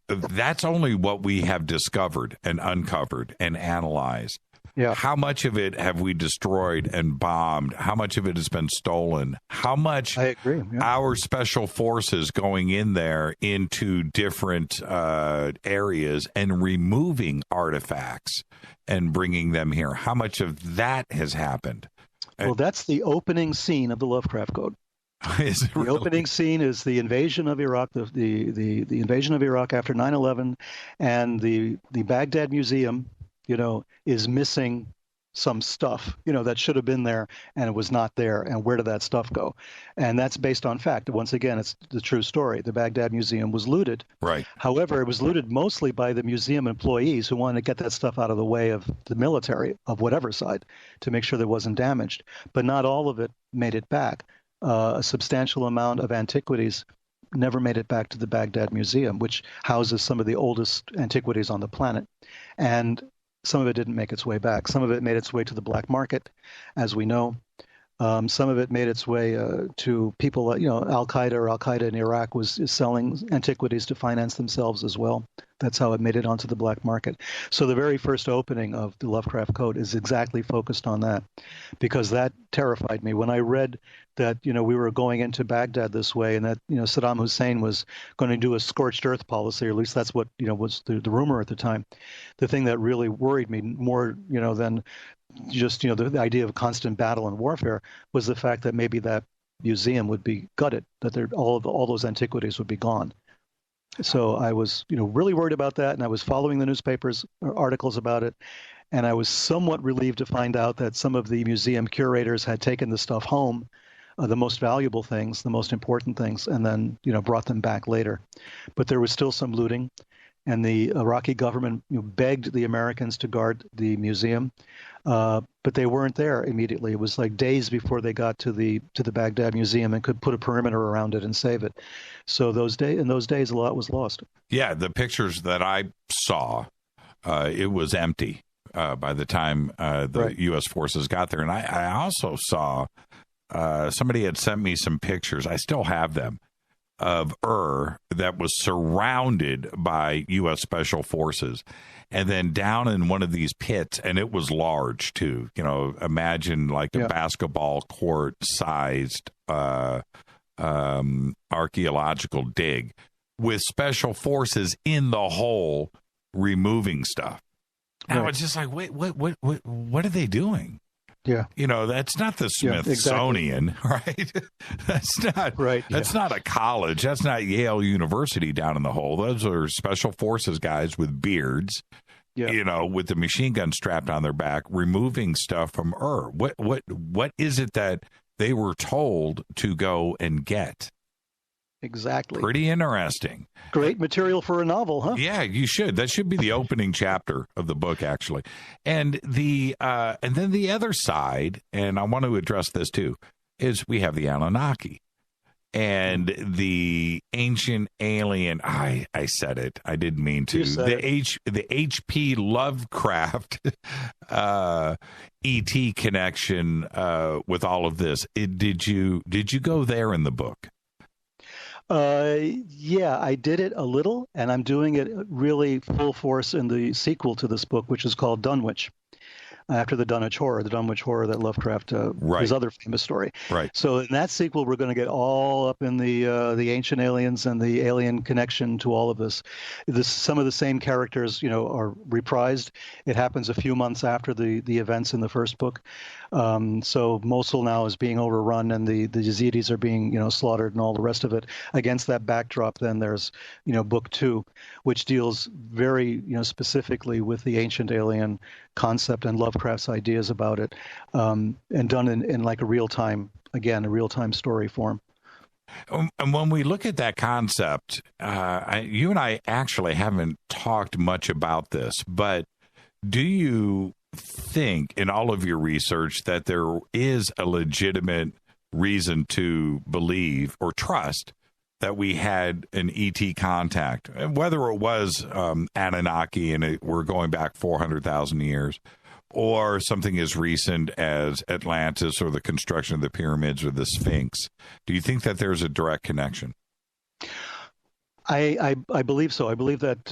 that's only what we have discovered and uncovered and analyzed. Yeah. How much of it have we destroyed and bombed? How much of it has been stolen? How much I agree. Yeah. Our special forces going in there into different areas and removing artifacts and bringing them here? How much of that has happened? Well, that's the opening scene of the Lovecraft Code. The opening scene is the invasion of Iraq, the invasion of Iraq after 9/11, and the Baghdad Museum, is missing some stuff, that should have been there and it was not there. And where did that stuff go? And that's based on fact. Once again, it's the true story. The Baghdad Museum was looted. Right. However, it was looted mostly by the museum employees who wanted to get that stuff out of the way of the military of whatever side to make sure that it wasn't damaged. But not all of it made it back. A substantial amount of antiquities never made it back to the Baghdad Museum, which houses some of the oldest antiquities on the planet. And some of it didn't make its way back. Some of it made its way to the black market, as we know. Some of it made its way to people, Al-Qaeda in Iraq is selling antiquities to finance themselves as well. That's how it made it onto the black market. So the very first opening of the Lovecraft Code is exactly focused on that, because that terrified me. When I read that, we were going into Baghdad this way, and that, Saddam Hussein was going to do a scorched earth policy, or at least that's what, was the rumor at the time. The thing that really worried me more, than just, the idea of constant battle and warfare was the fact that maybe that museum would be gutted, that all those antiquities would be gone. So I was, really worried about that, and I was following the newspapers articles about it, and I was somewhat relieved to find out that some of the museum curators had taken the stuff home, the most valuable things, the most important things, and then, brought them back later. But there was still some looting, and the Iraqi government begged the Americans to guard the museum, but they weren't there immediately. It was like days before they got to the Baghdad Museum and could put a perimeter around it and save it. So in those days, a lot was lost. Yeah, the pictures that I saw, it was empty by the time the U.S. forces got there. And I also saw somebody had sent me some pictures. I still have them, of that was surrounded by U.S. Special Forces. And then down in one of these pits, and it was large too, imagine like a basketball court sized archaeological dig with Special Forces in the hole removing stuff. And I was just like, wait, what are they doing? Yeah. That's not the Smithsonian, exactly. Right? That's not right. That's not a college. That's not Yale University down in the hole. Those are Special Forces guys with beards, with the machine gun strapped on their back, removing stuff from What is it that they were told to go and get? Exactly. Pretty interesting. Great material for a novel, huh? Yeah, you should. That should be the opening chapter of the book, actually. And and then the other side, and I want to address this too, is we have the Anunnaki and the ancient alien. I said it. I didn't mean to. The H.P. Lovecraft E.T. connection with all of this. Did you go there in the book? Yeah, I did it a little, and I'm doing it really full force in the sequel to this book, which is called Dunwich, after the Dunwich Horror that Lovecraft, his other famous story. Right. So in that sequel, we're going to get all up in the ancient aliens and the alien connection to all of this. Some of the same characters, are reprised. It happens a few months after the events in the first book. So Mosul now is being overrun, and the Yazidis are being, slaughtered, and all the rest of it. Against that backdrop, then there's, book 2, which deals very, specifically with the ancient alien concept and Lovecraft's ideas about it, and done in like a real-time story form. And when we look at that concept, you and I actually haven't talked much about this, but do you think in all of your research that there is a legitimate reason to believe or trust that we had an ET contact, whether it was Anunnaki and we're going back 400,000 years, or something as recent as Atlantis or the construction of the pyramids or the Sphinx? Do you think that there's a direct connection? I believe so. I believe that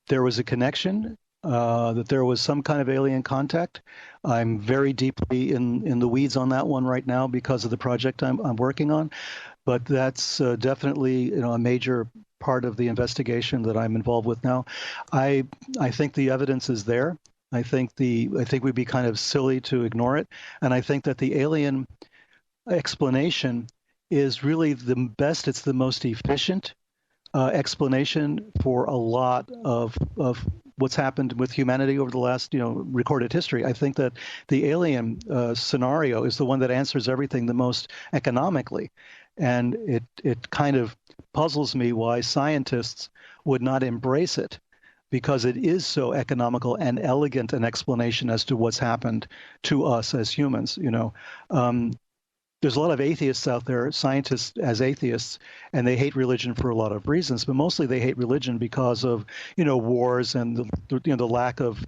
there was a connection, that there was some kind of alien contact. I'm very deeply in the weeds on that one right now because of the project I'm working on. But that's definitely a major part of the investigation that I'm involved with now. I think the evidence is there. I think we'd be kind of silly to ignore it. And I think that the alien explanation is really the best. It's the most efficient explanation for a lot of what's happened with humanity over the last, recorded history. I think that the alien scenario is the one that answers everything the most economically. And it kind of puzzles me why scientists would not embrace it, because it is so economical and elegant an explanation as to what's happened to us as humans. There's a lot of atheists out there, scientists as atheists, and they hate religion for a lot of reasons, but mostly they hate religion because of, wars and the lack of,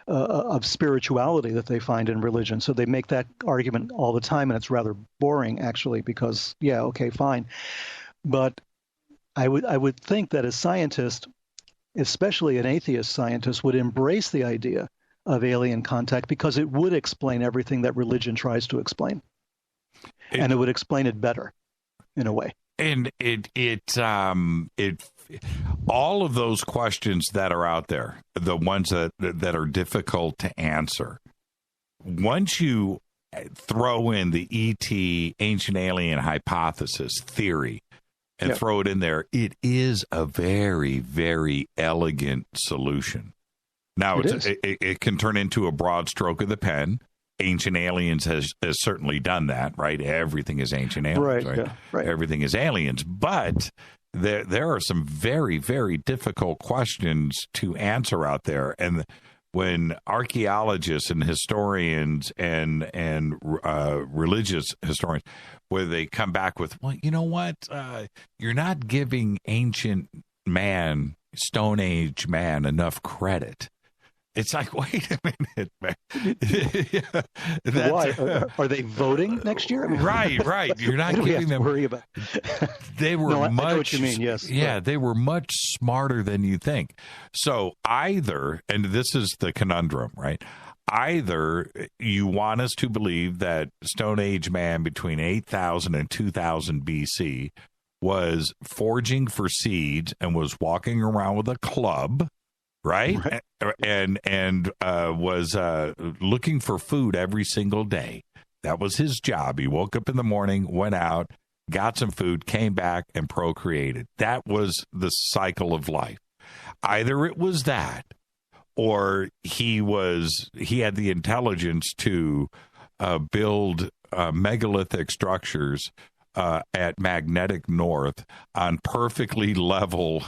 of spirituality that they find in religion. So they make that argument all the time, and it's rather boring, actually, because, yeah, okay, fine. But I would think that a scientist, especially an atheist scientist, would embrace the idea of alien contact because it would explain everything that religion tries to explain. And it would explain it better, in a way. And all of those questions that are out there, the ones that are difficult to answer, once you throw in the ET ancient alien hypothesis theory, and throw it in there, it is a very, very elegant solution. Now, it can turn into a broad stroke of the pen. Ancient Aliens has certainly done that, right? Everything is Ancient Aliens, right? Yeah, right. Everything is aliens. But there are some very, very difficult questions to answer out there. And when archaeologists and historians and religious historians, where they come back with, well, you know what? You're not giving ancient man, Stone Age man, enough credit. It's like, wait a minute, man. Why? Are they voting next year? I mean, right. You're not giving them. Worry about. They were much. I know what you mean. Yes. Yeah, they were much smarter than you think. So either, and this is the conundrum, right? Either you want us to believe that Stone Age man between 8,000 and 2,000 BC was foraging for seeds and was walking around with a club. Right? And was looking for food every single day. That was his job. He woke up in the morning, went out, got some food, came back, and procreated. That was the cycle of life. Either it was that, or he had the intelligence to build megalithic structures at magnetic north on perfectly level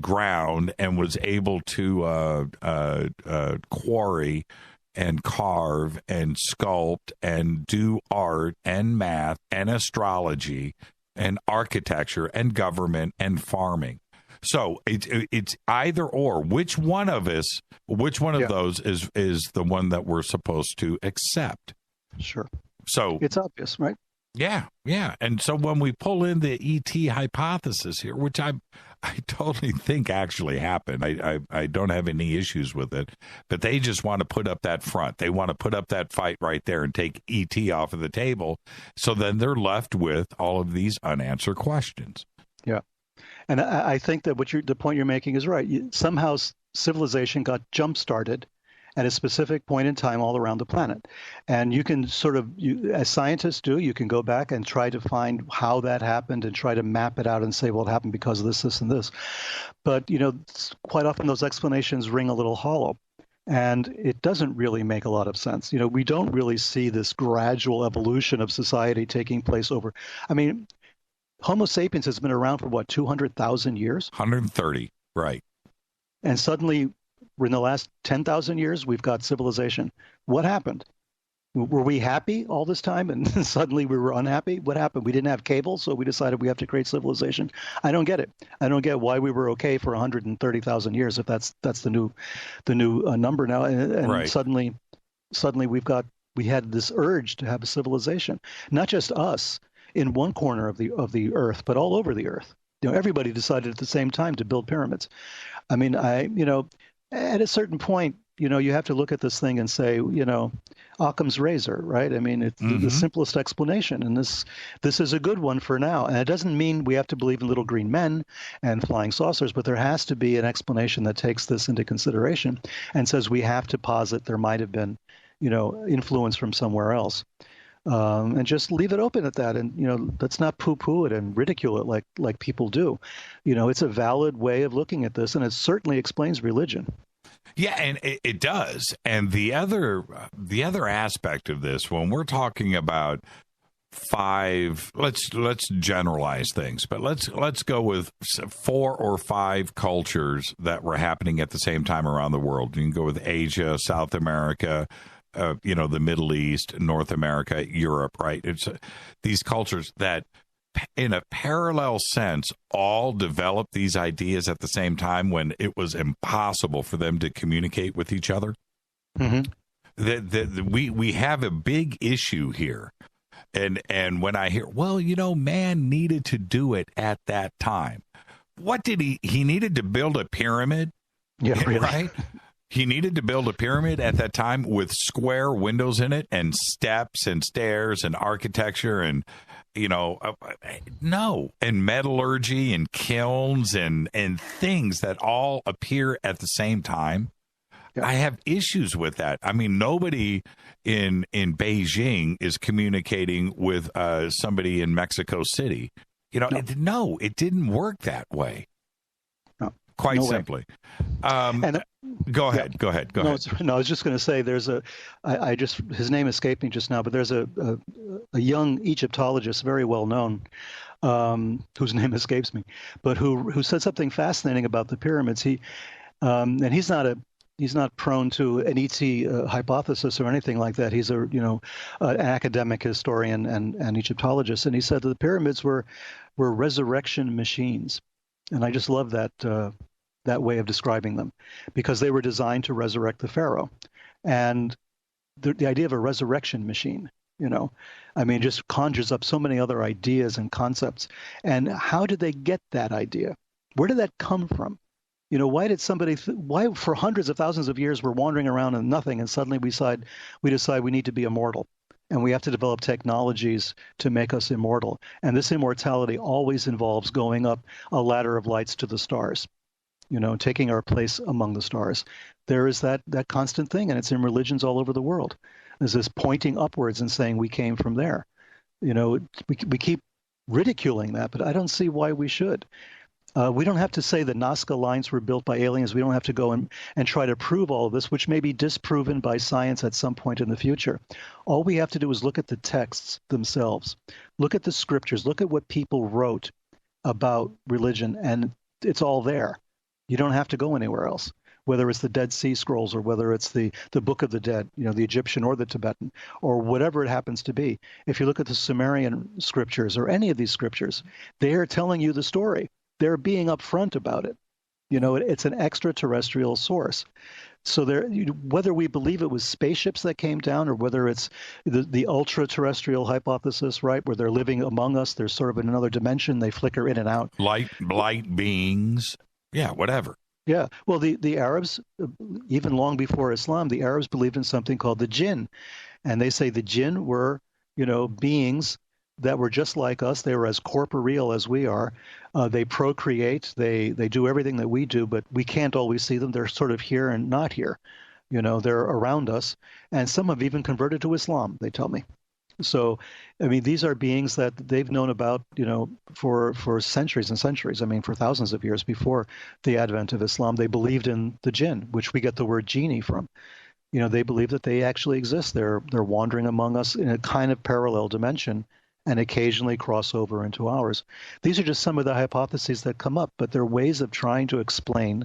ground, and was able to quarry and carve and sculpt and do art and math and astrology and architecture and government and farming. So it's either or. Which one of those is the one that we're supposed to accept? Sure. So it's obvious, right? Yeah. And so when we pull in the ET hypothesis here, which I totally think actually happened, I don't have any issues with it, but they just want to put up that front. They want to put up that fight right there and take ET off of the table. So then they're left with all of these unanswered questions. Yeah. And I think that the point you're making is right. Somehow civilization got jump-started at a specific point in time all around the planet. And you can as scientists do, you can go back and try to find how that happened and try to map it out and say, well, it happened because of this, and this. But, quite often those explanations ring a little hollow. And it doesn't really make a lot of sense. We don't really see this gradual evolution of society taking place over. I mean, Homo sapiens has been around for 200,000 years? 130, right. And suddenly, in the last 10,000 years, we've got civilization. What happened? Were we happy all this time and suddenly we were unhappy? What happened? We didn't have cable, so we decided we have to create civilization. I don't get it. I don't get why we were okay for 130,000 years if that's the new number now. And right. suddenly we had this urge to have a civilization. Not just us in one corner of the earth, but all over the earth. Everybody decided at the same time to build pyramids. I mean, at a certain point, you have to look at this thing and say, Occam's razor, right? I mean, it's the simplest explanation, and this is a good one for now. And it doesn't mean we have to believe in little green men and flying saucers, but there has to be an explanation that takes this into consideration and says we have to posit there might have been, influence from somewhere else. And just leave it open at that, and let's not poo-poo it and ridicule it like people do. It's a valid way of looking at this, and it certainly explains religion. Yeah, and it does. And the other aspect of this, when we're talking about let's generalize things, but let's go with 4 or 5 cultures that were happening at the same time around the world. You can go with Asia, South America, the Middle East, North America, Europe, right? It's these cultures that, in a parallel sense, all developed these ideas at the same time when it was impossible for them to communicate with each other. Mm-hmm. We have a big issue here. And when I hear, man needed to do it at that time. What did he needed to build a pyramid? Yeah, really. Right? He needed to build a pyramid at that time with square windows in it and steps and stairs and architecture and, no. And metallurgy and kilns and things that all appear at the same time. I have issues with that. I mean, nobody in Beijing is communicating with somebody in Mexico City. You know, it didn't work that way. No. Quite simply. Go ahead. No, I was just going to say there's his name escaped me just now, but there's a young Egyptologist, very well known, whose name escapes me, but who said something fascinating about the pyramids. And he's not prone to an ET hypothesis or anything like that. He's an academic historian and Egyptologist, and he said that the pyramids were resurrection machines, and I just love that way of describing them, because they were designed to resurrect the pharaoh. And the idea of a resurrection machine, just conjures up so many other ideas and concepts. And how did they get that idea? Where did that come from? Why did somebody? Why for hundreds of thousands of years we're wandering around in nothing, and suddenly we decide we need to be immortal, and we have to develop technologies to make us immortal. And this immortality always involves going up a ladder of lights to the stars. Taking our place among the stars. There is that constant thing, and it's in religions all over the world. There's this pointing upwards and saying we came from there. We keep ridiculing that, but I don't see why we should. We don't have to say the Nazca lines were built by aliens. We don't have to go and try to prove all of this, which may be disproven by science at some point in the future. All we have to do is look at the texts themselves. Look at the scriptures. Look at what people wrote about religion, and it's all there. You don't have to go anywhere else, whether it's the Dead Sea Scrolls or whether it's the Book of the Dead, the Egyptian or the Tibetan, or whatever it happens to be. If you look at the Sumerian scriptures or any of these scriptures, they are telling you the story. They're being upfront about it. It's an extraterrestrial source. So whether we believe it was spaceships that came down or whether it's the ultra-terrestrial hypothesis, right, where they're living among us, they're sort of in another dimension, they flicker in and out. Light beings. Yeah, whatever. Yeah. Well, the Arabs, even long before Islam, the Arabs believed in something called the jinn. And they say the jinn were, beings that were just like us. They were as corporeal as we are. They procreate. They do everything that we do, but we can't always see them. They're sort of here and not here. They're around us. And some have even converted to Islam, they tell me. So, these are beings that they've known about, for centuries and centuries. For thousands of years before the advent of Islam, they believed in the jinn, which we get the word genie from. They believe that they actually exist. They're wandering among us in a kind of parallel dimension and occasionally cross over into ours. These are just some of the hypotheses that come up, but they're ways of trying to explain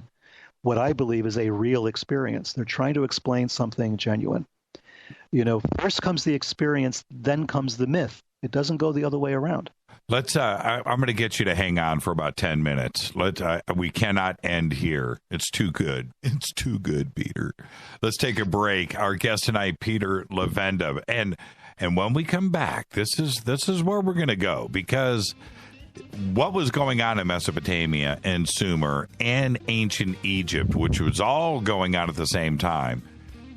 what I believe is a real experience. They're trying to explain something genuine. First comes the experience, then comes the myth. It doesn't go the other way around. Let's. I'm going to get you to hang on for about 10 minutes. We cannot end here. It's too good. It's too good, Peter. Let's take a break. Our guest tonight, Peter Levenda, and when we come back, this is where we're going to go, because what was going on in Mesopotamia and Sumer and ancient Egypt, which was all going on at the same time.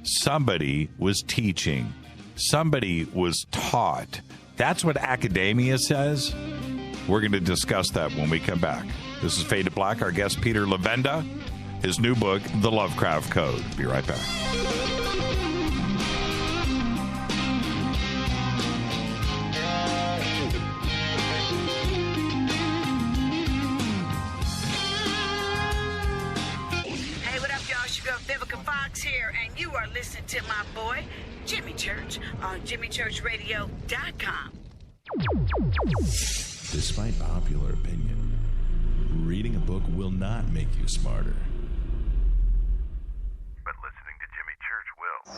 Somebody was teaching. Somebody was taught. That's what academia says. We're going to discuss that when we come back. This is Fade to Black. Our guest, Peter Levenda. His new book, The Lovecraft Code. Be right back. Here, and you are listening to my boy Jimmy Church on JimmyChurchRadio.com. Despite popular opinion, reading a book will not make you smarter, but listening to Jimmy Church will.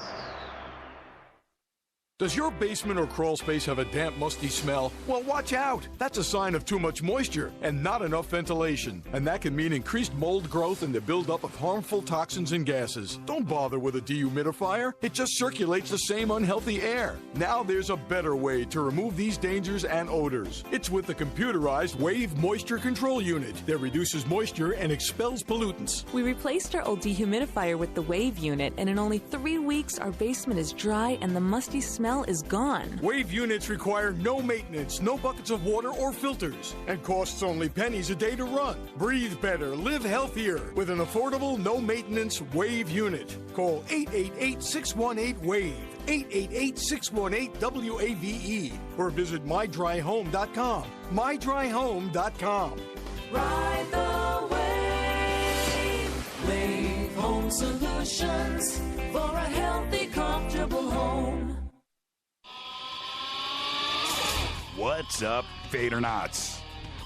Does your basement or crawl space have a damp, musty smell? Well, watch out. That's a sign of too much moisture and not enough ventilation. And that can mean increased mold growth and the buildup of harmful toxins and gases. Don't bother with a dehumidifier. It just circulates the same unhealthy air. Now there's a better way to remove these dangers and odors. It's with the computerized Wave Moisture Control Unit that reduces moisture and expels pollutants. We replaced our old dehumidifier with the Wave unit, and in only 3 weeks, our basement is dry and the musty smell smell is gone. Wave units require no maintenance, no buckets of water or filters, and costs only pennies a day to run. Breathe better, live healthier with an affordable, no-maintenance Wave unit. Call 888-618-WAVE, 888-618-WAVE, or visit mydryhome.com. mydryhome.com. Ride the wave. Wave Home Solutions for a healthy, comfortable home. What's up, Fadernauts?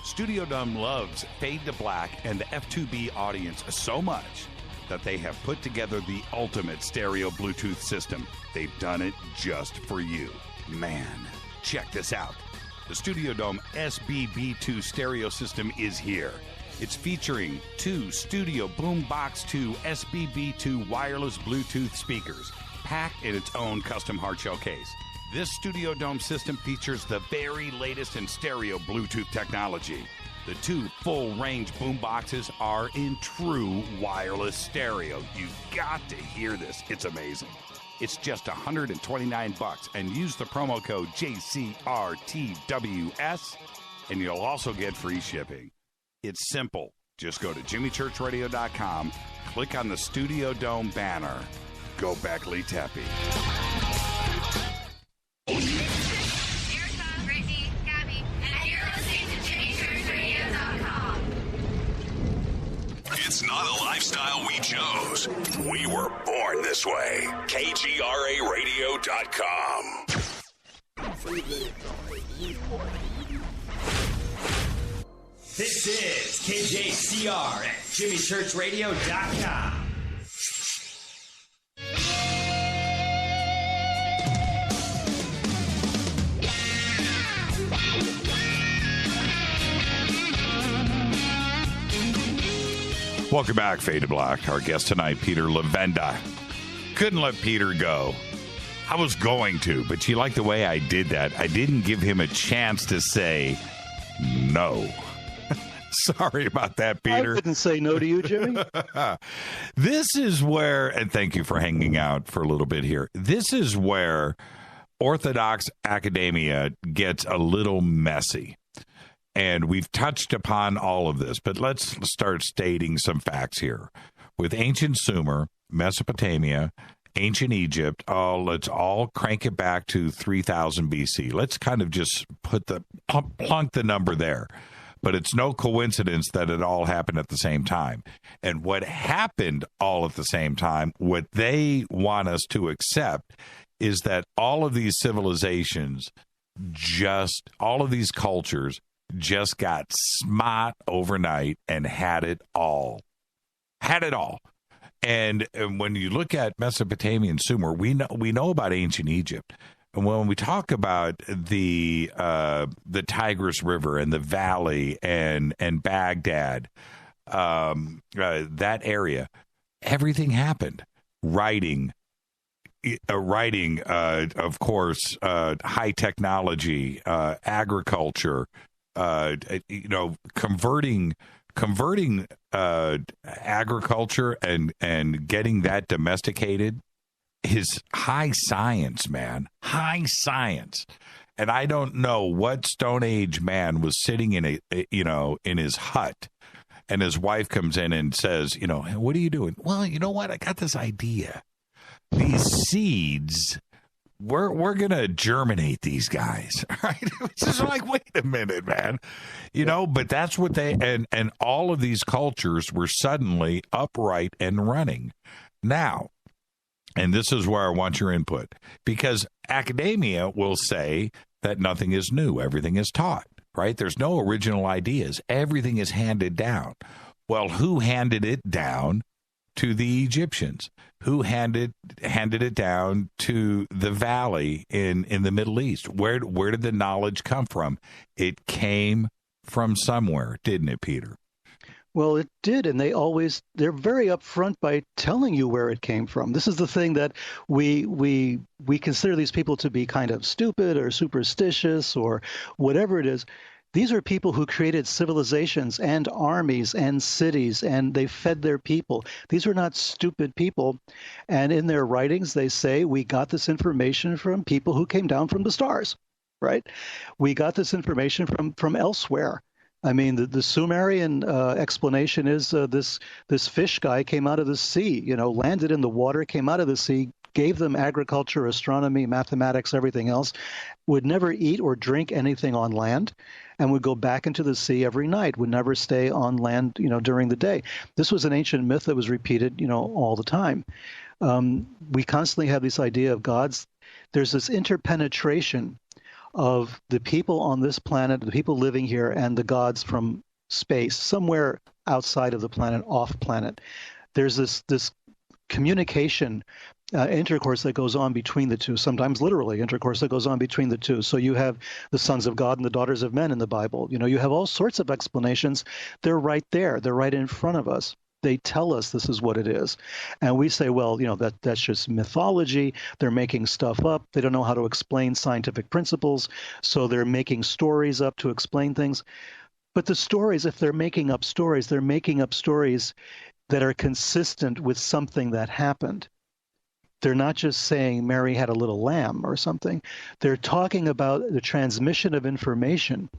Studio Dome loves Fade to Black and the F2B audience so much that they have put together the ultimate stereo Bluetooth system. They've done it just for you. Man, check this out. The Studio Dome SBB2 stereo system is here. It's featuring 2 Studio Boombox 2 SBB2 wireless Bluetooth speakers, packed in its own custom hardshell case. This Studio Dome system features the very latest in stereo Bluetooth technology. The 2 full-range boomboxes are in true wireless stereo. You've got to hear this. It's amazing. It's just $129, and use the promo code JCRTWS, and you'll also get free shipping. It's simple. Just go to jimmychurchradio.com, click on the Studio Dome banner. Go Beckley Teppy. It's not a lifestyle we chose. We were born this way. KGRARadio.com. This is KJCR at JimmyChurchRadio.com. Welcome back, Fade to Black. Our guest tonight, Peter Levenda. Couldn't let Peter go. I was going to, but you like the way I did that. I didn't give him a chance to say no. Sorry about that, Peter. I didn't say no to you, Jimmy. This is where, and thank you for hanging out for a little bit here. This is where Orthodox academia gets a little messy. And we've touched upon all of this, but let's start stating some facts here. With ancient Sumer, Mesopotamia, ancient Egypt, let's all crank it back to 3000 BC. Let's kind of just put plunk the number there. But it's no coincidence that it all happened at the same time. And what happened all at the same time, what they want us to accept, is that all of these civilizations, all of these cultures, just got smart overnight and had it all. And when you look at Mesopotamian Sumer, we know about ancient Egypt. And when we talk about the Tigris River and the valley and Baghdad, that area, everything happened. Writing, of course, high technology, agriculture. Converting agriculture and getting that domesticated is high science, man. High science. And I don't know what Stone Age man was sitting in in his hut, and his wife comes in and says, what are you doing? Well, you know what? I got this idea. These seeds, we're going to germinate these guys, right? It's just like, wait a minute, man. But that's what and all of these cultures were suddenly upright and running. Now, and this is where I want your input, because academia will say that nothing is new. Everything is taught, right? There's no original ideas. Everything is handed down. Well, who handed it down to the Egyptians? Who handed it down to the valley in the Middle East? Where did the knowledge come from? It came from somewhere, didn't it, Peter? Well, it did, and they're very upfront by telling you where it came from. This is the thing that we consider these people to be kind of stupid or superstitious or whatever it is. These are people who created civilizations and armies and cities, and they fed their people. These are not stupid people. And in their writings, they say, we got this information from people who came down from the stars, right? We got this information from elsewhere. I mean, the Sumerian explanation is this fish guy came out of the sea, landed in the water, came out of the sea, gave them agriculture, astronomy, mathematics, everything else, would never eat or drink anything on land, and would go back into the sea every night, would never stay on land, during the day. This was an ancient myth that was repeated, all the time. We constantly have this idea of gods. There's this interpenetration of the people on this planet, the people living here, and the gods from space, somewhere outside of the planet, off planet. There's this communication, intercourse that goes on between the two, sometimes literally intercourse that goes on between the two. So you have the sons of God and the daughters of men in the Bible. You have all sorts of explanations. They're right there. They're right in front of us. They tell us this is what it is. And we say, well, that's just mythology. They're making stuff up. They don't know how to explain scientific principles. So they're making stories up to explain things. But the stories, if they're making up stories that are consistent with something that happened. They're not just saying Mary had a little lamb or something. They're talking about the transmission of information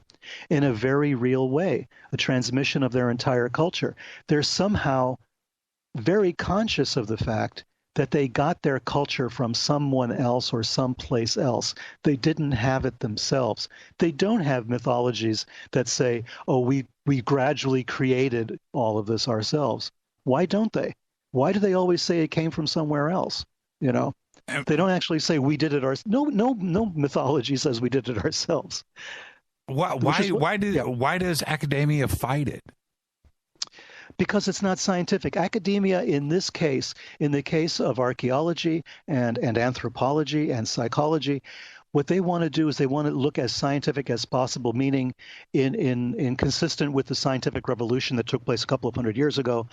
in a very real way, a transmission of their entire culture. They're somehow very conscious of the fact that they got their culture from someone else or someplace else. They didn't have it themselves. They don't have mythologies that say, oh, we gradually created all of this ourselves. Why don't they? Why do they always say it came from somewhere else? They don't actually say we did it ourselves. No mythology says we did it ourselves. Why does academia fight it? Because it's not scientific. Academia, in this case, in the case of archaeology and anthropology and psychology, what they want to do is they want to look as scientific as possible, meaning in consistent with the scientific revolution that took place a couple of hundred years ago,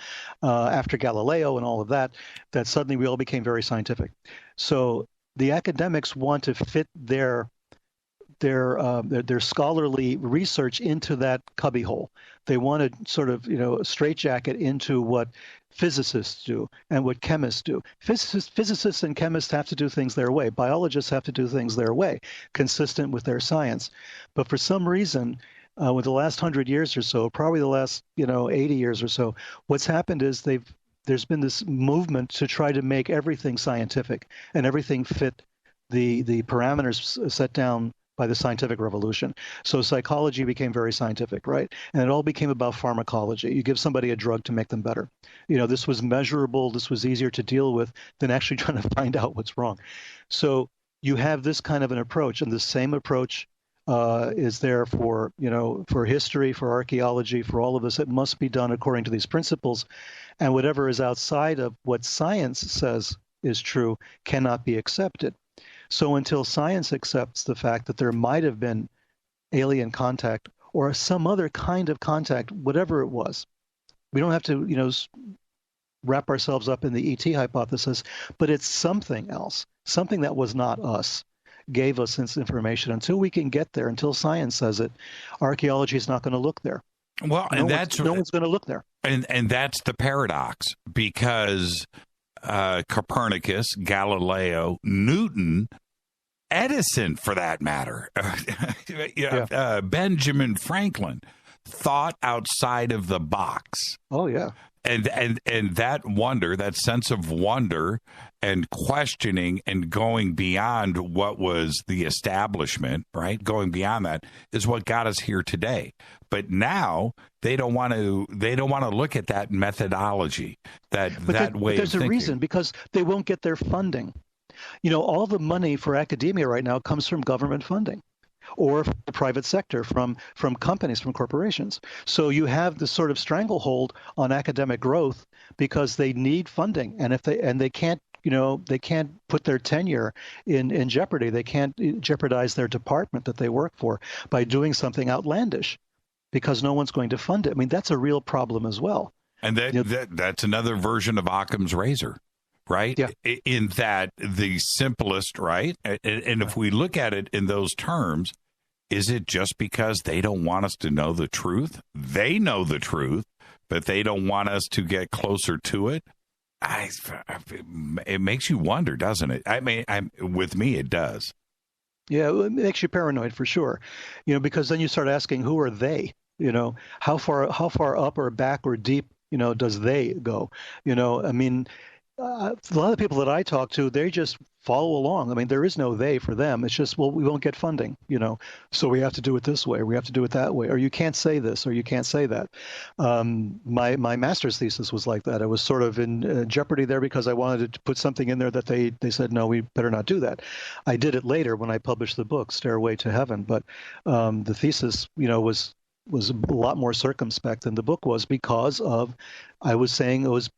after Galileo and all of that suddenly we all became very scientific. So the academics want to fit their scholarly research into that cubbyhole. They want to sort of, straitjacket into what physicists do and what chemists do. Physicists and chemists have to do things their way. Biologists have to do things their way, consistent with their science. But for some reason, with the last 100 years or so, probably the last 80 years or so, what's happened is there's been this movement to try to make everything scientific and everything fit the parameters set down by the scientific revolution. So psychology became very scientific, right? And it all became about pharmacology. You give somebody a drug to make them better. This was measurable. This was easier to deal with than actually trying to find out what's wrong. So you have this kind of an approach, and the same approach is there for history, for archaeology, for all of this. It must be done according to these principles, and whatever is outside of what science says is true cannot be accepted. So until science accepts the fact that there might have been alien contact or some other kind of contact, whatever it was, we don't have to, wrap ourselves up in the ET hypothesis, but it's something else, something that was not us, gave us this information. Until we can get there, until science says it, archaeology is not going to look there. Well, and no one's going to look there. And that's the paradox, because Copernicus, Galileo, Newton, Edison, for that matter, Benjamin Franklin thought outside of the box. Oh, yeah. And that wonder, that sense of wonder and questioning and going beyond what was the establishment, right? Going beyond that is what got us here today. But now they don't want to look at that methodology, that way of thinking. There's a reason, because they won't get their funding. All the money for academia right now comes from government funding or from the private sector, from companies, from corporations. So you have this sort of stranglehold on academic growth because they need funding, and they can't put their tenure in jeopardy. They can't jeopardize their department that they work for by doing something outlandish, because no one's going to fund it. I mean, that's a real problem as well. And that's another version of Occam's razor. Right? Yeah. In that the simplest, right? And if we look at it in those terms, Is it just because they don't want us to know the truth? They know the truth, but they don't want us to get closer to it. It makes you wonder, doesn't it? I mean, with me, it does. Yeah, it makes you paranoid for sure. Because then you start asking, who are they? How far up or back or deep, does they go? I mean, a lot of people that I talk to, they just follow along. I mean, there is no they for them. It's just, well, we won't get funding, so we have to do it this way, or we have to do it that way, or you can't say this, or you can't say that. My master's thesis was like that. I was sort of in jeopardy there because I wanted to put something in there that they said, no, we better not do that. I did it later when I published the book, Stairway to Heaven, but the thesis, was a lot more circumspect than the book was because of, I was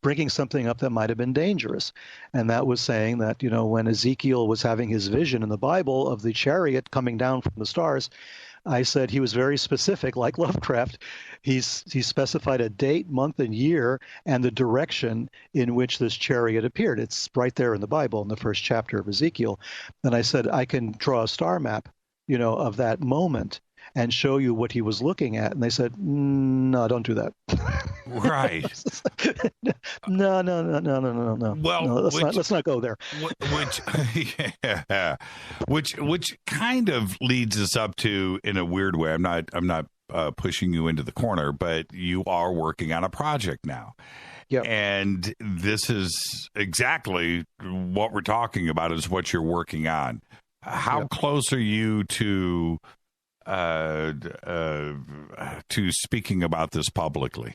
bringing something up that might have been dangerous. And that was saying that, when Ezekiel was having his vision in the Bible of the chariot coming down from the stars, I said he was very specific, like Lovecraft. He specified a date, month, and year, and the direction in which this chariot appeared. It's right there in the Bible in the first chapter of Ezekiel. And I said, I can draw a star map, of that moment and show you what he was looking at. And they said, no, don't do that. Right. No. Well, no, let's not go there. Which kind of leads us up to, in a weird way, I'm not pushing you into the corner, but you are working on a project now. Yep. And this is exactly what we're talking about, is what you're working on. How close are you to speaking about this publicly?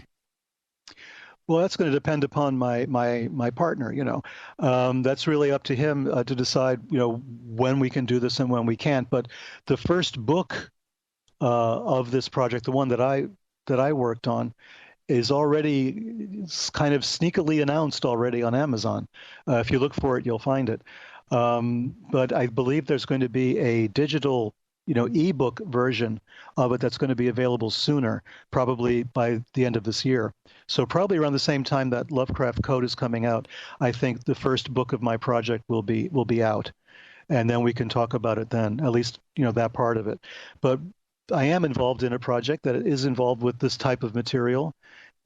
Well, that's going to depend upon my partner. That's really up to him to decide. When we can do this and when we can't. But the first book of this project, the one that I worked on, is already kind of sneakily announced already on Amazon. If you look for it, you'll find it. But I believe there's going to be a digital ebook version of it that's going to be available sooner, probably by the end of this year. So probably around the same time that Lovecraft Code is coming out, I think the first book of my project will be out, and then we can talk about it then, at least that part of it. But I am involved in a project that is involved with this type of material,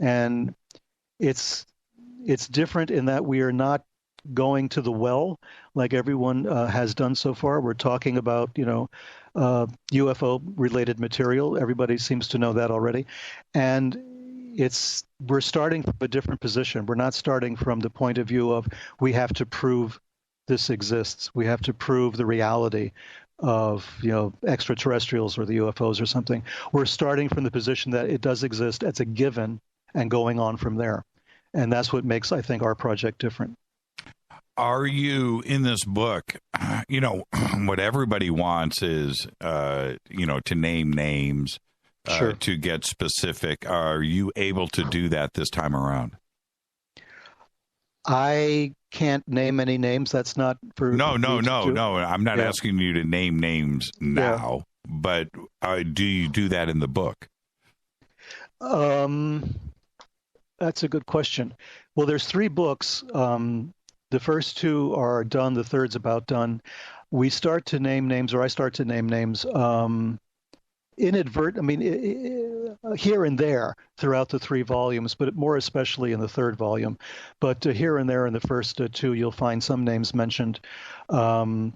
and it's different in that we are not going to the well like everyone has done so far. We're talking about UFO related material. Everybody seems to know that already, and we're starting from a different position. We're not starting from the point of view of we have to prove this exists. We have to prove the reality of extraterrestrials or the UFOs or something. We're starting from the position that it does exist. It's a given, and going on from there. And that's what makes, I think, our project different. Are you, in this book, what everybody wants is, to name names, Sure. to get specific. Are you able to do that this time around? I can't name any names. That's not for No. I'm not Yeah. asking you to name names now, but do you do that in the book? That's a good question. Well, there's 3 books. The first 2 are done. The third's about done. We start to name names, or I start to name names here and there throughout the 3 volumes, but more especially in the 3rd volume. But here and there in the first 2, you'll find some names mentioned. But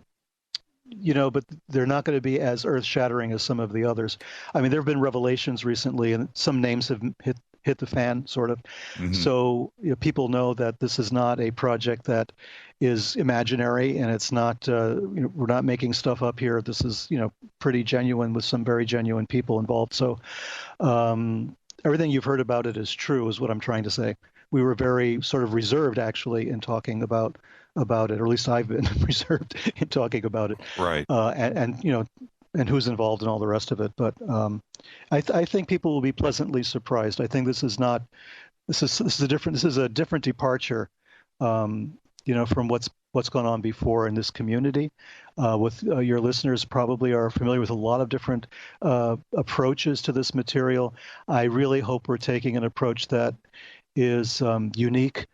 they're not going to be as earth-shattering as some of the others. I mean, there have been revelations recently, and some names have hit the fan, sort of. Mm-hmm. So people know that this is not a project that is imaginary, and it's not. We're not making stuff up here. This is pretty genuine with some very genuine people involved. So everything you've heard about it is true, is what I'm trying to say. We were very sort of reserved, actually, in talking about it, or at least I've been reserved in talking about it. Right. And who's involved and all the rest of it. But I think people will be pleasantly surprised. I think this is a different departure, from what's gone on before in this community. With your listeners probably are familiar with a lot of different approaches to this material. I really hope we're taking an approach that is unique,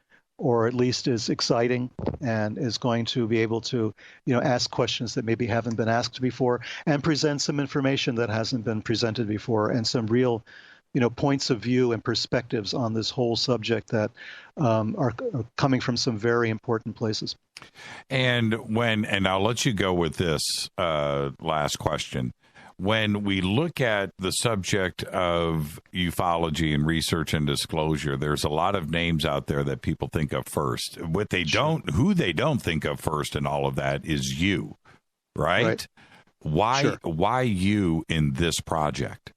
or at least is exciting and is going to be able to, ask questions that maybe haven't been asked before and present some information that hasn't been presented before and some real, points of view and perspectives on this whole subject that are coming from some very important places. And I'll let you go with this last question. When we look at the subject of ufology and research and disclosure, there's a lot of names out there that people think of first. Who they don't think of first in all of that is you, right? Why you in this project?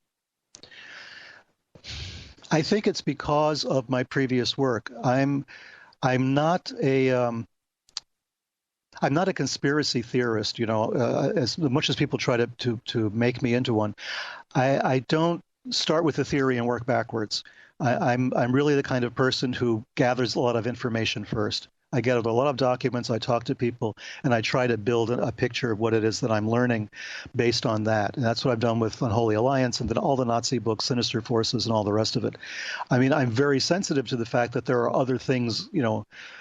I think it's because of my previous work. I'm not a conspiracy theorist, as much as people try to make me into one. I don't start with a theory and work backwards. I'm really the kind of person who gathers a lot of information first. I get a lot of documents, I talk to people, and I try to build a picture of what it is that I'm learning based on that. And that's what I've done with Unholy Alliance and then all the Nazi books, Sinister Forces, and all the rest of it. I mean, I'm very sensitive to the fact that there are other things,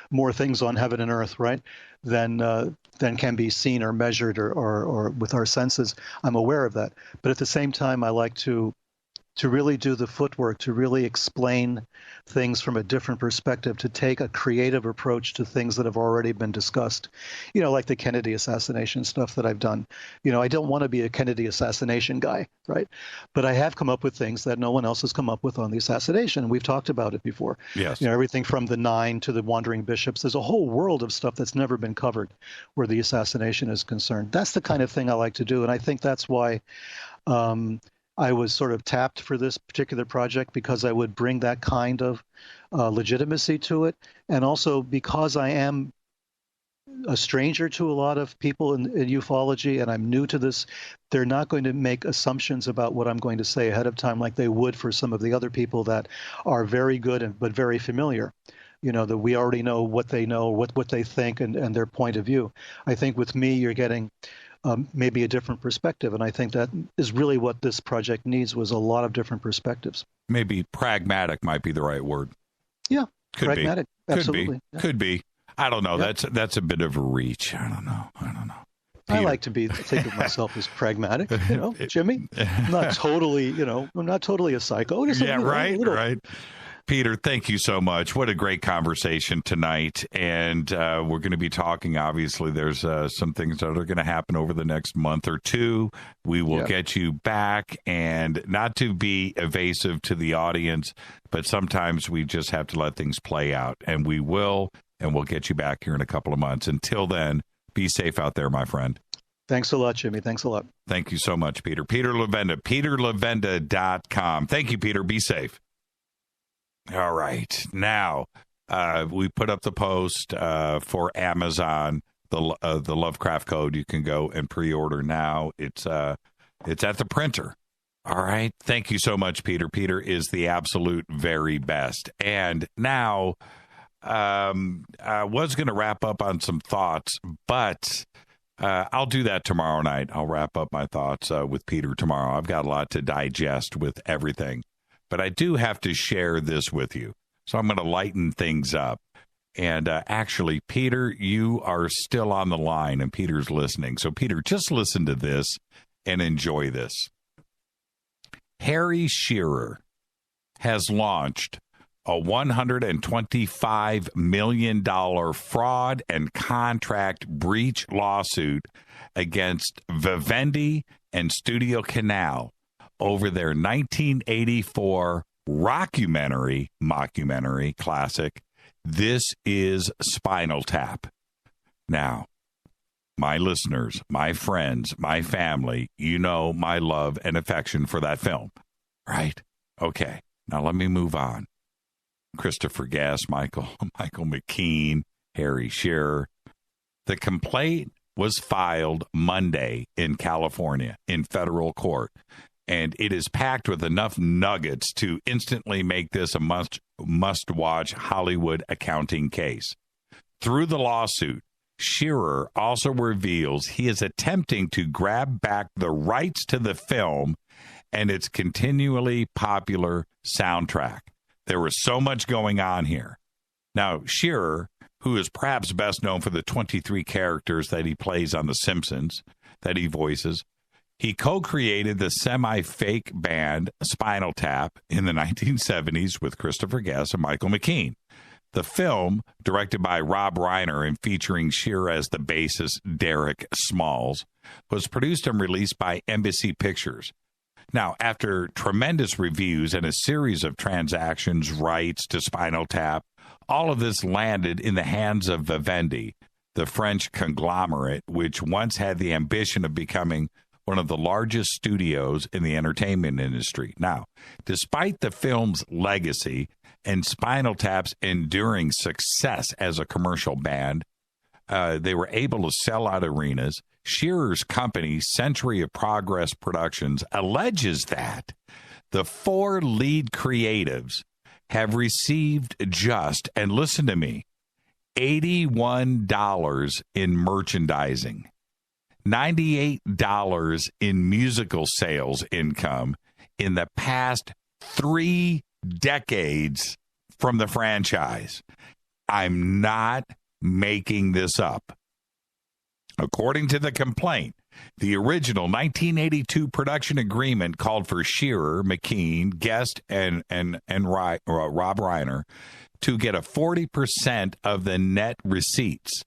more things on heaven and earth, right, than can be seen or measured or with our senses. I'm aware of that. But at the same time, I like to really do the footwork, to really explain things from a different perspective, to take a creative approach to things that have already been discussed, like the Kennedy assassination stuff that I've done. I don't want to be a Kennedy assassination guy, right? But I have come up with things that no one else has come up with on the assassination. We've talked about it before. Yes. Everything from the 9 to the wandering bishops. There's a whole world of stuff that's never been covered where the assassination is concerned. That's the kind of thing I like to do. And I think that's why I was sort of tapped for this particular project, because I would bring that kind of legitimacy to it. And also because I am a stranger to a lot of people in ufology and I'm new to this, they're not going to make assumptions about what I'm going to say ahead of time like they would for some of the other people that are very good but very familiar. That we already know what they know, what they think and their point of view. I think with me, you're getting maybe a different perspective. And I think that is really what this project needs, was a lot of different perspectives. Maybe pragmatic might be the right word. Yeah, could pragmatic. Be. Absolutely. Could be. I don't know. Yeah. That's a bit of a reach. I don't know. Peter. I like to think of myself as pragmatic, Jimmy. I'm not totally, I'm not totally a psycho. Right. Peter, thank you so much. What a great conversation tonight. And we're going to be talking, obviously, there's some things that are going to happen over the next month or two. We will get you back, and not to be evasive to the audience, but sometimes we just have to let things play out. And we will, and we'll get you back here in a couple of months. Until then, be safe out there, my friend. Thanks a lot, Jimmy. Thanks a lot. Thank you so much, Peter. Peter Levenda, peterlevenda.com. Thank you, Peter. Be safe. All right. Now, we put up the post for Amazon, the Lovecraft Code. You can go and pre-order now. It's at the printer. All right. Thank you so much, Peter. Peter is the absolute very best. And now, I was going to wrap up on some thoughts, but I'll do that tomorrow night. I'll wrap up my thoughts with Peter tomorrow. I've got a lot to digest with everything. But I do have to share this with you. So I'm going to lighten things up. And actually, Peter, you are still on the line, and Peter's listening. So, Peter, just listen to this and enjoy this. Harry Shearer has launched a $125 million fraud and contract breach lawsuit against Vivendi and Studio Canal over their 1984 mockumentary classic, This Is Spinal Tap. Now, my listeners, my friends, my family, you know my love and affection for that film, right? Okay, now let me move on. Christopher Guest, Michael McKean, Harry Shearer. The complaint was filed Monday in California in federal court, and it is packed with enough nuggets to instantly make this a must-watch Hollywood accounting case. Through the lawsuit, Shearer also reveals he is attempting to grab back the rights to the film and its continually popular soundtrack. There was so much going on here. Now, Shearer, who is perhaps best known for the 23 characters that he plays on The Simpsons, that he voices, he co-created the semi-fake band Spinal Tap in the 1970s with Christopher Guest and Michael McKean. The film, directed by Rob Reiner and featuring Shearer as the bassist Derek Smalls, was produced and released by Embassy Pictures. Now, after tremendous reviews and a series of transactions, rights to Spinal Tap, all of this landed in the hands of Vivendi, the French conglomerate, which once had the ambition of becoming one of the largest studios in the entertainment industry. Now, despite the film's legacy and Spinal Tap's enduring success as a commercial band, they were able to sell out arenas. Shearer's company, Century of Progress Productions, alleges that the 4 lead creatives have received just, and listen to me, $81 in merchandising, $98 in musical sales income in the past 3 decades from the franchise. I'm not making this up. According to the complaint, the original 1982 production agreement called for Shearer, McKean, Guest, and Rob Reiner to get a 40% of the net receipts.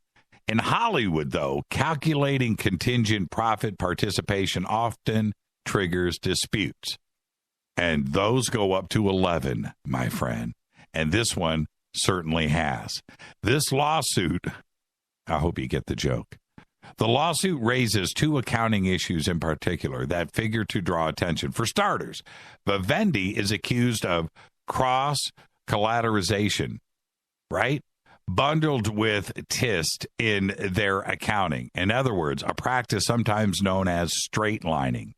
In Hollywood, though, calculating contingent profit participation often triggers disputes. And those go up to 11, my friend. And this one certainly has. This lawsuit, I hope you get the joke. The lawsuit raises 2 accounting issues in particular that figure to draw attention. For starters, Vivendi is accused of cross-collateralization, right? Bundled with TIST in their accounting. In other words, a practice sometimes known as straight lining.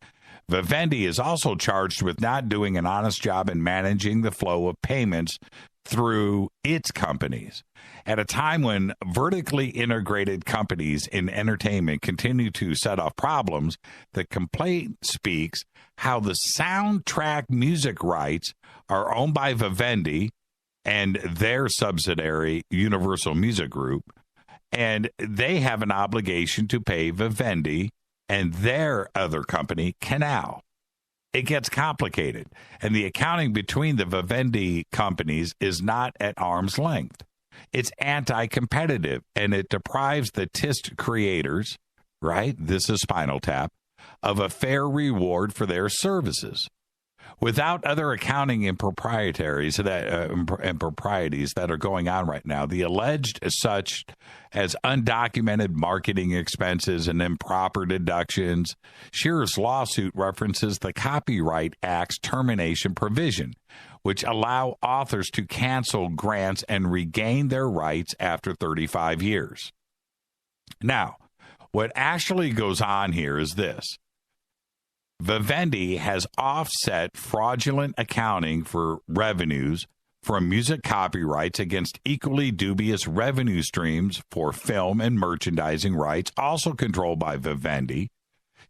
Vivendi is also charged with not doing an honest job in managing the flow of payments through its companies. At a time when vertically integrated companies in entertainment continue to set off problems, the complaint speaks how the soundtrack music rights are owned by Vivendi and their subsidiary, Universal Music Group, and they have an obligation to pay Vivendi and their other company, Canal. It gets complicated, and the accounting between the Vivendi companies is not at arm's length. It's anti-competitive, and it deprives the TIST creators, right, this is Spinal Tap, of a fair reward for their services. Without other accounting improprieties that are going on right now, the alleged such as undocumented marketing expenses and improper deductions, Shearer's lawsuit references the Copyright Act's termination provision, which allow authors to cancel grants and regain their rights after 35 years. Now, what actually goes on here is this. Vivendi has offset fraudulent accounting for revenues from music copyrights against equally dubious revenue streams for film and merchandising rights, also controlled by Vivendi.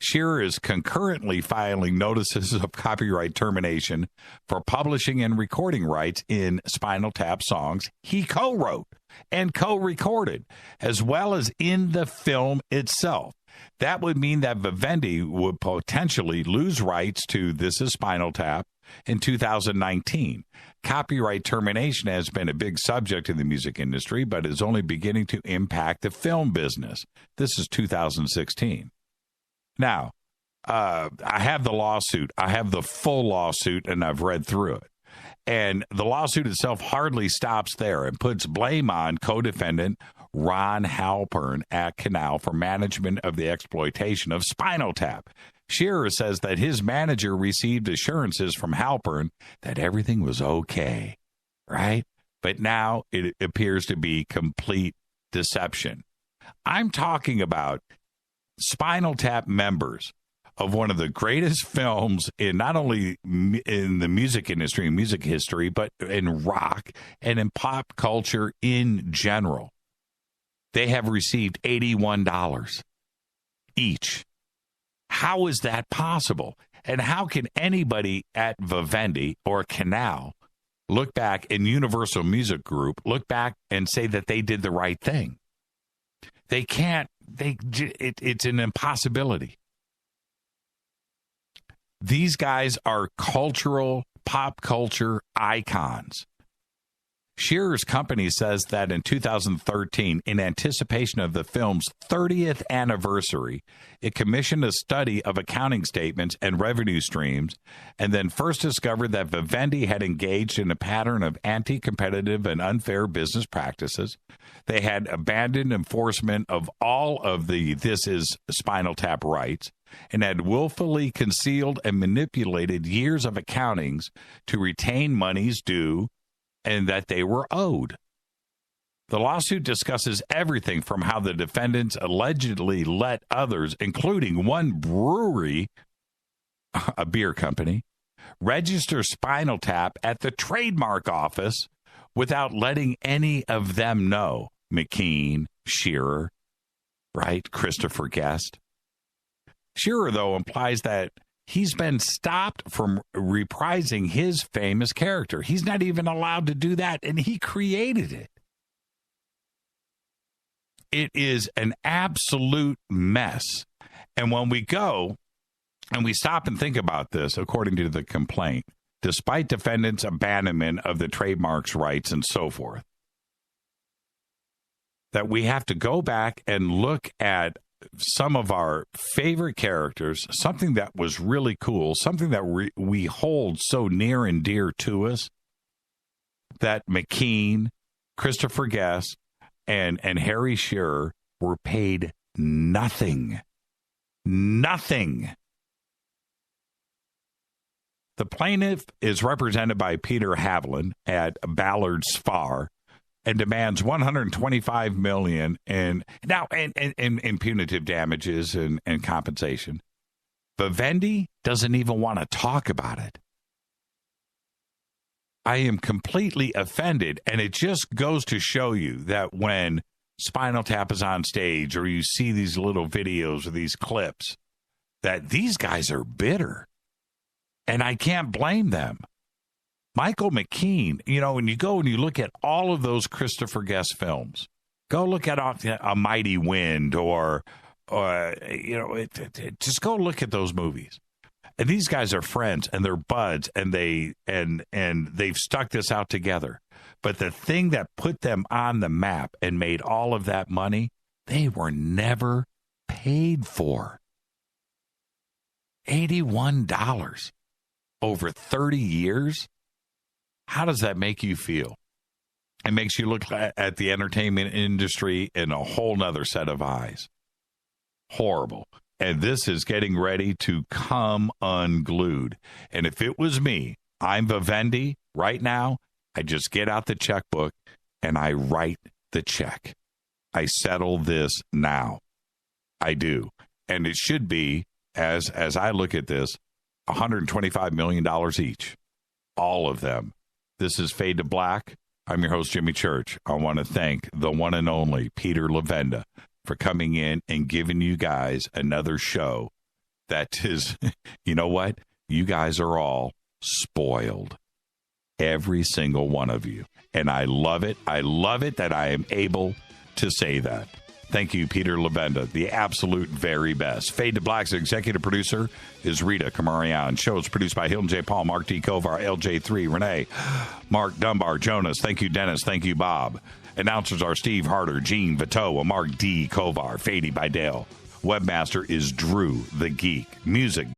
Shearer is concurrently filing notices of copyright termination for publishing and recording rights in Spinal Tap songs he co-wrote and co-recorded, as well as in the film itself. That would mean that Vivendi would potentially lose rights to This Is Spinal Tap in 2019. Copyright termination has been a big subject in the music industry, but is only beginning to impact the film business. This is 2016. Now, I have the lawsuit. I have the full lawsuit, and I've read through it. And the lawsuit itself hardly stops there and puts blame on co-defendant Ron Halpern at Canal for management of the exploitation of Spinal Tap. Shearer says that his manager received assurances from Halpern that everything was okay, right? But now it appears to be complete deception. I'm talking about Spinal Tap members of one of the greatest films in not only in the music industry, music history, but in rock and in pop culture in general. They have received $81 each. How is that possible? And how can anybody at Vivendi or Canal look back, and Universal Music Group look back and say that they did the right thing. They can't. It's an impossibility. These guys are cultural, pop culture icons. Shearer's company says that in 2013, in anticipation of the film's 30th anniversary, it commissioned a study of accounting statements and revenue streams, and then first discovered that Vivendi had engaged in a pattern of anti-competitive and unfair business practices. They had abandoned enforcement of all of the This Is Spinal Tap rights, and had willfully concealed and manipulated years of accountings to retain monies due and that they were owed. The lawsuit discusses everything from how the defendants allegedly let others, including one brewery, a beer company, register Spinal Tap at the trademark office without letting any of them know. McKean, Shearer, right? Christopher Guest. Shearer, though, implies that he's been stopped from reprising his famous character. He's not even allowed to do that, and he created it. It is an absolute mess. And when we go and we stop and think about this, according to the complaint, despite defendants' abandonment of the trademark's rights and so forth, that we have to go back and look at some of our favorite characters, something that was really cool, something that we hold so near and dear to us, that McKean, Christopher Guest, and Harry Shearer were paid nothing. Nothing. The plaintiff is represented by Peter Haviland at Ballard Spar, and demands $125 million in punitive damages and compensation. Vivendi doesn't even want to talk about it. I am completely offended, and it just goes to show you that when Spinal Tap is on stage, or you see these little videos or these clips, that these guys are bitter, and I can't blame them. Michael McKean, when you go and you look at all of those Christopher Guest films, go look at A Mighty Wind or just go look at those movies. And these guys are friends and they're buds, and they've stuck this out together. But the thing that put them on the map and made all of that money, they were never paid for. $81 over 30 years. How does that make you feel? It makes you look at the entertainment industry in a whole nother set of eyes. Horrible. And this is getting ready to come unglued. And if it was me, I'm Vivendi right now, I just get out the checkbook and I write the check. I settle this now. I do. And it should be, as I look at this, $125 million each. All of them. This is Fade to Black. I'm your host, Jimmy Church. I want to thank the one and only Peter Levenda for coming in and giving you guys another show that is, you know what? You guys are all spoiled. Every single one of you. And I love it. I love it that I am able to say that. Thank you, Peter Levenda, the absolute very best. Fade to Black's executive producer is Rita Kamarian. Show is produced by Hilton J. Paul, Mark D. Kovar, LJ3, Renee, Mark Dunbar, Jonas. Thank you, Dennis. Thank you, Bob. Announcers are Steve Harder, Gene Vitoa, Mark D. Kovar, Fady by Dale. Webmaster is Drew the Geek. Music